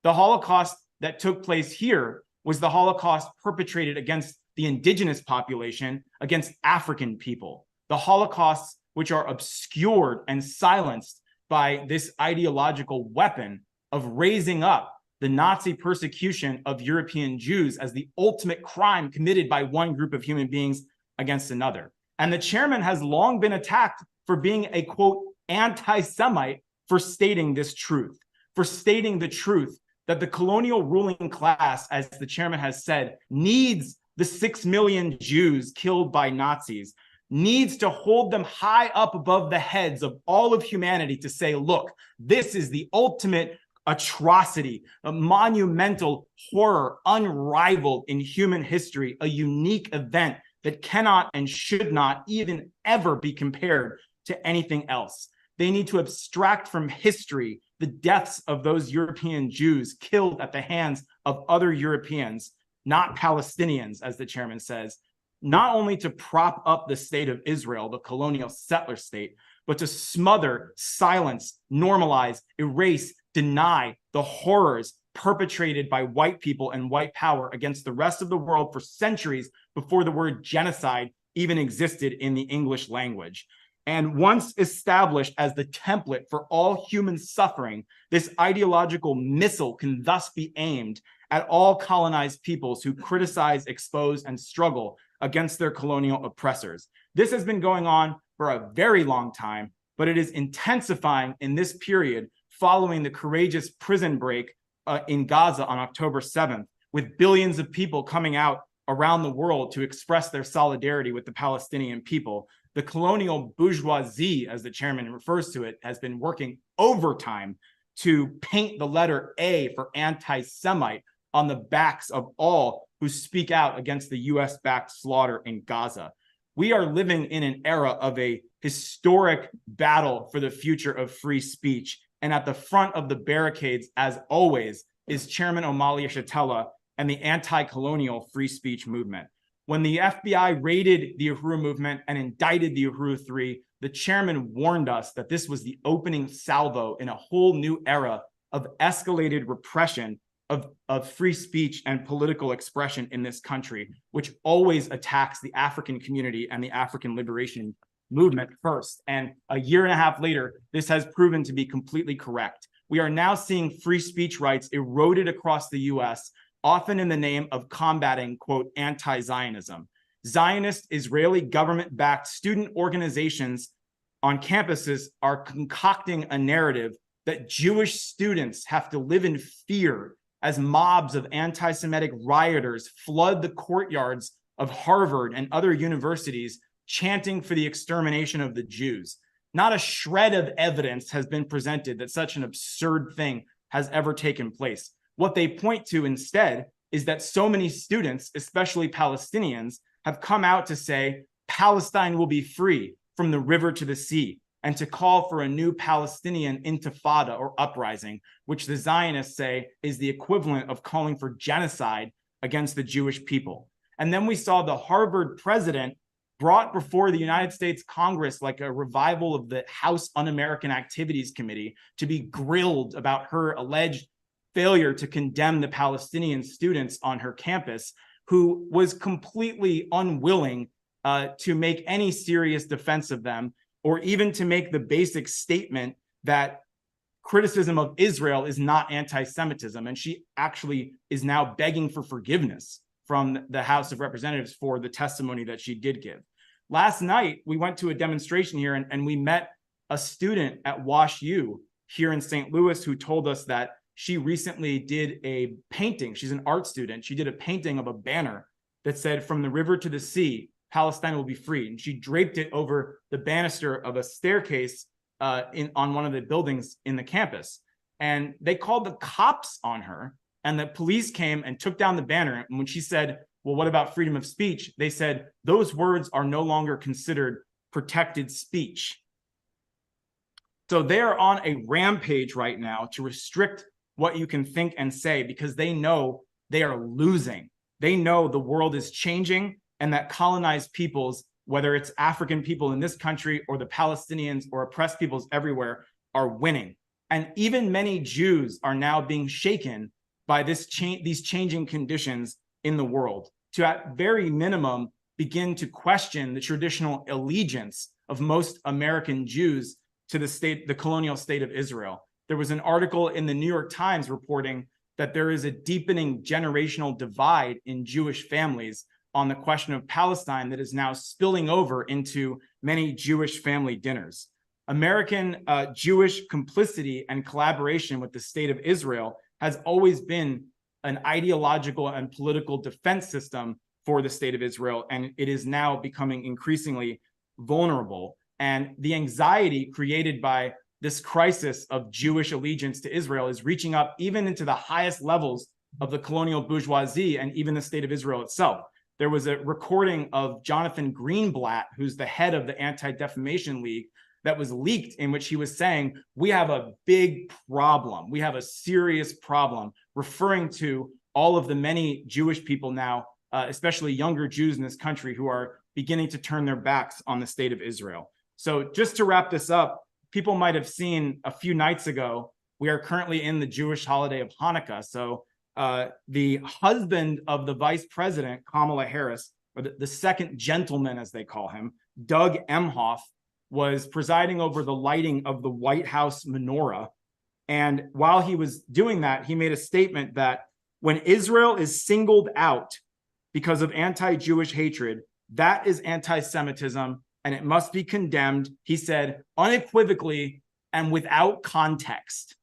The Holocaust that took place here was the Holocaust perpetrated against the indigenous population, against African people. The Holocausts which are obscured and silenced by this ideological weapon of raising up the Nazi persecution of European Jews as the ultimate crime committed by one group of human beings against another. And the chairman has long been attacked for being a, quote, anti-Semite for stating this truth, for stating the truth that the colonial ruling class, as the chairman has said, needs the 6 million Jews killed by Nazis, needs to hold them high up above the heads of all of humanity to say, look, this is the ultimate atrocity, a monumental horror unrivaled in human history, a unique event that cannot and should not even ever be compared to anything else. They need to abstract from history the deaths of those European Jews killed at the hands of other Europeans, not Palestinians, as the chairman says, not only to prop up the state of Israel, the colonial settler state, but to smother, silence, normalize, erase, deny the horrors perpetrated by white people and white power against the rest of the world for centuries before the word genocide even existed in the English language. And once established as the template for all human suffering, this ideological missile can thus be aimed at all colonized peoples who criticize, expose, and struggle against their colonial oppressors. This has been going on for a very long time, but it is intensifying in this period following the courageous prison break in Gaza on October 7th, with billions of people coming out around the world to express their solidarity with the Palestinian people. The colonial bourgeoisie, as the chairman refers to it, has been working overtime to paint the letter A for anti-Semite on the backs of all who speak out against the US-backed slaughter in Gaza. We are living in an era of a historic battle for the future of free speech. And at the front of the barricades, as always, is Chairman Omali Yeshitela and the anti-colonial free speech movement. When the FBI raided the Uhuru movement and indicted the Uhuru Three, the chairman warned us that this was the opening salvo in a whole new era of escalated repression of free speech and political expression in this country, which always attacks the African community and the African liberation movement first. And a year and a half later, this has proven to be completely correct. We are now seeing free speech rights eroded across the US, often in the name of combating, quote, anti-Zionism. Zionist Israeli government-backed student organizations on campuses are concocting a narrative that Jewish students have to live in fear as mobs of anti-Semitic rioters flood the courtyards of Harvard and other universities, chanting for the extermination of the Jews. Not a shred of evidence has been presented that such an absurd thing has ever taken place. What they point to instead is that so many students, especially Palestinians, have come out to say Palestine will be free from the river to the sea, and to call for a new Palestinian intifada or uprising, which the Zionists say is the equivalent of calling for genocide against the Jewish people. And then we saw the Harvard president brought before the United States Congress like a revival of the House Un-American Activities Committee to be grilled about her alleged failure to condemn the Palestinian students on her campus, who was completely unwilling to make any serious defense of them, or even to make the basic statement that criticism of Israel is not anti-Semitism. And she actually is now begging for forgiveness from the House of Representatives for the testimony that she did give. Last night, we went to a demonstration here and we met a student at Wash U here in St. Louis who told us that she recently did a painting. She's an art student. She did a painting of a banner that said, "From the river to the sea, Palestine will be free." And she draped it over the banister of a staircase on one of the buildings in the campus. And they called the cops on her, and the police came and took down the banner. And when she said, "Well, what about freedom of speech?" they said, those words are no longer considered protected speech. So they are on a rampage right now to restrict what you can think and say, because they know they are losing. They know the world is changing, and that colonized peoples, whether it's African people in this country or the Palestinians or oppressed peoples everywhere, are winning. And even many Jews are now being shaken by these changing conditions in the world, to at very minimum begin to question the traditional allegiance of most American Jews to the colonial state of Israel. There was an article in the New York Times reporting that there is a deepening generational divide in Jewish families on the question of Palestine that is now spilling over into many Jewish family dinners. American Jewish complicity and collaboration with the state of Israel has always been an ideological and political defense system for the state of Israel, and it is now becoming increasingly vulnerable. And the anxiety created by this crisis of Jewish allegiance to Israel is reaching up even into the highest levels of the colonial bourgeoisie and even the state of Israel itself. There was a recording of Jonathan Greenblatt, who's the head of the Anti-Defamation League, that was leaked, in which he was saying, "We have a big problem. We have a serious problem," referring to all of the many Jewish people now, especially younger Jews in this country, who are beginning to turn their backs on the state of Israel. So just to wrap this up, people might have seen a few nights ago, we are currently in the Jewish holiday of Hanukkah. So the husband of the vice president, Kamala Harris, or the second gentleman, as they call him, Doug Emhoff, was presiding over the lighting of the White House menorah. And while he was doing that, he made a statement that when Israel is singled out because of anti-Jewish hatred, that is anti-Semitism, and it must be condemned, he said, unequivocally and without context.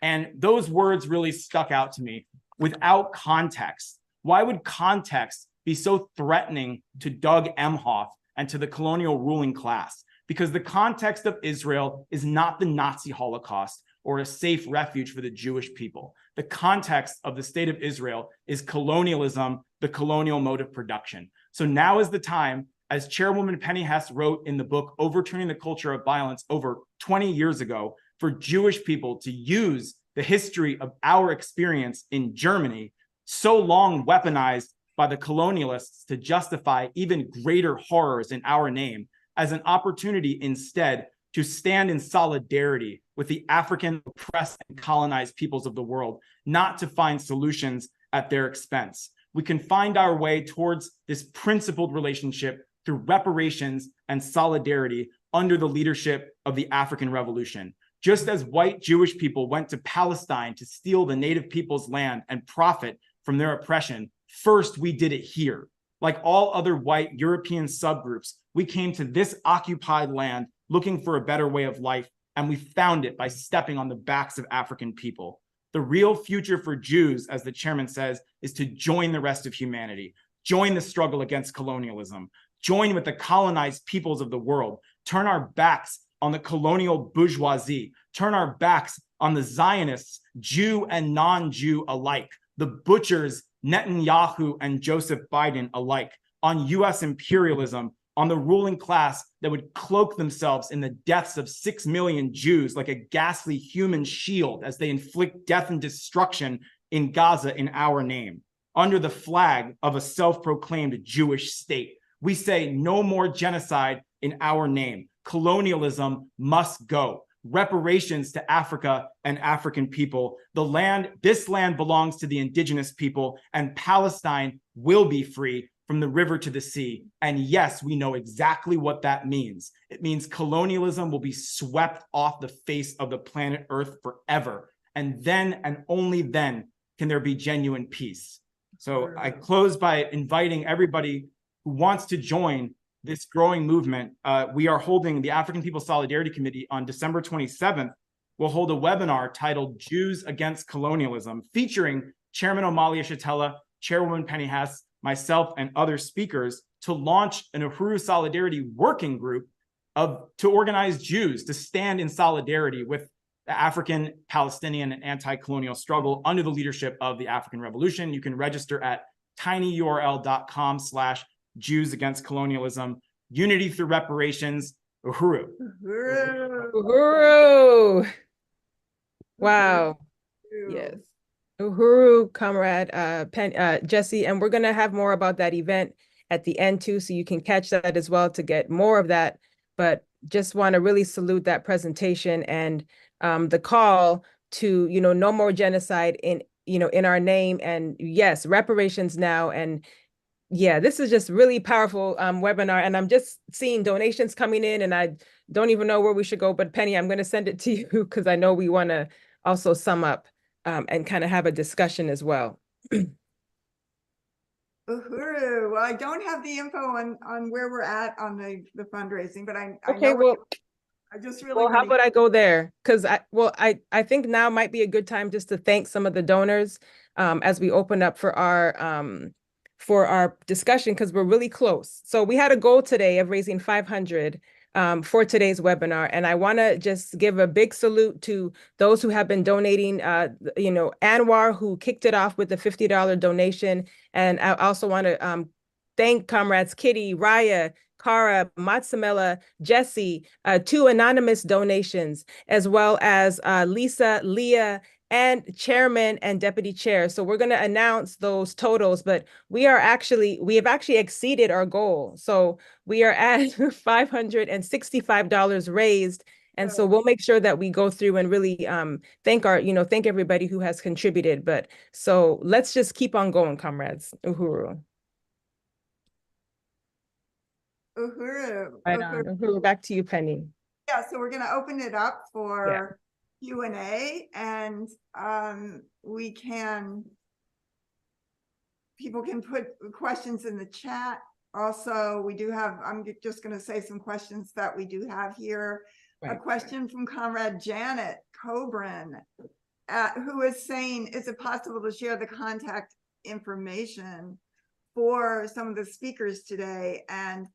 And those words really stuck out to me. Without context. Why would context be so threatening to Doug Emhoff and to the colonial ruling class? Because the context of Israel is not the Nazi Holocaust or a safe refuge for the Jewish people. The context of the state of Israel is colonialism, the colonial mode of production. So now is the time, as Chairwoman Penny Hess wrote in the book, Overturning the Culture of Violence, over 20 years ago, for Jewish people to use the history of our experience in Germany, so long weaponized by the colonialists to justify even greater horrors in our name, as an opportunity instead to stand in solidarity with the African oppressed and colonized peoples of the world, not to find solutions at their expense. We can find our way towards this principled relationship through reparations and solidarity under the leadership of the African Revolution. Just as white Jewish people went to Palestine to steal the native people's land and profit from their oppression, first we did it here. Like all other white European subgroups, we came to this occupied land looking for a better way of life, and we found it by stepping on the backs of African people. The real future for Jews, as the chairman says, is to join the rest of humanity, join the struggle against colonialism, join with the colonized peoples of the world, turn our backs on the colonial bourgeoisie, turn our backs on the Zionists, Jew and non-Jew alike, the butchers, Netanyahu and Joseph Biden alike, on US imperialism, on the ruling class that would cloak themselves in the deaths of 6 million Jews like a ghastly human shield as they inflict death and destruction in Gaza in our name, under the flag of a self-proclaimed Jewish state. We say no more genocide in our name. Colonialism must go. Reparations to Africa and African people. This land belongs to the indigenous people, and Palestine will be free from the river to the sea. And yes, we know exactly what that means. It means colonialism will be swept off the face of the planet Earth forever. And then and only then can there be genuine peace. So I close by inviting everybody who wants to join this growing movement. We are holding the African People's Solidarity Committee on December 27th. We'll hold a webinar titled Jews Against Colonialism, featuring Chairman Amalia Shatella, Chairwoman Penny Hess, myself, and other speakers to launch an Uhuru Solidarity working group to organize Jews to stand in solidarity with the African, Palestinian, and anti-colonial struggle under the leadership of the African Revolution. You can register at tinyurl.com/Jews Against Colonialism, Unity Through Reparations, Uhuru. Uhuru. Uhuru. Wow. Yes. Uhuru, Comrade Jesse, and we're going to have more about that event at the end too, so you can catch that as well to get more of that. But just want to really salute that presentation and the call to, no more genocide in our name, and yes, reparations now. And yeah, this is just really powerful webinar, and I'm just seeing donations coming in, and I don't even know where we should go. But Penny, I'm going to send it to you because I know we want to also sum up and kind of have a discussion as well. Uhuru. Well, I don't have the info on where we're at on the fundraising, but I just really. Well, how about I go there? Because I think now might be a good time just to thank some of the donors as we open up for our discussion, because we're really close. So we had a goal today of raising 500 for today's webinar. And I want to just give a big salute to those who have been donating, Anwar, who kicked it off with the $50 donation. And I also want to thank comrades Kitty, Raya, Cara, Matsamela, Jesse, 2 anonymous donations, as well as Lisa, Leah, and chairman and deputy chair. So we're going to announce those totals, but we have actually exceeded our goal. So we are at $565 raised. And so we'll make sure that we go through and really thank everybody who has contributed. But so let's just keep on going, comrades. Uhuru. Uhuru. Right on. Uhuru, back to you, Penny. Yeah, so we're going to open it up for Q&A, and people can put questions in the chat. Also, we do have, I'm just going to say some questions that we do have here. Right. A question from Comrade Janet Coburn, who is saying, is it possible to share the contact information for some of the speakers today? And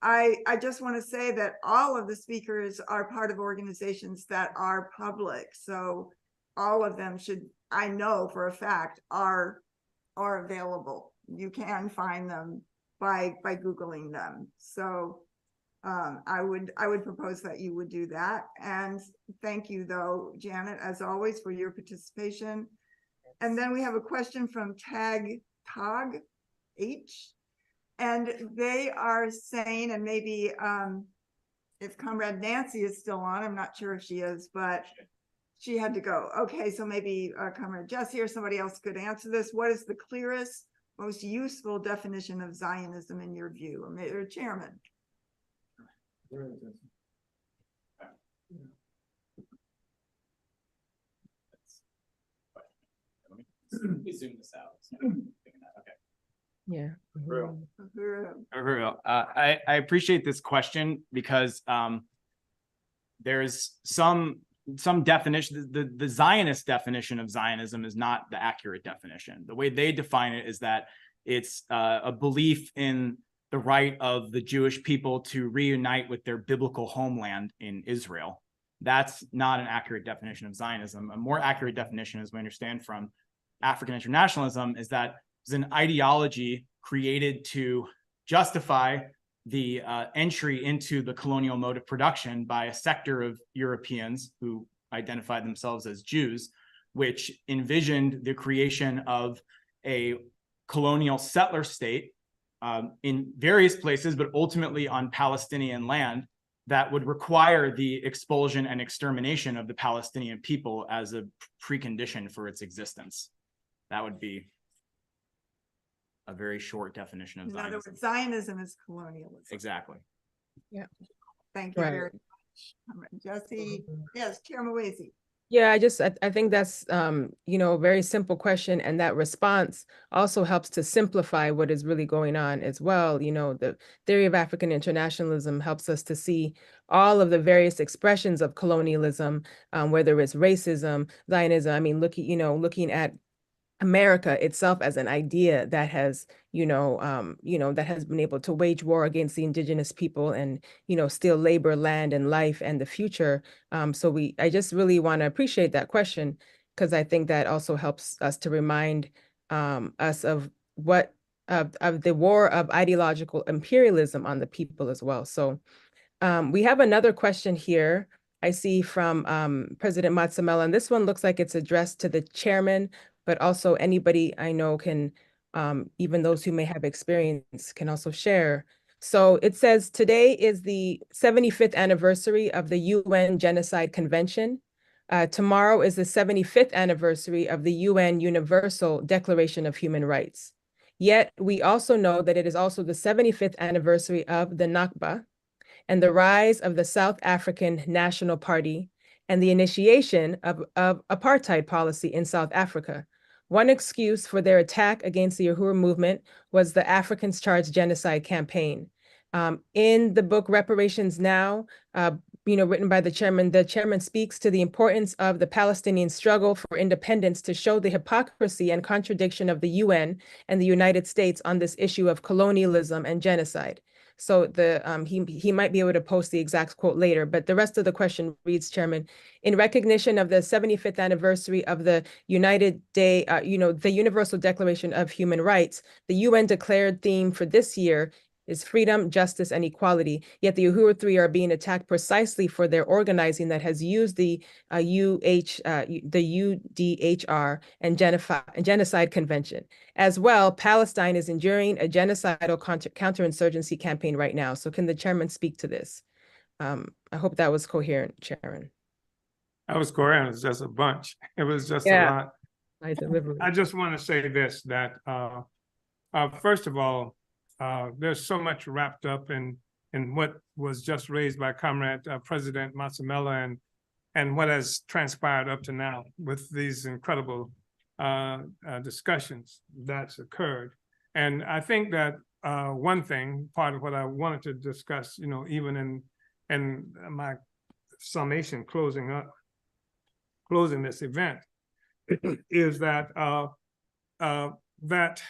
I just want to say that all of the speakers are part of organizations that are public. So all of them should, I know for a fact, are available. You can find them by Googling them. So I would propose that you would do that. And thank you though, Janet, as always, for your participation. And then we have a question from Tog H. And they are saying, and maybe if Comrade Nancy is still on, I'm not sure if she is, but she had to go. Okay, so maybe Comrade Jesse or somebody else could answer this. What is the clearest, most useful definition of Zionism in your view? Or Chairman? Please zoom this out. Yeah. I appreciate this question because there's some some definition, the Zionist definition of Zionism is not the accurate definition. The way they define it is that it's a belief in the right of the Jewish people to reunite with their biblical homeland in Israel. That's not an accurate definition of Zionism. A more accurate definition, as we understand from African internationalism, is that it's an ideology created to justify the entry into the colonial mode of production by a sector of Europeans who identified themselves as Jews, which envisioned the creation of a colonial settler state in various places, but ultimately on Palestinian land, that would require the expulsion and extermination of the Palestinian people as a precondition for its existence. That would be a very short definition of Zionism. In other words, Zionism is colonialism. Exactly. Yeah. Thank you Right. very much. Jesse, yes, Chair Mwezi. Yeah, I think that's, you know, a very simple question, and that response also helps to simplify what is really going on as well. You know, the theory of African internationalism helps us to see all of the various expressions of colonialism, whether it's racism, Zionism. I mean, looking at America itself as an idea that has, that has been able to wage war against the indigenous people and, steal labor, land, and life and the future. I just really want to appreciate that question, because I think that also helps us to remind us of what of the war of ideological imperialism on the people as well. So we have another question here I see from President Matsamela, and this one looks like it's addressed to the chairman, but also anybody I know can, even those who may have experience can also share. So it says, today is the 75th anniversary of the UN Genocide Convention. Tomorrow is the 75th anniversary of the UN Universal Declaration of Human Rights. Yet we also know that it is also the 75th anniversary of the Nakba and the rise of the South African National Party and the initiation of apartheid policy in South Africa. One excuse for their attack against the Uhuru movement was the Africans Charged Genocide campaign. In the book Reparations Now, written by the chairman speaks to the importance of the Palestinian struggle for independence to show the hypocrisy and contradiction of the UN and the United States on this issue of colonialism and genocide. So he might be able to post the exact quote later, but the rest of the question reads, Chairman, in recognition of the 75th anniversary of the the Universal Declaration of Human Rights, the UN declared theme for this year is freedom, justice, and equality. Yet the Uhuru 3 are being attacked precisely for their organizing that has used the UDHR and Genocide Convention. As well, Palestine is enduring a genocidal counterinsurgency campaign right now. So can the chairman speak to this? I hope that was coherent, Chairman. That was coherent. It was just a bunch. It was just a lot. I just want to say this, that first of all, there's so much wrapped up in what was just raised by Comrade President Matsamela and what has transpired up to now with these incredible discussions that's occurred. And I think that one thing, part of what I wanted to discuss, even in my summation closing this event, is that that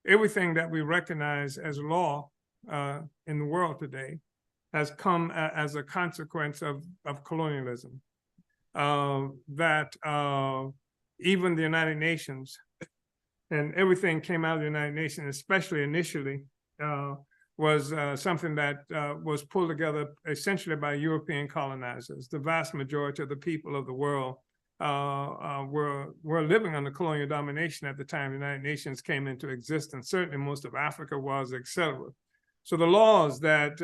everything that we recognize as law in the world today has come as a consequence of colonialism. That even the United Nations and everything came out of the United Nations, especially initially, was something that was pulled together essentially by European colonizers. The vast majority of the people of the world were living under colonial domination at the time the United Nations came into existence. Certainly most of Africa was, etc. So the laws that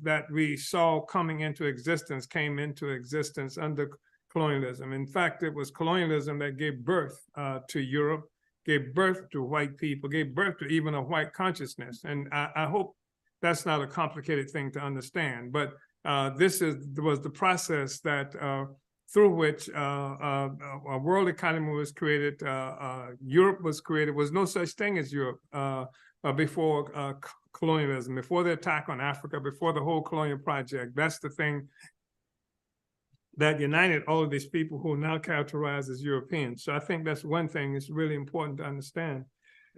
that we saw coming into existence came into existence under colonialism. In fact, it was colonialism that gave birth to Europe, gave birth to white people, gave birth to even a white consciousness. And I hope that's not a complicated thing to understand, but this was the process that through which a world economy was created, Europe was created. Was no such thing as Europe before colonialism, before the attack on Africa, before the whole colonial project. That's the thing that united all of these people who are now characterized as Europeans. So I think that's one thing that's really important to understand.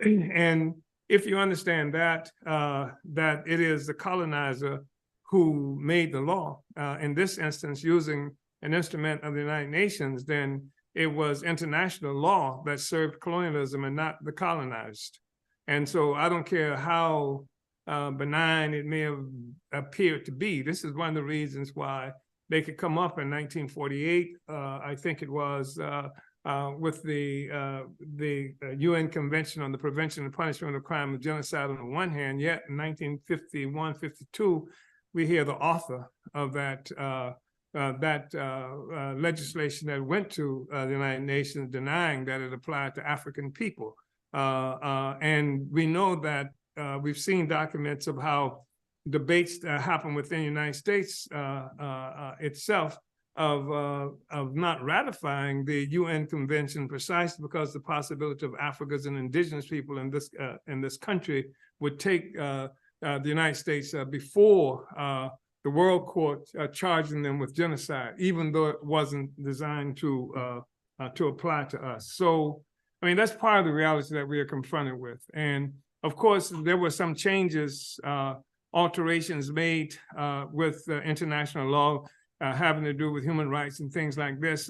And if you understand that, that it is the colonizer who made the law, in this instance, using an instrument of the United Nations, then it was international law that served colonialism and not the colonized. And so I don't care how benign it may have appeared to be. This is one of the reasons why they could come up in 1948, I think it was, with the UN Convention on the Prevention and Punishment of Crime of Genocide on the one hand, yet in 1951, 52, we hear the author of that legislation that went to the United Nations denying that it applied to African people. And we know that we've seen documents of how debates happen within the United States itself of not ratifying the UN Convention precisely because the possibility of Africans and indigenous people in this country would take the United States before the World Court charging them with genocide, even though it wasn't designed to apply to us. So, I mean, that's part of the reality that we are confronted with. And of course, there were some changes, alterations made with international law having to do with human rights and things like this.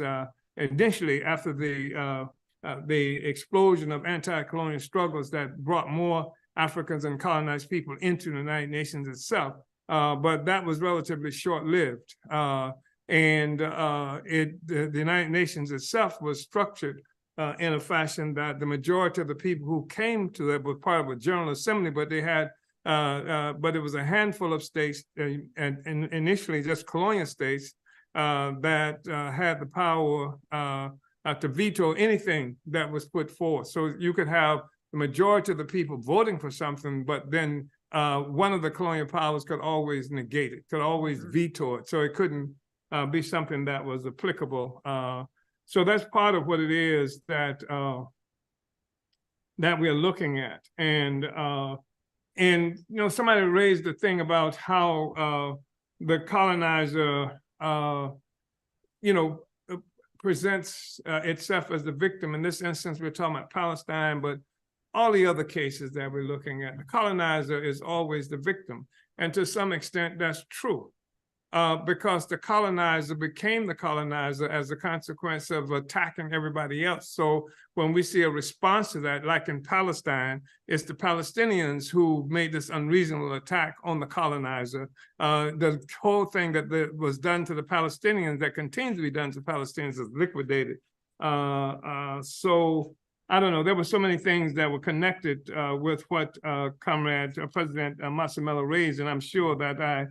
Initially, after the explosion of anti-colonial struggles that brought more Africans and colonized people into the United Nations itself, but that was relatively short-lived. And the United Nations itself was structured in a fashion that the majority of the people who came to it were part of a General Assembly, but they had, but it was a handful of states, and initially just colonial states, that had the power to veto anything that was put forth. So you could have the majority of the people voting for something, but then one of the colonial powers could always negate it, could always veto it. So it couldn't be something that was applicable. So that's part of what it is that that we are looking at. And you know, somebody raised the thing about how the colonizer, you know, presents itself as the victim. In this instance, we're talking about Palestine, but all the other cases that we're looking at, the colonizer is always the victim. And to some extent, that's true. Because the colonizer became the colonizer as a consequence of attacking everybody else. So when we see a response to that, like in Palestine, it's the Palestinians who made this unreasonable attack on the colonizer. The whole thing that was done to the Palestinians, that continues to be done to Palestinians, is liquidated. So I don't know, there were so many things that were connected with what Comrade President Masamela raised, and I'm sure that I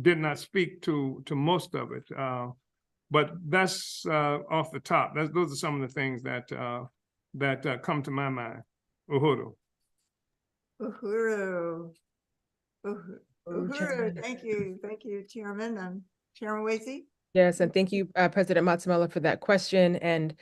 did not speak to most of it, but that's off the top. Those are some of the things that that come to my mind. Uhuru. Uhuru. Thank you, Chairman. And Chairman Wasey. Yes, and thank you, President Matamela, for that question, and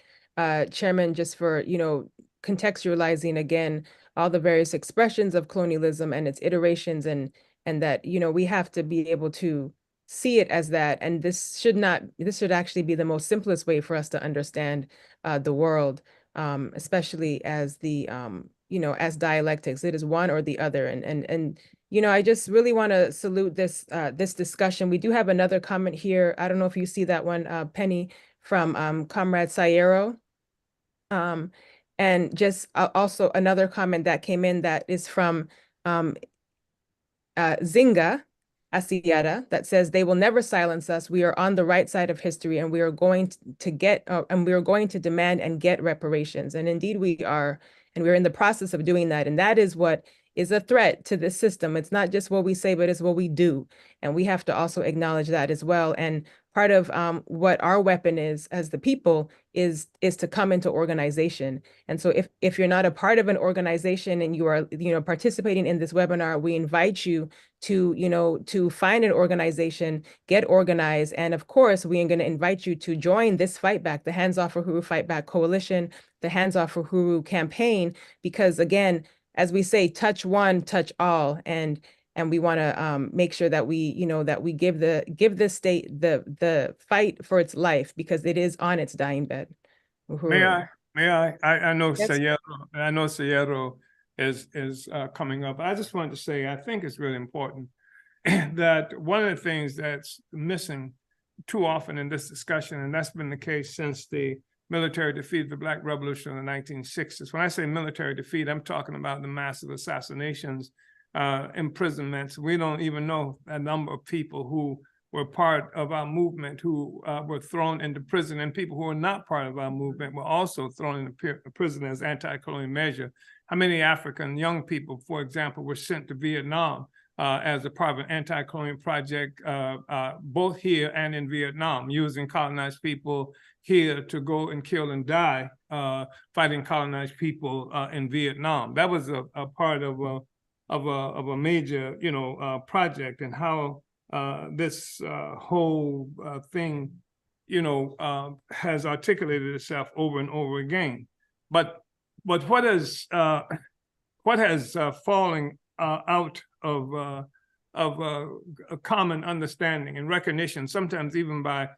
Chairman, just for, you know, contextualizing again all the various expressions of colonialism and its iterations, and that, you know, we have to be able to see it as that. And this should actually be the most simplest way for us to understand the world, especially as the, you know, as dialectics. It is one or the other. And you know, I just really want to salute this this discussion. We do have another comment here. I don't know if you see that one, Penny, from Comrade Sayero. And just also another comment that came in that is from Zinga Asiata, that says, they will never silence us. We are on the right side of history, and we are going to get, and we are going to demand and get reparations. And indeed we are, and we're in the process of doing that. And that is what is a threat to this system. It's not just what we say, but it's what we do. And we have to also acknowledge that as well. And part of what our weapon is as the people is to come into organization. And so if you're not a part of an organization and you are, you know, participating in this webinar, we invite you to, you know, to find an organization, get organized. And of course, we are going to invite you to join this fight back, the Hands Off Uhuru Fight Back Coalition, the Hands Off Uhuru campaign, because again, as we say, touch one, touch all. And And we want to make sure that we, that we give the state the fight for its life, because it is on its dying bed. Uhuru. May I? I know Yes. Sayero is coming up. I just wanted to say, I think it's really important that one of the things that's missing too often in this discussion, and that's been the case since the military defeat of the Black Revolution in the 1960s. When I say military defeat, I'm talking about the massive assassinations, imprisonments. We don't even know a number of people who were part of our movement who were thrown into prison, and people who were not part of our movement were also thrown into prison as anti-colonial measure. How many African young people, for example, were sent to Vietnam as a part of an anti-colonial project, both here and in Vietnam, using colonized people here to go and kill and die, fighting colonized people in Vietnam. That was a part of a major, project, and how this whole thing, has articulated itself over and over again. But what has fallen out of a common understanding and recognition, sometimes even by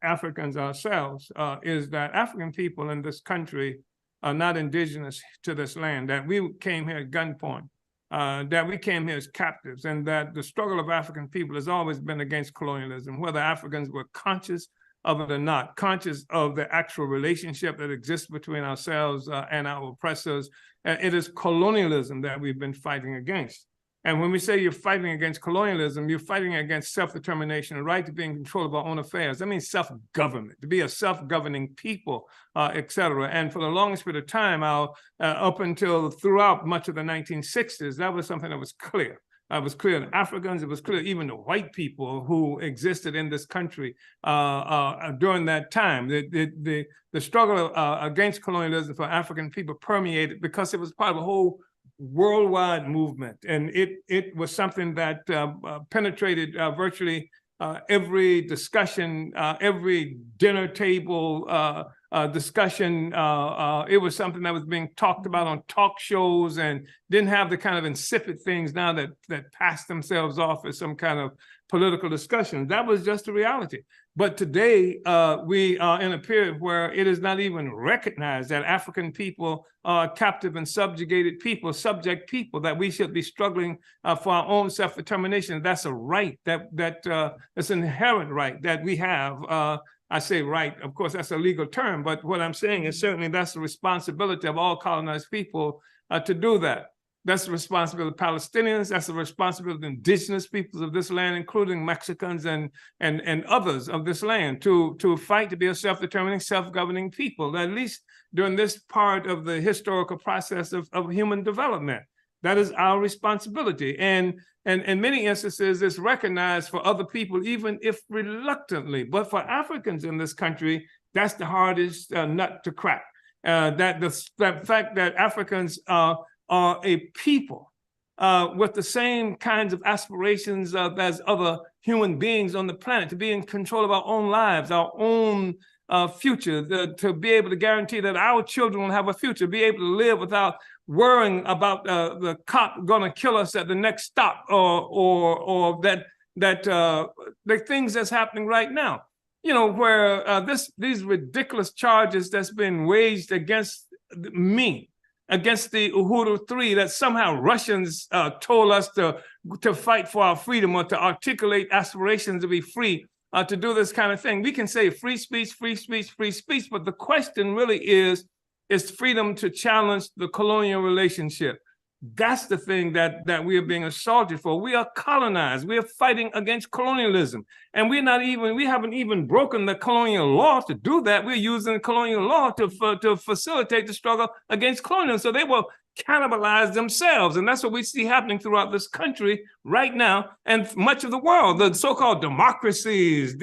Africans ourselves, is that African people in this country are not indigenous to this land, that we came here at gunpoint, that we came here as captives, and that the struggle of African people has always been against colonialism, whether Africans were conscious of it or not, conscious of the actual relationship that exists between ourselves and our oppressors. It is colonialism that we've been fighting against. And when we say you're fighting against colonialism, you're fighting against self-determination, the right to be in control of our own affairs. That means self-government, to be a self-governing people, et cetera. And for the longest period of time, up until throughout much of the 1960s, that was something that was clear. It was clear to Africans, it was clear even to white people who existed in this country during that time. The struggle against colonialism for African people permeated because it was part of a whole worldwide movement, and it was something that penetrated virtually every discussion, every dinner table discussion. It was something that was being talked about on talk shows and didn't have the kind of insipid things now that pass themselves off as some kind of political discussion. That was just a reality. But today, we are in a period where it is not even recognized that African people are captive and subjugated people, subject people, that we should be struggling for our own self-determination. That's a right, that's an inherent right that we have. I say right, of course, that's a legal term, but what I'm saying is certainly that's the responsibility of all colonized people to do that. That's the responsibility of Palestinians. That's the responsibility of indigenous peoples of this land, including Mexicans and others of this land, to fight to be a self-determining, self-governing people, at least during this part of the historical process of human development. That is our responsibility. And in many instances, it's recognized for other people, even if reluctantly. But for Africans in this country, that's the hardest nut to crack. The fact that Africans are a people with the same kinds of aspirations as other human beings on the planet, to be in control of our own lives, our own future, to be able to guarantee that our children will have a future, be able to live without worrying about the cop going to kill us at the next stop, or that the things that's happening right now, where these ridiculous charges that's been waged against me, against the Uhuru 3, that somehow Russians told us to fight for our freedom or to articulate aspirations to be free, to do this kind of thing. We can say free speech, free speech, free speech, but the question really is freedom to challenge the colonial relationship. That's the thing that we are being assaulted for. We are colonized. We are fighting against colonialism. And we haven't even broken the colonial law to do that. We're using the colonial law to facilitate the struggle against colonialism. So they will cannibalize themselves. And that's what we see happening throughout this country right now and much of the world. The so-called democracies,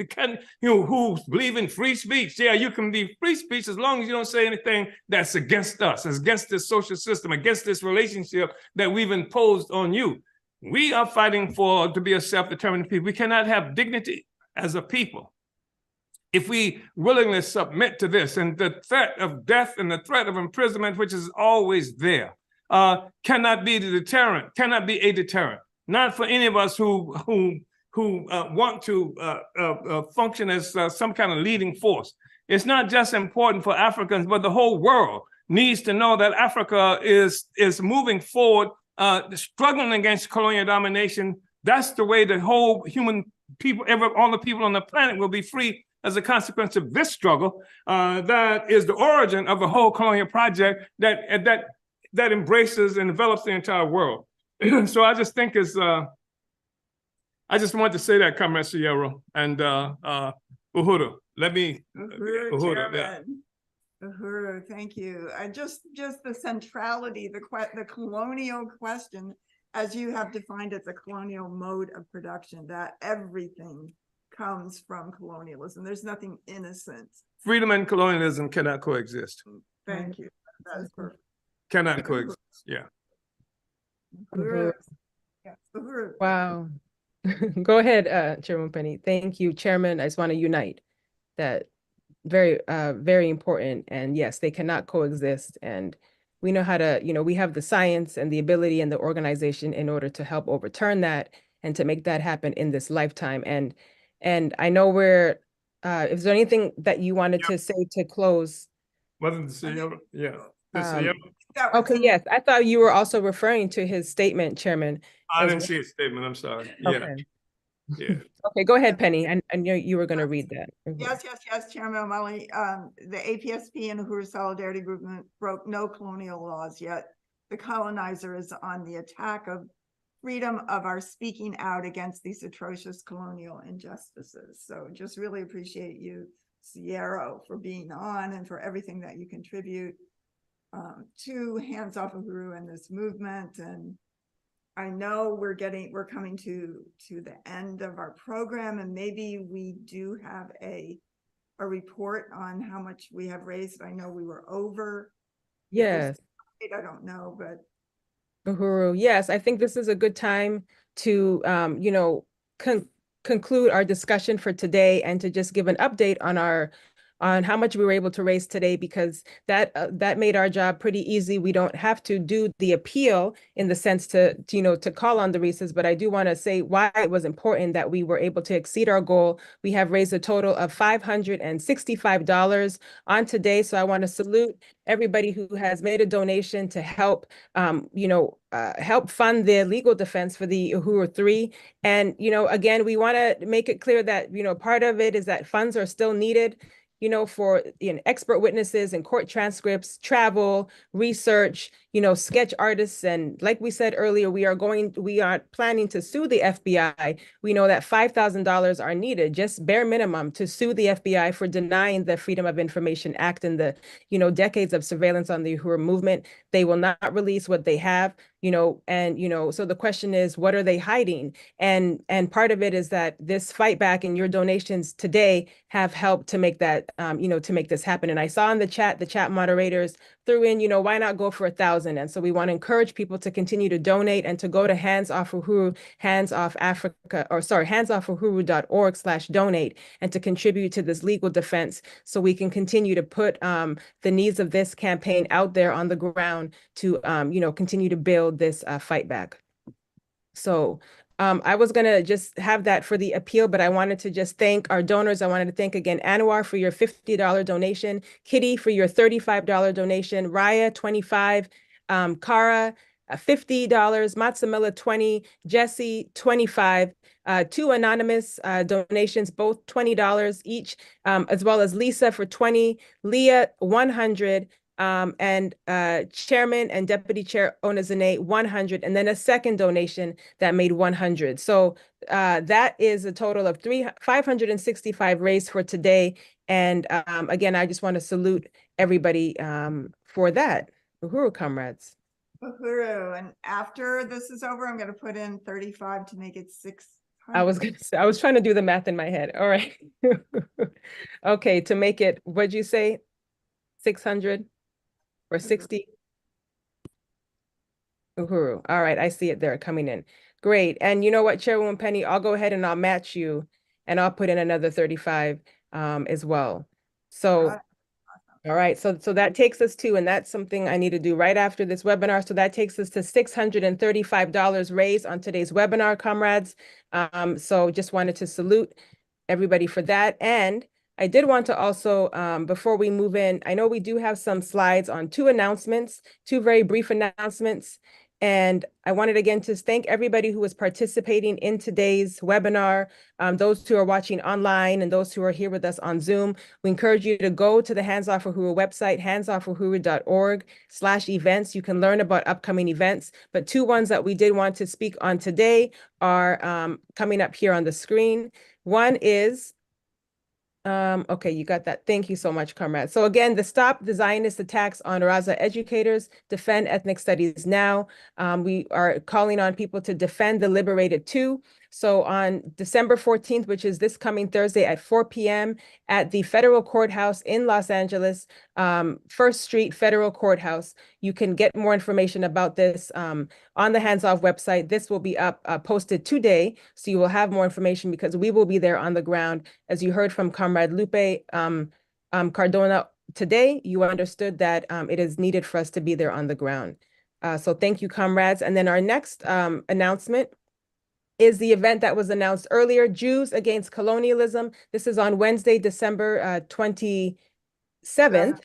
who believe in free speech. Yeah, you can be free speech as long as you don't say anything that's against us, against this social system, against this relationship that we've imposed on you. We are fighting to be a self-determined people. We cannot have dignity as a people if we willingly submit to this. And the threat of death and the threat of imprisonment, which is always there, cannot be a deterrent. not for any of us who want to function as some kind of leading force. It's not just important for Africans, but the whole world needs to know that Africa is moving forward, struggling against colonial domination. That's the way the whole human people, all the people on the planet will be free as a consequence of this struggle. That is the origin of the whole colonial project that embraces and develops the entire world. So I just think I just wanted to say that, Comrade Sierra and Uhuru. Uhuru, thank you. I just the centrality, the colonial question, as you have defined it, the colonial mode of production, that everything comes from colonialism. There's nothing innocent. Freedom and colonialism cannot coexist. Thank you. That is perfect. Cannot coexist. Yeah. Uhuru. Yes, Uhuru. Wow. Go ahead, Chairman Penny. Thank you, Chairman. I just want to unite that very, very important. And yes, they cannot coexist. And we know how to, we have the science and the ability and the organization in order to help overturn that and to make that happen in this lifetime. And I know is there anything that you wanted to say to close? Wasn't the CEO? Yeah. Okay, yes. I thought you were also referring to his statement, Chairman. I didn't see his statement. I'm sorry. Yeah. Okay. Yeah. Okay, go ahead, Penny. I knew you were going to read that. Yes, Chairman O'Malley. The APSP and Uhuru Solidarity Movement broke no colonial laws, yet the colonizer is on the attack of freedom of our speaking out against these atrocious colonial injustices. So just really appreciate you, Sierra, for being on and for everything that you contribute to Hands Off Uhuru and this movement. And I know we're coming to the end of our program, and maybe we do have a report on how much we have raised. I know we were over. Yes. I don't know, but Uhuru, yes, I think this is a good time to, conclude our discussion for today and to just give an update on how much we were able to raise today, because that made our job pretty easy. We don't have to do the appeal in the sense to call on the recess, but I do want to say why it was important that we were able to exceed our goal. We have raised a total of $565 on today. So I want to salute everybody who has made a donation to help, help fund the legal defense for the Uhuru 3. And, again, we want to make it clear that, part of it is that funds are still needed, for expert witnesses and court transcripts, travel, research, sketch artists. And like we said earlier, we are planning to sue the FBI. We know that $5,000 are needed, just bare minimum, to sue the FBI for denying the Freedom of Information Act and the, decades of surveillance on the Uhuru movement. They will not release what they have, so the question is, what are they hiding? And part of it is that this fight back and your donations today have helped to make that, to make this happen. And I saw in the chat moderators threw in, why not go for 1,000? And so we want to encourage people to continue to donate and to go to Hands Off Uhuru, handsoffuhuru.org/donate, and to contribute to this legal defense so we can continue to put the needs of this campaign out there on the ground to, continue to build this fight back. So I was going to just have that for the appeal, but I wanted to just thank our donors. I wanted to thank again Anwar for your $50 donation, Kitty for your $35 donation, Raya $25, Kara $50, Matsamila $20, Jesse $25, 2 anonymous donations, both $20 each, as well as Lisa for $20, Leah $100, and Chairman and Deputy Chair Onazane $100, and then a second donation that made $100. So that is a total of $565 raised for today. And again, I just want to salute everybody for that. Uhuru, comrades. Uhuru, and after this is over, I'm going to put in 35 to make it 600. I was trying to do the math in my head. All right. Okay, to make it, what'd you say? 600 or 60? Uhuru. All right, I see it there coming in. Great. And you know what, Chairwoman Penny, I'll go ahead and I'll match you and I'll put in another 35 as well. So All right, so that takes us to, and that's something I need to do right after this webinar. So that takes us to $635 raised on today's webinar, comrades. So just wanted to salute everybody for that. And I did want to also, before we move in, I know we do have some slides on two very brief announcements. And I wanted again to thank everybody who was participating in today's webinar, those who are watching online and those who are here with us on Zoom. We encourage you to go to the Hands Off Uhuru website, handsoffuhuru.org/events. You can learn about upcoming events, but two ones that we did want to speak on today are coming up here on the screen. One is okay, you got that. Thank you so much, comrade. So again, the Stop the Zionist Attacks on Raza Educators, Defend Ethnic Studies Now. We are calling on people to defend the liberated too. So on December 14th, which is this coming Thursday at 4 p.m. at the Federal Courthouse in Los Angeles, 1st Street Federal Courthouse. You can get more information about this on the Hands Off website. This will be posted today, so you will have more information because we will be there on the ground. As you heard from Comrade Lupe Cardona today, you understood that it is needed for us to be there on the ground. So thank you, comrades. And then our next announcement is the event that was announced earlier, Jews Against Colonialism. This is on Wednesday, December 27th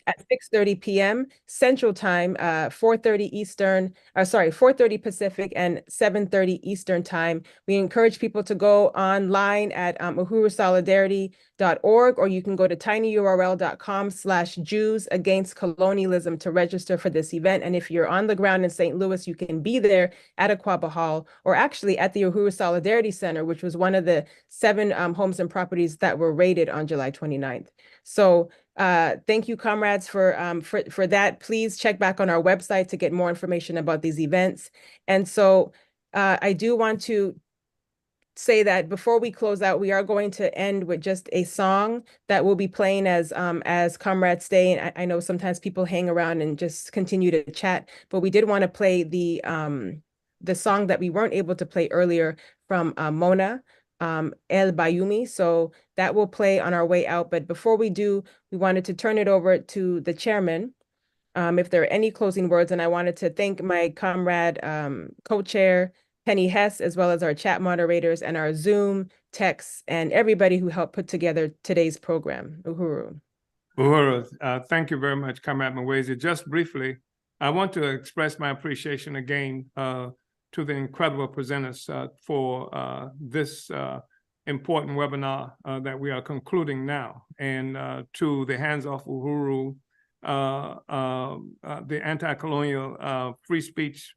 at 6:30 p.m. Central Time, 4:30 Pacific and 7:30 Eastern Time. We encourage people to go online at uhurusolidarity.org, or you can go to tinyurl.com/Jews Against Colonialism to register for this event. And if you're on the ground in St. Louis, you can be there at Aquaba Hall, or actually at the Uhuru Solidarity Center, which was one of the 7 homes and properties that were raided on July 29th. So thank you, comrades, for that. Please check back on our website to get more information about these events. And so I do want to say that before we close out, we are going to end with just a song that will be playing as comrades stay. And I know sometimes people hang around and just continue to chat, but we did want to play the song that we weren't able to play earlier from Mona El Bayumi. So that will play on our way out. But before we do, we wanted to turn it over to the chairman, if there are any closing words. And I wanted to thank my comrade, co-chair Penny Hess, as well as our chat moderators and our Zoom techs and everybody who helped put together today's program. Uhuru. Uhuru, thank you very much, Comrade Mwezi. Just briefly, I want to express my appreciation again to the incredible presenters for this important webinar that we are concluding now, and to the Hands Off Uhuru, the Anti-Colonial Free Speech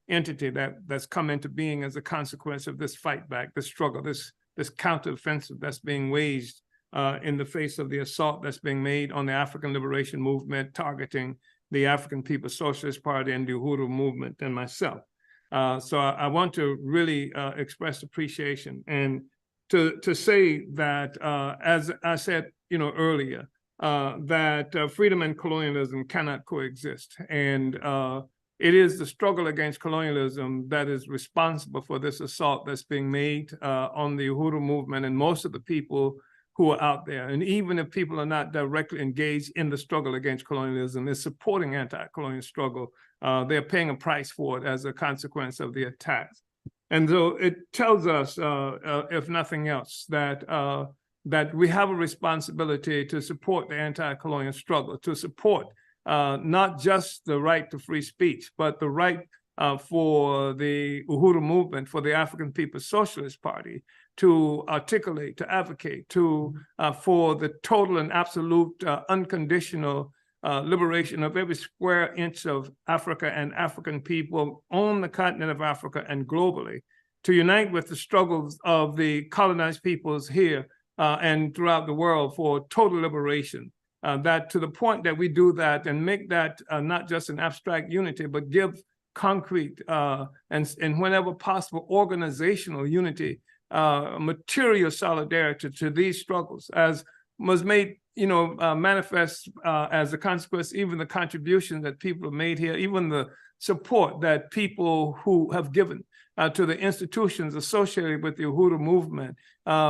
entity that's come into being as a consequence of this fight back, this struggle, this counteroffensive that's being waged in the face of the assault that's being made on the African Liberation Movement, targeting the African People's Socialist Party and the Uhuru movement and myself. So I want to really express appreciation and to say that, as I said, earlier, that freedom and colonialism cannot coexist, and it is the struggle against colonialism that is responsible for this assault that's being made on the Uhuru movement and most of the people who are out there. And even if people are not directly engaged in the struggle against colonialism, is supporting anti-colonial struggle, they're paying a price for it as a consequence of the attacks. And so it tells us, if nothing else, that we have a responsibility to support the anti-colonial struggle, to support not just the right to free speech, but the right for the Uhuru movement, for the African People's Socialist Party, to articulate, to advocate, for the total and absolute unconditional liberation of every square inch of Africa and African people on the continent of Africa and globally, to unite with the struggles of the colonized peoples here and throughout the world for total liberation. That to the point that we do that and make that not just an abstract unity, but give concrete and whenever possible organizational unity, material solidarity to these struggles, as was made manifest as a consequence, even the contribution that people have made here, even the support that people who have given to the institutions associated with the Uhuru movement.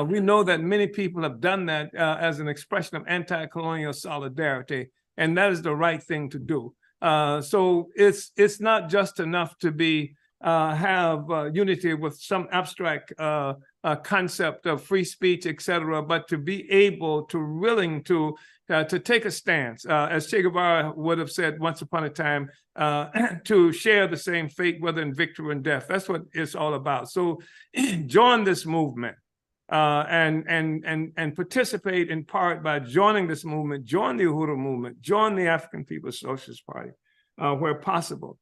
We know that many people have done that as an expression of anti-colonial solidarity and that is the right thing to do. So it's not just enough to be have unity with some abstract concept of free speech, etc., but to be able to willing to take a stance, as Che Guevara would have said once upon a time, to share the same fate, whether in victory or in death. That's what it's all about. So join this movement and participate in part by joining this movement, join the Uhuru movement, join the African People's Socialist Party where possible.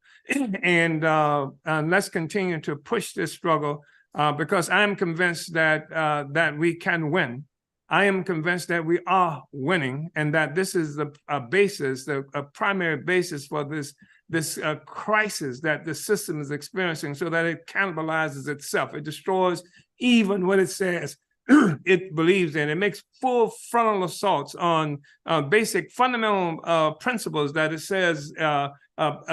And let's continue to push this struggle because I am convinced that that we can win. I am convinced that we are winning, and that this is a basis, a primary basis for this crisis that the system is experiencing, so that it cannibalizes itself. It destroys even what it says it believes in. It makes full frontal assaults on basic fundamental principles that it says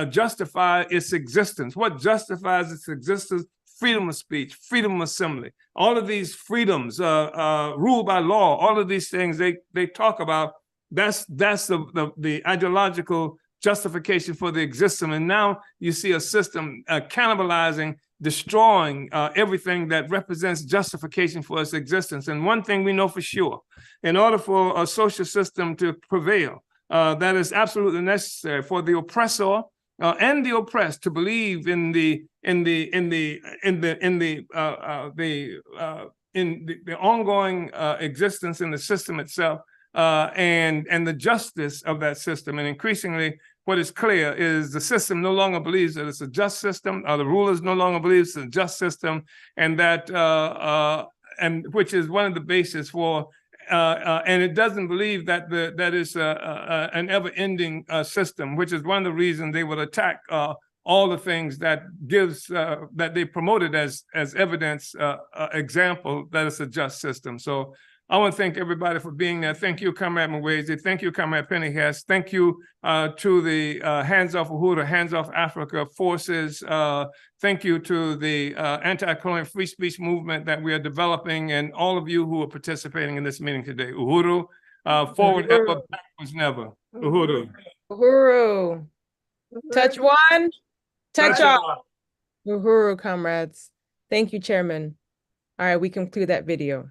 justify its existence. What justifies its existence? Freedom of speech, freedom of assembly, all of these freedoms, ruled by law, all of these things they talk about, that's the ideological justification for the existence. And now you see a system cannibalizing, destroying everything that represents justification for its existence. And one thing we know for sure, in order for a social system to prevail, that is absolutely necessary for the oppressor and the oppressed to believe in the ongoing existence in the system itself, and the justice of that system. And increasingly, what is clear is the system no longer believes that it's a just system, or the rulers no longer believe it's a just system, and that and which is one of the bases for. And it doesn't believe that that is an ever-ending system, which is one of the reasons they would attack all the things that gives that they promoted as evidence, example that it's a just system. So I want to thank everybody for being there. Thank you, Comrade Mwezi. Thank you, Comrade Pendergast. Thank you to the Hands Off Uhuru, Hands Off Africa forces. Thank you to the Anti-Colonial Free Speech movement that we are developing, and all of you who are participating in this meeting today. Uhuru, forward ever, backwards never. Uhuru. Uhuru. Touch one, touch all. Uhuru, comrades. Thank you, Chairman. All right, we conclude that video.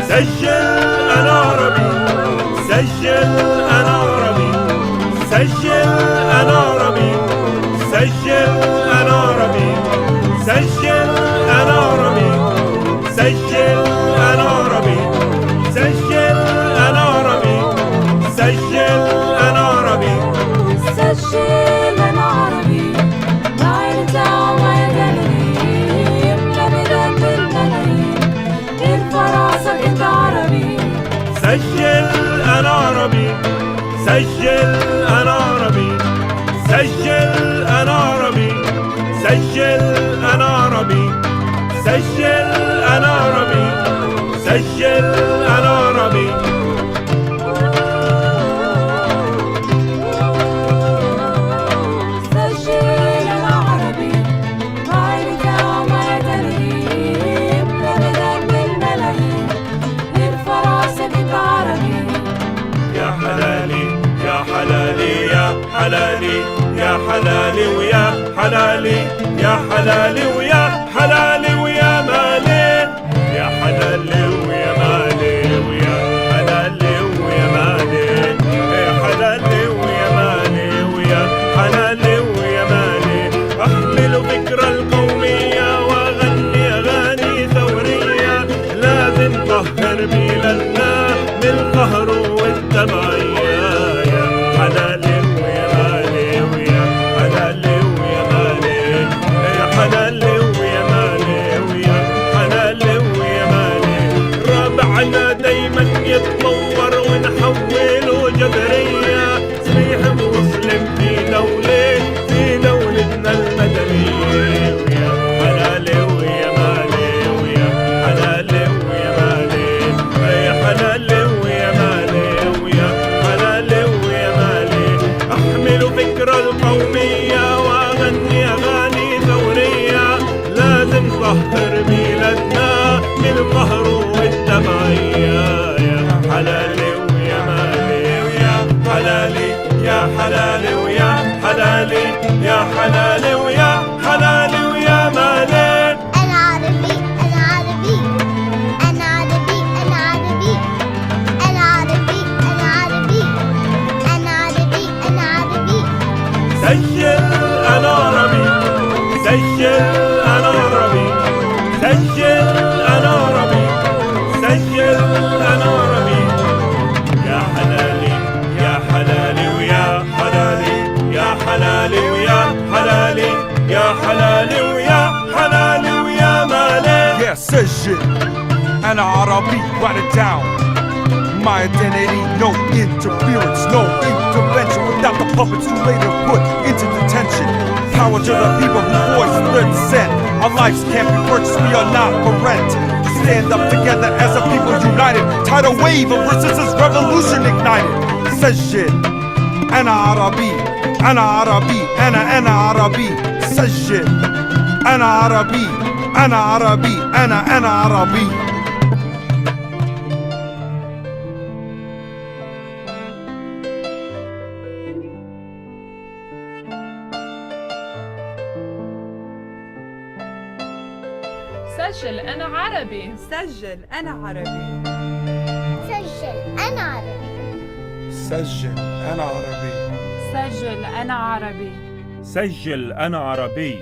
سجل أنا عربي، سجل أنا عربي، سجل أنا عربي، سجل أنا عربي، سجل أنا عربي، سجل أنا عربي، سجل أنا عربي، سجل أنا عربي، سجل أنا عربي، write it down my identity، املى بذات الملايين، ارفع راسك انت عربي، سجل أنا عربي، سجل أنا عربي، سجل أنا عربي، سجل أنا عربي، سجل أنا عربي، سجل أنا عربي. سجل أنا عربي، يا حلالي ويا حلالي ويا مالي يا حلالي ويا مالي ويا حلالي ويا مالي يا حلالي ويا مالي ويا حلالي ويا مالي أحمل فكر القومية وأغني أغاني ثورية لازم طهر بلادنا من القهر والتبعية يا حلالي ويا مالي ويا حلالي ويا مالي يا حلالي ويا مالي ويا حلالي ويا مالي رابعنا دايما يتطور ونحوله جذرية صريح مسلم في دولتنا المدنية ويا حلالي ويا مالي ويا حلالي ويا مالي يا حلالي ويا مالي ويا حلالي ويا مالي أحمل فكر القومية وأغني أغاني ثورية لازم طهر بلادنا من القهر والتبعية يا حلالي ويا مالي ويا حلالي يا حلالي ويا حلالي يا حلالي ويا حلالي ويا مالي أنا عربي أنا عربي أنا عربي أنا عربي أنا عربي أنا عربي أنا عربي أنا عربي سجل أنا عربي سجل أنا عربي سجل أنا عربي سجل أنا عربي يا حلالي يا حلالي ويا حلالي يا حلالي ويا حلالي يا حلالي ويا حلالي ويا مالي Yeah, سجل أنا عربي, write it down. My identity, no interference, no intervention without the puppets who later put into detention. Power to the people who voice the dissent. Our lives can't be purchased, we are not for rent. Stand up together as a people united. Tidal wave of resistance, revolution ignited. سجل أنا عربي أنا عربي أنا عربي سجل أنا عربي أنا عربي أنا عربي سجل أنا عربي سجل أنا عربي سجل أنا عربي سجل أنا عربي سجل أنا عربي سجل أنا عربي